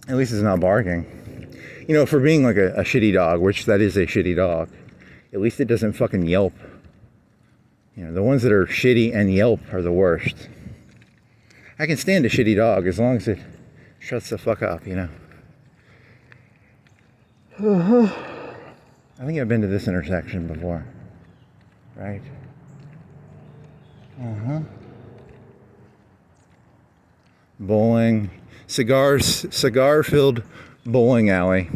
At least it's not barking. You know, for being like a shitty dog, which that is a shitty dog, at least it doesn't fucking yelp. You know, the ones that are shitty and yelp are the worst. I can stand a shitty dog as long as it shuts the fuck up, you know. I think I've been to this intersection before. Right? Bowling. Cigar-filled bowling alley.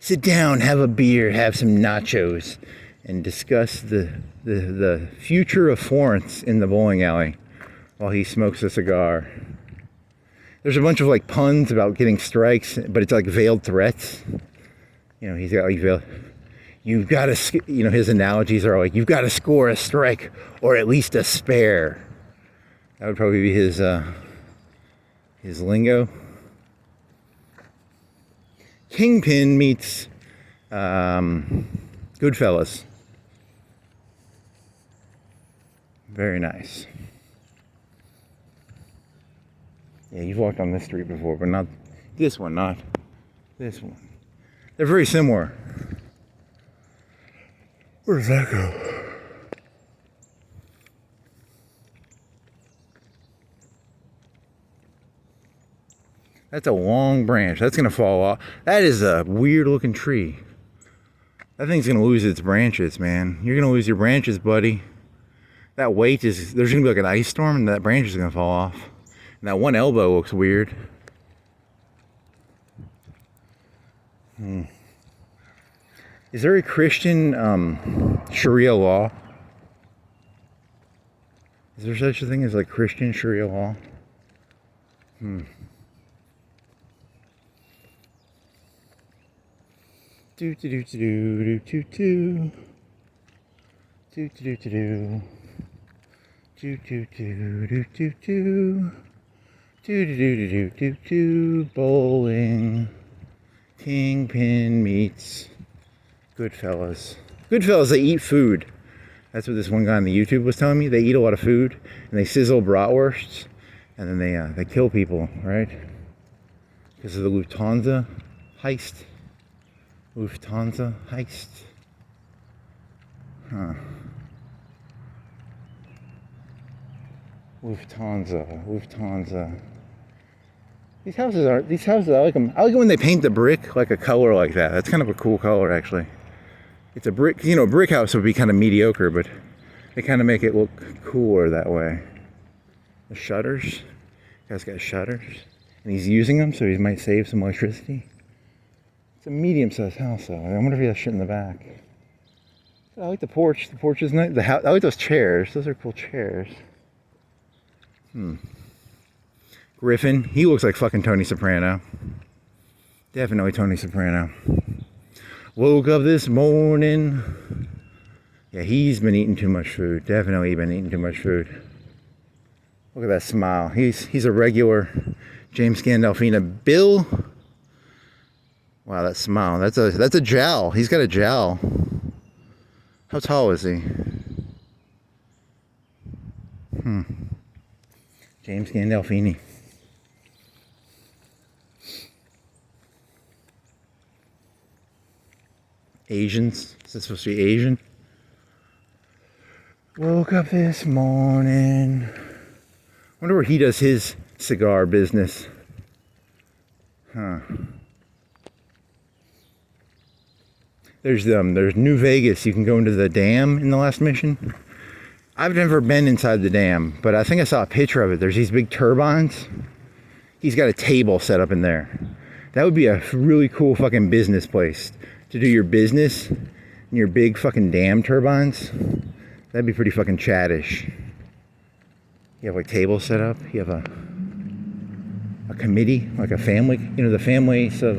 Sit down, have a beer, have some nachos, and discuss the future of Florence in the bowling alley while he smokes a cigar. There's a bunch of like puns about getting strikes, but it's like veiled threats. You know, he's got like veiled. You've got to, you know, his analogies are like, you've got to score a strike or at least a spare. That would probably be his lingo. Kingpin meets Goodfellas. Very nice. Yeah, you've walked on this street before, but not this one, not this one. They're very similar. Where does that go? That's a long branch. That's going to fall off. That is a weird looking tree. That thing's going to lose its branches, man. You're going to lose your branches, buddy. That weight is... There's going to be like an ice storm and that branch is going to fall off. And that one elbow looks weird. Is there a Christian Surreal law? Is there such a thing as like Christian Surreal law? Do do do do do do do do do do do do do do do do do bowling. Kingpin meets Goodfellas. Goodfellas, they eat food. That's what this one guy on the YouTube was telling me. They eat a lot of food and they sizzle bratwursts and then they kill people, right? Because of the Lufthansa heist. Lufthansa heist. Lufthansa. These houses, I like them. I like it when they paint the brick like a color like that. That's kind of a cool color, actually. It's a brick, you know, a brick house would be kind of mediocre, but they kind of make it look cooler that way. The shutters. Guy's got shutters. And he's using them, so he might save some electricity. It's a medium-sized house, though. I wonder if he has shit in the back. I like the porch. The porch is nice. I like those chairs. Those are cool chairs. Griffin. He looks like fucking Tony Soprano. Definitely Tony Soprano. Woke up this morning. Yeah, he's been eating too much food. Definitely been eating too much food. Look at that smile. He's a regular James Gandolfini. Bill. Wow, that smile. That's a jowl. He's got a jowl. How tall is he? James Gandolfini. Asians. Is this supposed to be Asian? Woke up this morning. Wonder where he does his cigar business. Huh. There's New Vegas. You can go into the dam in the last mission. I've never been inside the dam, but I think I saw a picture of it. There's these big turbines. He's got a table set up in there. That would be a really cool fucking business place to do your business in your big fucking dam turbines. That'd be pretty fucking chattish. You have like tables set up. You have a committee, like a family. You know, the families of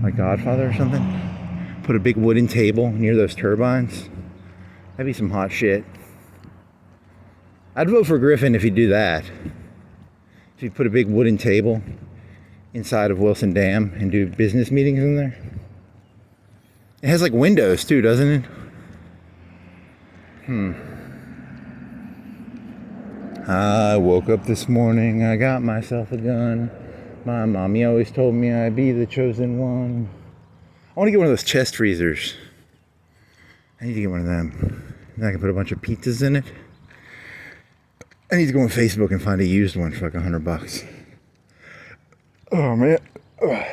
like Godfather or something. Put a big wooden table near those turbines. That'd be some hot shit. I'd vote for Griffin if he'd do that. If you put a big wooden table inside of Wilson Dam and do business meetings in there. It has like windows too, doesn't it? I woke up this morning, I got myself a gun. My mommy always told me I'd be the chosen one. I want to get one of those chest freezers. I need to get one of them. Then I can put a bunch of pizzas in it. I need to go on Facebook and find a used one for like $100. Oh man. Ugh.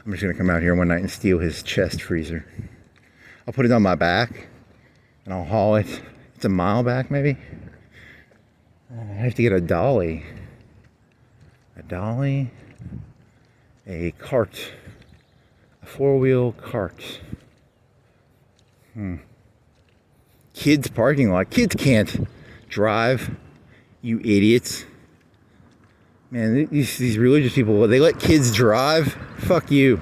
I'm just gonna come out here one night and steal his chest freezer. I'll put it on my back and I'll haul it. It's a mile back maybe. I have to get a dolly. A dolly. A cart. A 4-wheel cart. Kids parking lot. Kids can't drive. You idiots. Man, these religious people, they let kids drive? Fuck you.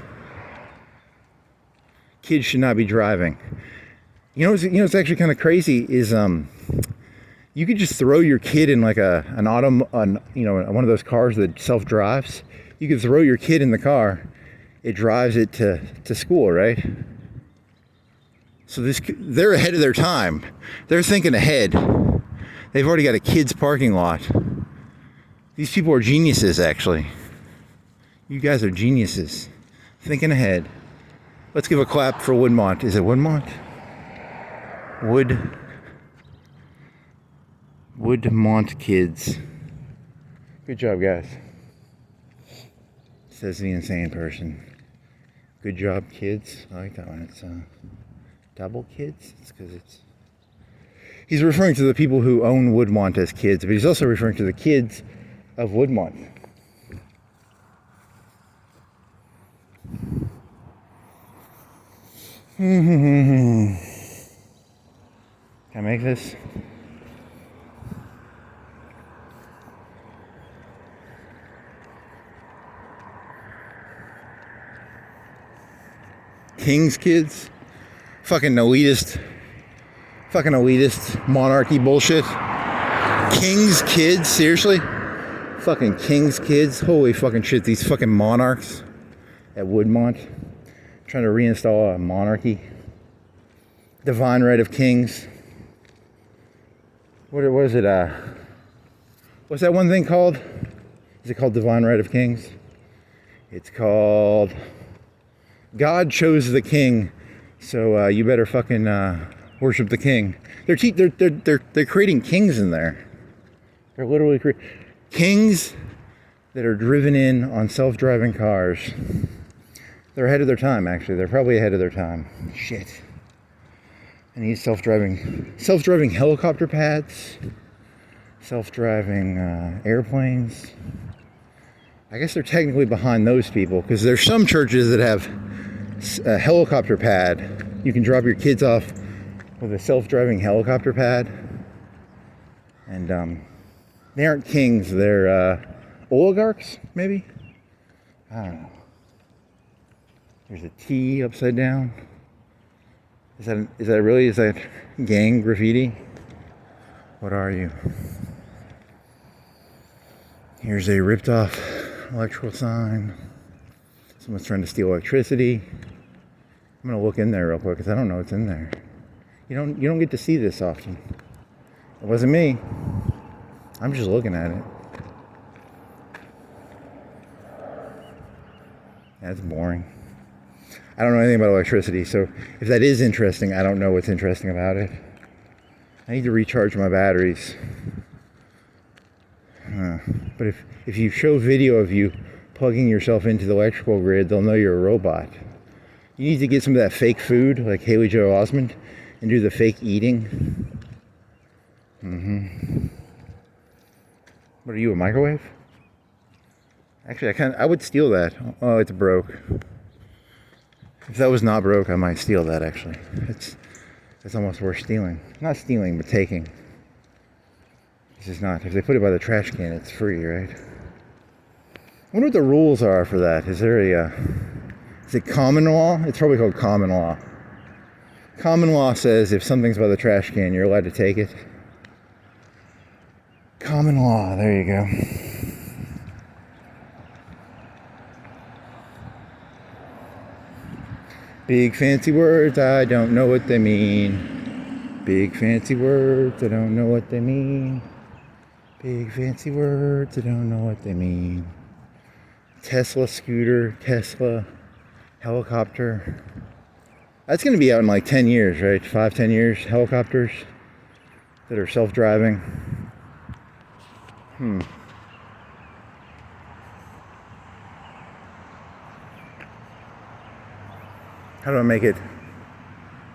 Kids should not be driving. You know what's actually kind of crazy is you could just throw your kid in like one of those cars that self-drives. You could throw your kid in the car. It drives it to school, right? So they're ahead of their time. They're thinking ahead. They've already got a kids parking lot. These people are geniuses, actually. You guys are geniuses. Thinking ahead. Let's give a clap for Woodmont. Is it Woodmont? Woodmont kids. Good job, guys. Says the insane person. Good job, kids. I like that one. It's double kids. It's because it's... He's referring to the people who own Woodmont as kids, but he's also referring to the kids of Woodmont. Can I make this? King's kids? Fucking elitist monarchy bullshit. King's kids? Seriously? Fucking King's kids? Holy fucking shit, these fucking monarchs at Woodmont trying to reinstall a monarchy. Divine right of kings. What is it? What's that one thing called? Is it called divine right of kings? It's called God chose the king, so you better fucking worship the king. They're creating kings in there. They're literally creating kings that are driven in on self-driving cars. They're ahead of their time, actually. They're probably ahead of their time. Shit. I need self-driving helicopter pads, self-driving airplanes. I guess they're technically behind those people, because there's some churches that have a helicopter pad. You can drop your kids off with a self-driving helicopter pad. And they aren't kings, they're oligarchs, maybe? I don't know. There's a T upside down. Is that gang graffiti? What are you? Here's a ripped off electrical sign. Someone's trying to steal electricity. I'm gonna look in there real quick because I don't know what's in there. You don't get to see this often. It wasn't me. I'm just looking at it. That's boring. I don't know anything about electricity, so if that is interesting, I don't know what's interesting about it. I need to recharge my batteries. But if you show video of you plugging yourself into the electrical grid, they'll know you're a robot. You need to get some of that fake food, like Haley Joel Osment, and do the fake eating. What are you, a microwave? Actually, I would steal that. Oh, it's broke. If that was not broke, I might steal that, actually. It's almost worth stealing. Not stealing, but taking. This is not. If they put it by the trash can, it's free, right? I wonder what the rules are for that. Is there is it common law? It's probably called common law. Common law says if something's by the trash can, you're allowed to take it. Common law, there you go. Big fancy words, I don't know what they mean. Big fancy words, I don't know what they mean. Big fancy words, I don't know what they mean. Tesla scooter, Tesla helicopter. That's going to be out in like 10 years, right? 5-10 years, helicopters that are self-driving. How do I make it?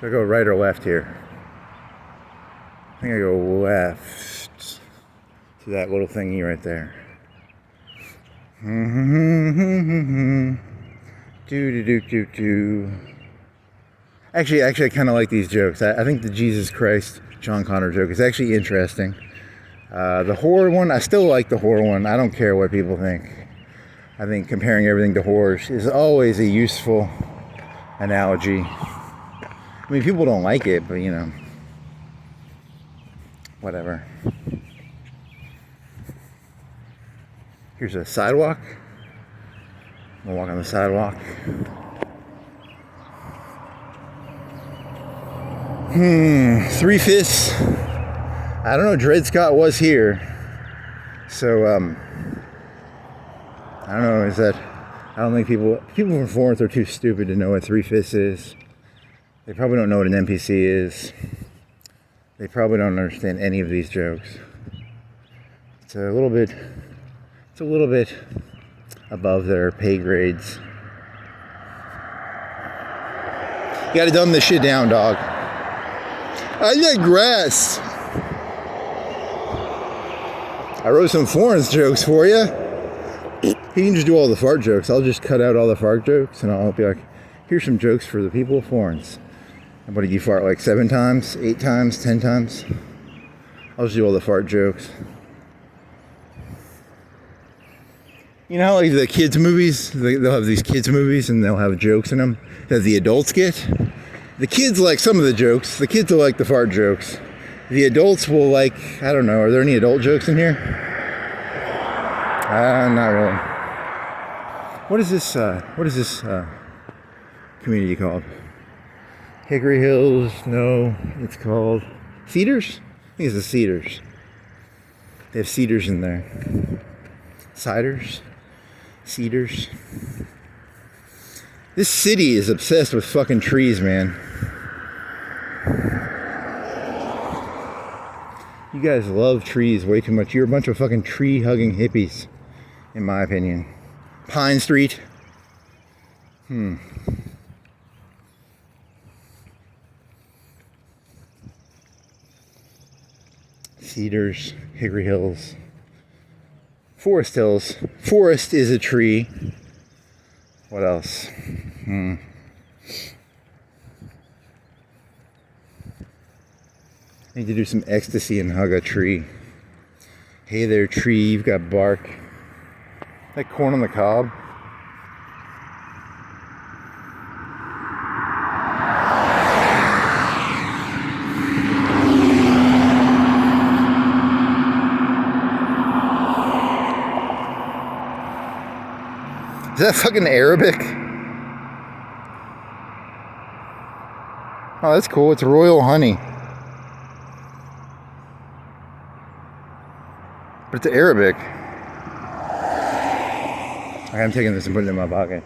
Do I go right or left here? I think I go left to that little thingy right there. Do. Actually, I kind of like these jokes. I think the Jesus Christ John Connor joke is actually interesting. The horror one, I still like the horror one. I don't care what people think. I think comparing everything to horrors is always a useful analogy. I mean, people don't like it, but you know, whatever. Here's a sidewalk. I'm gonna walk on the sidewalk. 3/5. I don't know, Dred Scott was here. So, I don't know, I don't think people from Florence are too stupid to know what 3/5 is. They probably don't know what an NPC is. They probably don't understand any of these jokes. It's a little bit above their pay grades. You gotta dumb this shit down, dog. I digress. I wrote some Florence jokes for you. He can just do all the fart jokes. I'll just cut out all the fart jokes and I'll be like, here's some jokes for the people of Florence. And what did you fart like 7 times, 8 times, 10 times? I'll just do all the fart jokes. You know how like the kids movies, they'll have these kids movies and they'll have jokes in them that the adults get? The kids like some of the jokes. The kids will like the fart jokes. The adults will like, I don't know, are there any adult jokes in here? Not really. What is this community called? Hickory Hills? No, it's called Cedars? I think it's the Cedars. They have cedars in there. Ciders? Cedars? This city is obsessed with fucking trees, man. You guys love trees way too much. You're a bunch of fucking tree-hugging hippies, in my opinion. Pine Street. Cedars, Hickory Hills. Forest Hills. Forest is a tree. What else? Need to do some ecstasy and hug a tree. Hey there, tree, you've got bark. That corn on the cob. Is that fucking Arabic? Oh, that's cool. It's royal honey. But it's Arabic. I'm taking this and putting it in my pocket.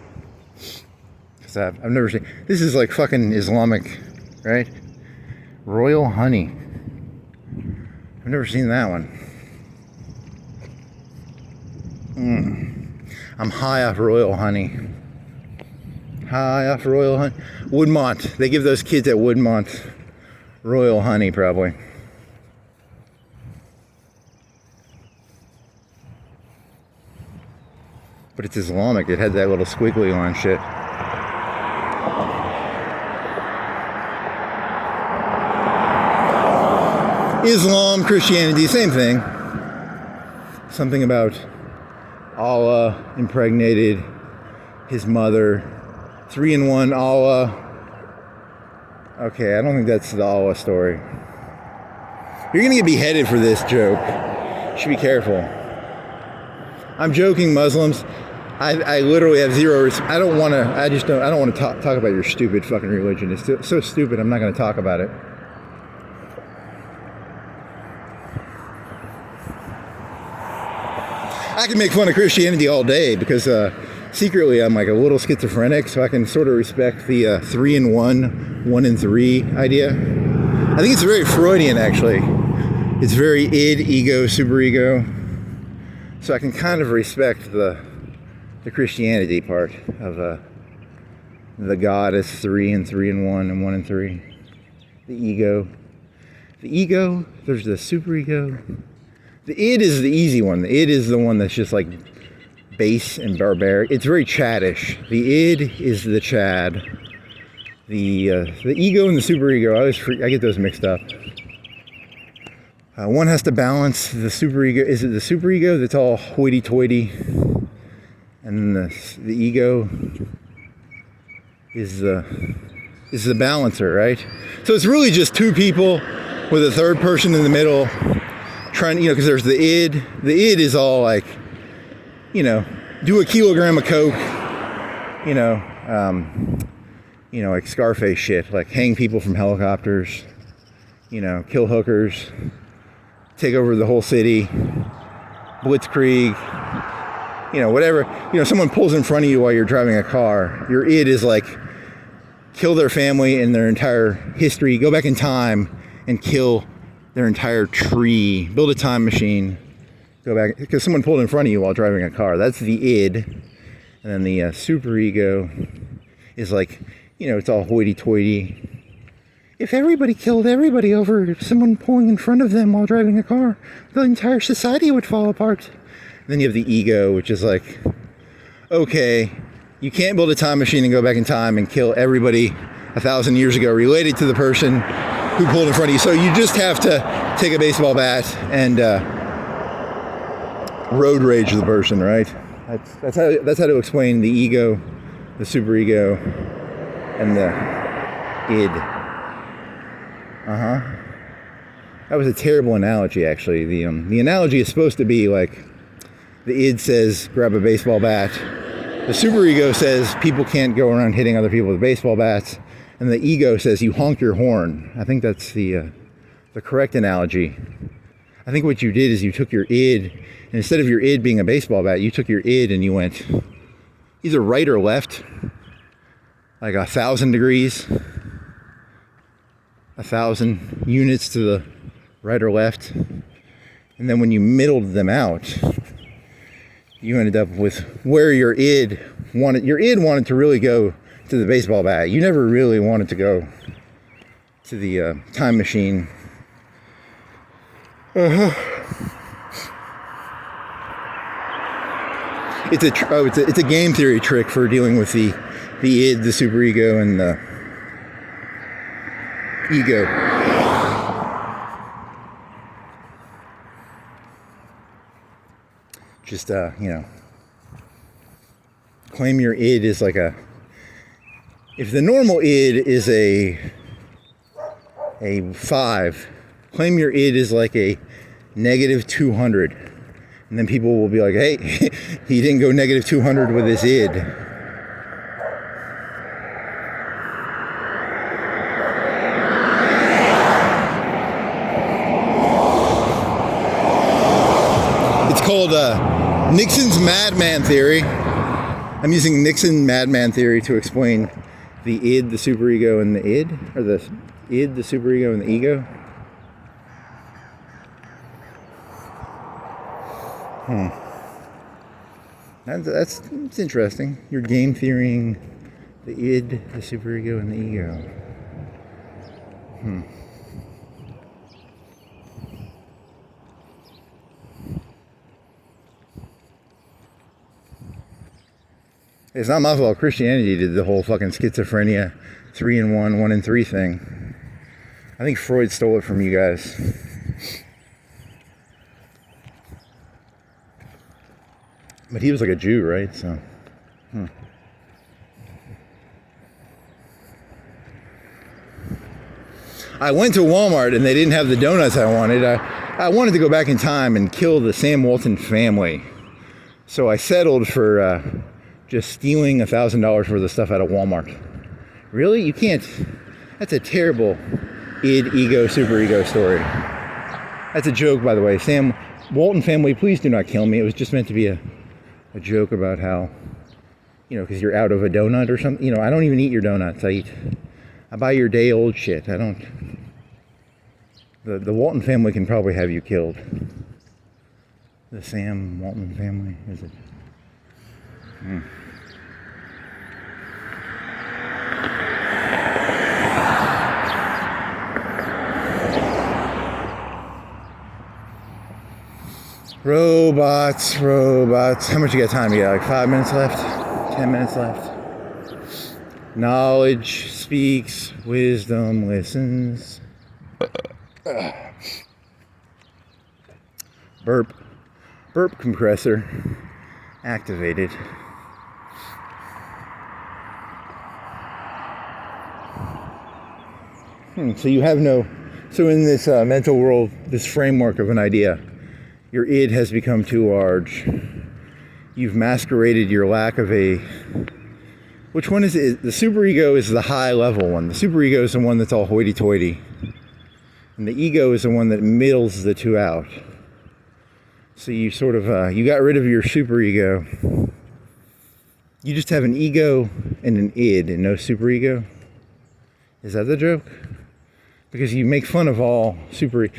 Because I've never seen... This is like fucking Islamic, right? Royal honey. I've never seen that one. I'm high off royal honey. High off royal honey. Woodmont. They give those kids at Woodmont royal honey, probably. But it's Islamic. It had that little squiggly line shit. Islam, Christianity, same thing. Something about Allah impregnated his mother. 3-in-1 Allah. Okay, I don't think that's the Allah story. You're gonna get beheaded for this joke. You should be careful. I'm joking, Muslims. I literally have zero. I don't want to. I don't want to talk about your stupid fucking religion. It's so stupid. I'm not going to talk about it. I can make fun of Christianity all day because secretly I'm like a little schizophrenic, so I can sort of respect the 3-in-1, 1-in-3 idea. I think it's very Freudian, actually. It's very id, ego, superego. So I can kind of respect the Christianity part of the God is 3 and 3-in-1 and 1-in-3. The ego. The ego, there's the superego. The id is the easy one. The id is the one that's just like base and barbaric. It's very Chadish. The id is the Chad. The ego and the superego, I get those mixed up. One has to balance the superego. Is it the superego that's all hoity-toity? And then the ego is the balancer, right? So it's really just two people with a third person in the middle trying, because there's the id. The id is all like, do a kilogram of coke, like Scarface shit, like hang people from helicopters, kill hookers, take over the whole city, blitzkrieg, whatever. Someone pulls in front of you while you're driving a car. Your id is like, kill their family and their entire history, go back in time and kill their entire tree, build a time machine, go back, because someone pulled in front of you while driving a car. That's the id. And then the superego is like, it's all hoity-toity. If everybody killed everybody over someone pulling in front of them while driving a car, the entire society would fall apart. And then you have the ego, which is like, okay, you can't build a time machine and go back in time and kill everybody 1,000 years ago related to the person who pulled in front of you. So you just have to take a baseball bat and road rage the person, right? That's how to explain the ego, the superego, and the id. That was a terrible analogy, actually. The analogy is supposed to be like, the id says grab a baseball bat. The superego says people can't go around hitting other people with baseball bats. And the ego says you honk your horn. I think that's the correct analogy. I think what you did is you took your id, and instead of your id being a baseball bat, you took your id and you went either right or left, like 1,000 degrees, 1,000 units to the right or left. And then when you middled them out, you ended up with where your id wanted to really go to the baseball bat. You never really wanted to go to the time machine. It's a game theory trick for dealing with the id, the superego, and the ego. Just claim your id is like if the normal id is a 5, claim your id is like a negative 200. And then people will be like, hey, he didn't go negative 200 with his id. It's called Nixon's madman theory. A I'm using Nixon madman theory to explain the id, the superego, and the id, or the id, the superego, and the ego. That's interesting. You're game theorying the id, the superego, and the ego. It's not my fault. Christianity did the whole fucking schizophrenia 3 in 1, 1 in 3 thing. I think Freud stole it from you guys. But he was like a Jew, right? So, I went to Walmart and they didn't have the donuts I wanted. I wanted to go back in time and kill the Sam Walton family. So I settled for just stealing $1,000 worth of stuff out of Walmart. Really? You can't. That's a terrible id-ego-superego story. That's a joke, by the way. Sam Walton family, please do not kill me. It was just meant to be a joke about how, because you're out of a donut or something. I don't even eat your donuts. I buy your day-old shit. I don't. The Walton family can probably have you killed. The Sam Walton family, is it? Robots. How much you got time? You got like 5 minutes left? 10 minutes left? Knowledge speaks, wisdom listens. Burp compressor activated. So you have so in this mental world, this framework of an idea, your id has become too large. You've masqueraded your lack of which one is it? The superego is the high level one. The superego is the one that's all hoity-toity. And the ego is the one that middles the two out. So you sort of, you got rid of your superego. You just have an ego and an id and no superego. Is that the joke? Because you make fun of all superego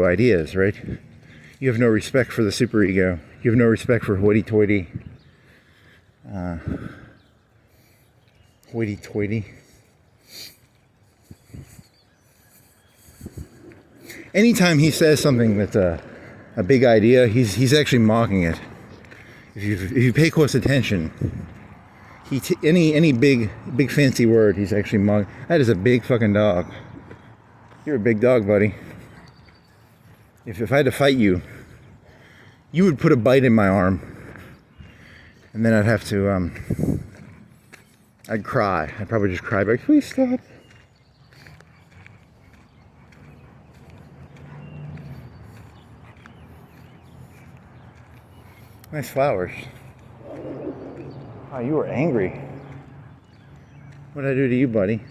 ideas, right? You have no respect for the superego. You have no respect for hoity-toity. Anytime he says something that's a big idea, he's actually mocking it. If you pay close attention, any big fancy word, he's actually mocking. That is a big fucking dog. You're a big dog, buddy. If I had to fight you, you would put a bite in my arm. And then I'd have to, I'd cry. I'd probably just cry back, please stop. Nice flowers. Oh, you were angry. What did I do to you, buddy?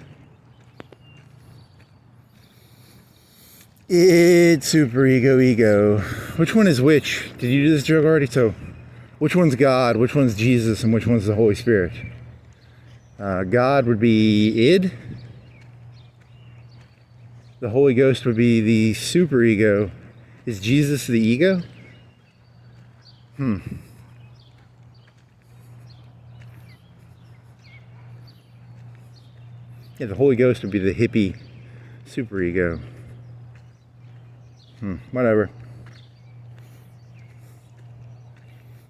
It's superego, ego. Which one is which? Did you do this joke already? So, which one's God, which one's Jesus, and which one's the Holy Spirit? God would be id. The Holy Ghost would be the superego. Is Jesus the ego? Yeah, the Holy Ghost would be the hippie superego. Whatever.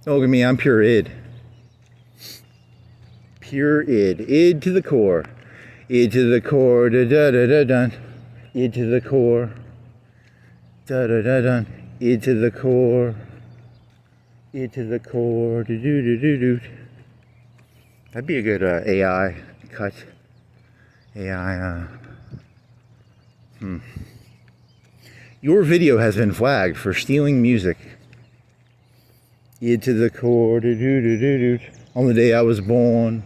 Don't look at me, I'm pure id. Pure id. Id to the core. Id to the core. Da da da da da. Id to the core. Da da da da. Id to the core. Id to the core. Do do do do do. That'd be a good AI cut. AI. Your video has been flagged for stealing music. Id to the core. Do do do do do. On the day I was born.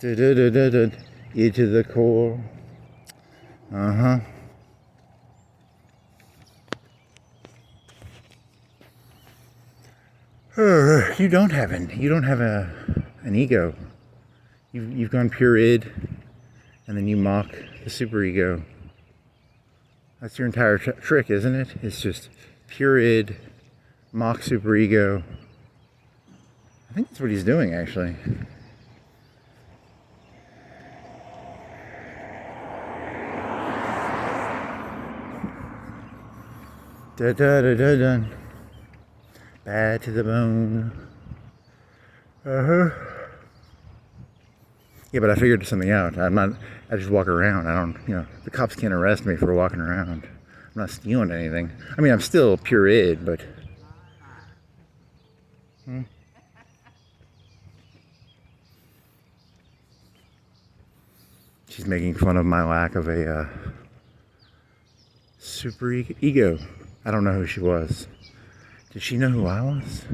Da da da da da. Id to the core. You don't have an ego. You've gone pure id, and then you mock the superego. That's your entire trick, isn't it? It's just pure id, mock superego. I think that's what he's doing, actually. Da da da da da. Bad to the bone. Yeah, but I figured something out. I just walk around. I don't, the cops can't arrest me for walking around. I'm not stealing anything. I mean, I'm still pure id, but. She's making fun of my lack of a super ego. I don't know who she was. Did she know who I was?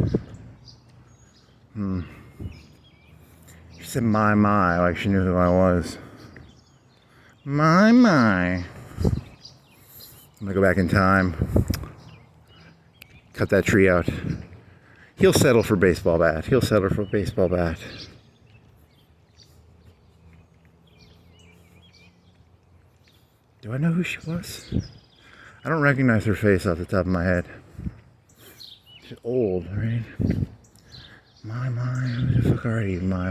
She said my, like she knew who I was. My. I'm gonna go back in time. Cut that tree out. He'll settle for baseball bat. He'll settle for baseball bat. Do I know who she was? I don't recognize her face off the top of my head. She's old, right? My, who the fuck are you, my?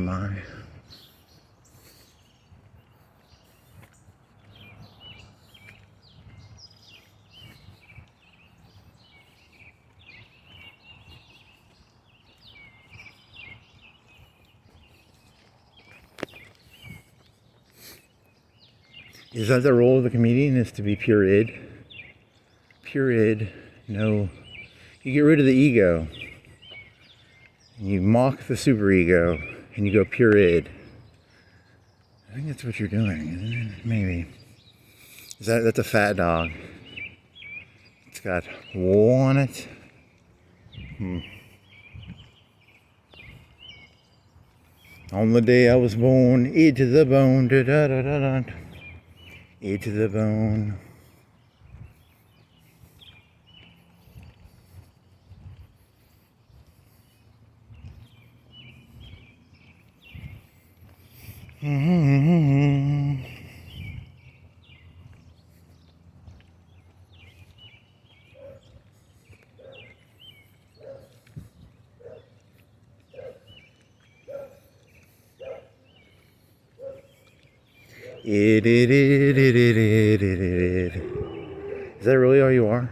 Is that the role of the comedian, is to be pure id? Pure id, no. You get rid of the ego. And you mock the superego, and you go pure id. I think that's what you're doing, isn't it? Maybe. That's a fat dog. It's got wool on it. On the day I was born, id to the bone, da da da da da. Id to the bone. Is that really all you are?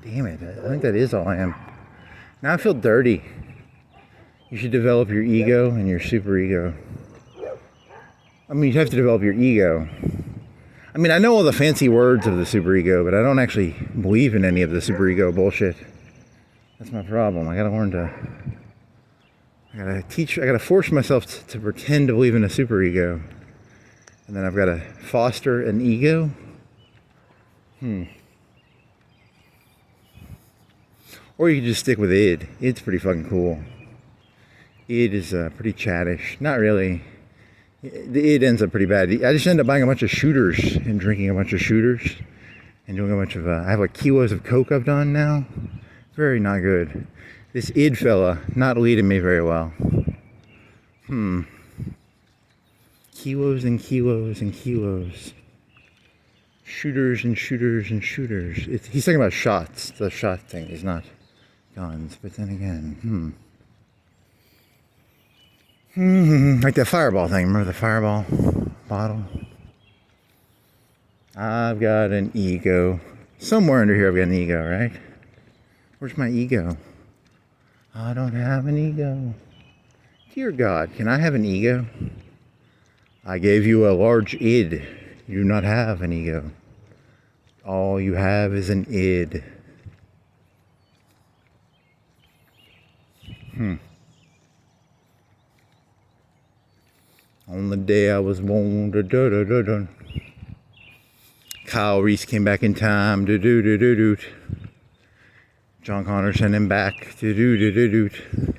Damn it, I think that is all I am. Now I feel dirty. You should develop your ego and your superego. I mean, you have to develop your ego. I mean, I know all the fancy words of the superego, but I don't actually believe in any of the superego bullshit. That's my problem. I gotta force myself to pretend to believe in a superego. And then I've got to foster an ego. Or you can just stick with id. Id's pretty fucking cool. Id is pretty chattish. Not really. The id ends up pretty bad. I just end up buying a bunch of shooters and drinking a bunch of shooters and doing a bunch of. I have like kilos of coke I've done now. Very not good. This id fella not leading me very well. Kilos and kilos and kilos. Shooters and shooters and shooters. He's talking about shots. The shot thing is not guns. But then again, like that fireball thing. Remember the fireball bottle? I've got an ego. Somewhere under here I've got an ego, right? Where's my ego? I don't have an ego. Dear God, can I have an ego? I gave you a large id. You do not have an ego. All you have is an id. On the day I was born, da da da da da. Kyle Reese came back in time, da do do do do. John Connor sent him back, da do do do do.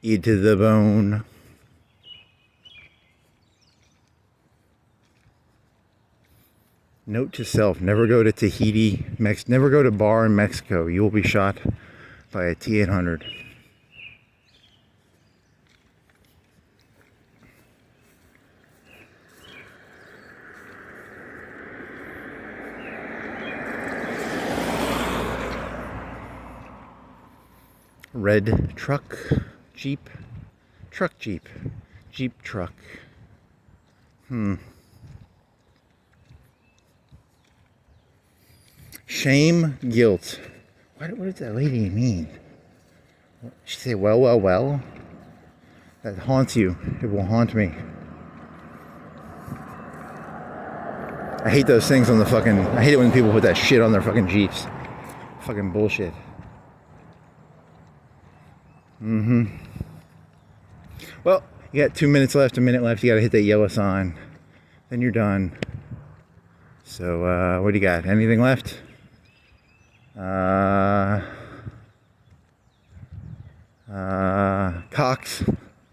Id to the bone. Note to self, never go to Tahiti, never go to bar in Mexico. You will be shot by a T-800. red truck, Jeep, Jeep, Jeep truck. Shame, guilt. What does that lady mean? She say, well. That haunts you. It will haunt me. I hate those things on the fucking... I hate it when people put that shit on their fucking Jeeps. Fucking bullshit. Well, you got 2 minutes left, a minute left. You gotta hit that yellow sign. Then you're done. So, what do you got? Anything left? Cox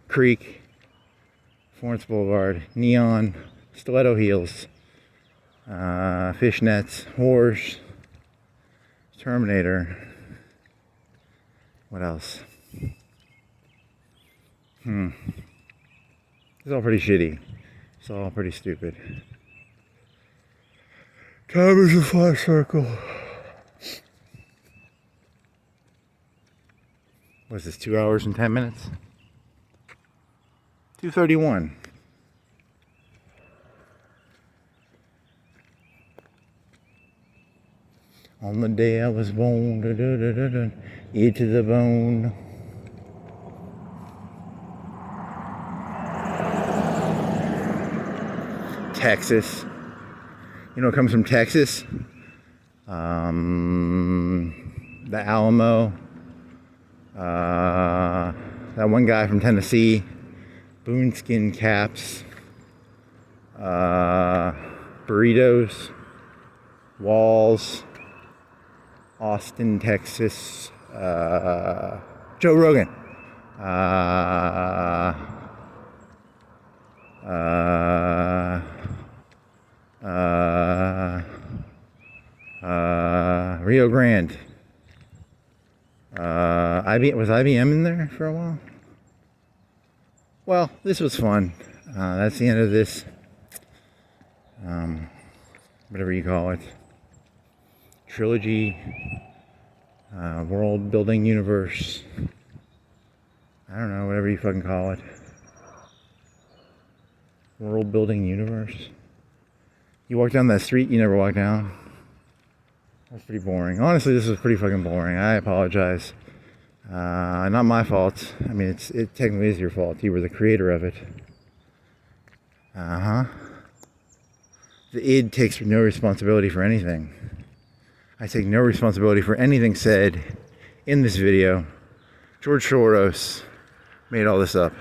Creek, Florence Boulevard, neon, stiletto heels, fishnets, horish, Terminator. What else? It's all pretty shitty. It's all pretty stupid. Time is a flat circle. What's this, 2 hours and 10 minutes? 2:31. On the day I was born, ear to the bone. Texas. You know what comes from Texas? The Alamo. That one guy from Tennessee. Boonskin caps. Burritos. Walls. Austin, Texas. Joe Rogan. Rio Grande. Was IBM in there for a while? Well, this was fun. That's the end of this. Whatever you call it. Trilogy. World building universe. I don't know, whatever you fucking call it. World building universe. You walk down that street, you never walk down. That's pretty boring. Honestly, this is pretty fucking boring. I apologize. Not my fault. I mean, it technically is your fault. You were the creator of it. The id takes no responsibility for anything. I take no responsibility for anything said in this video. George Soros made all this up.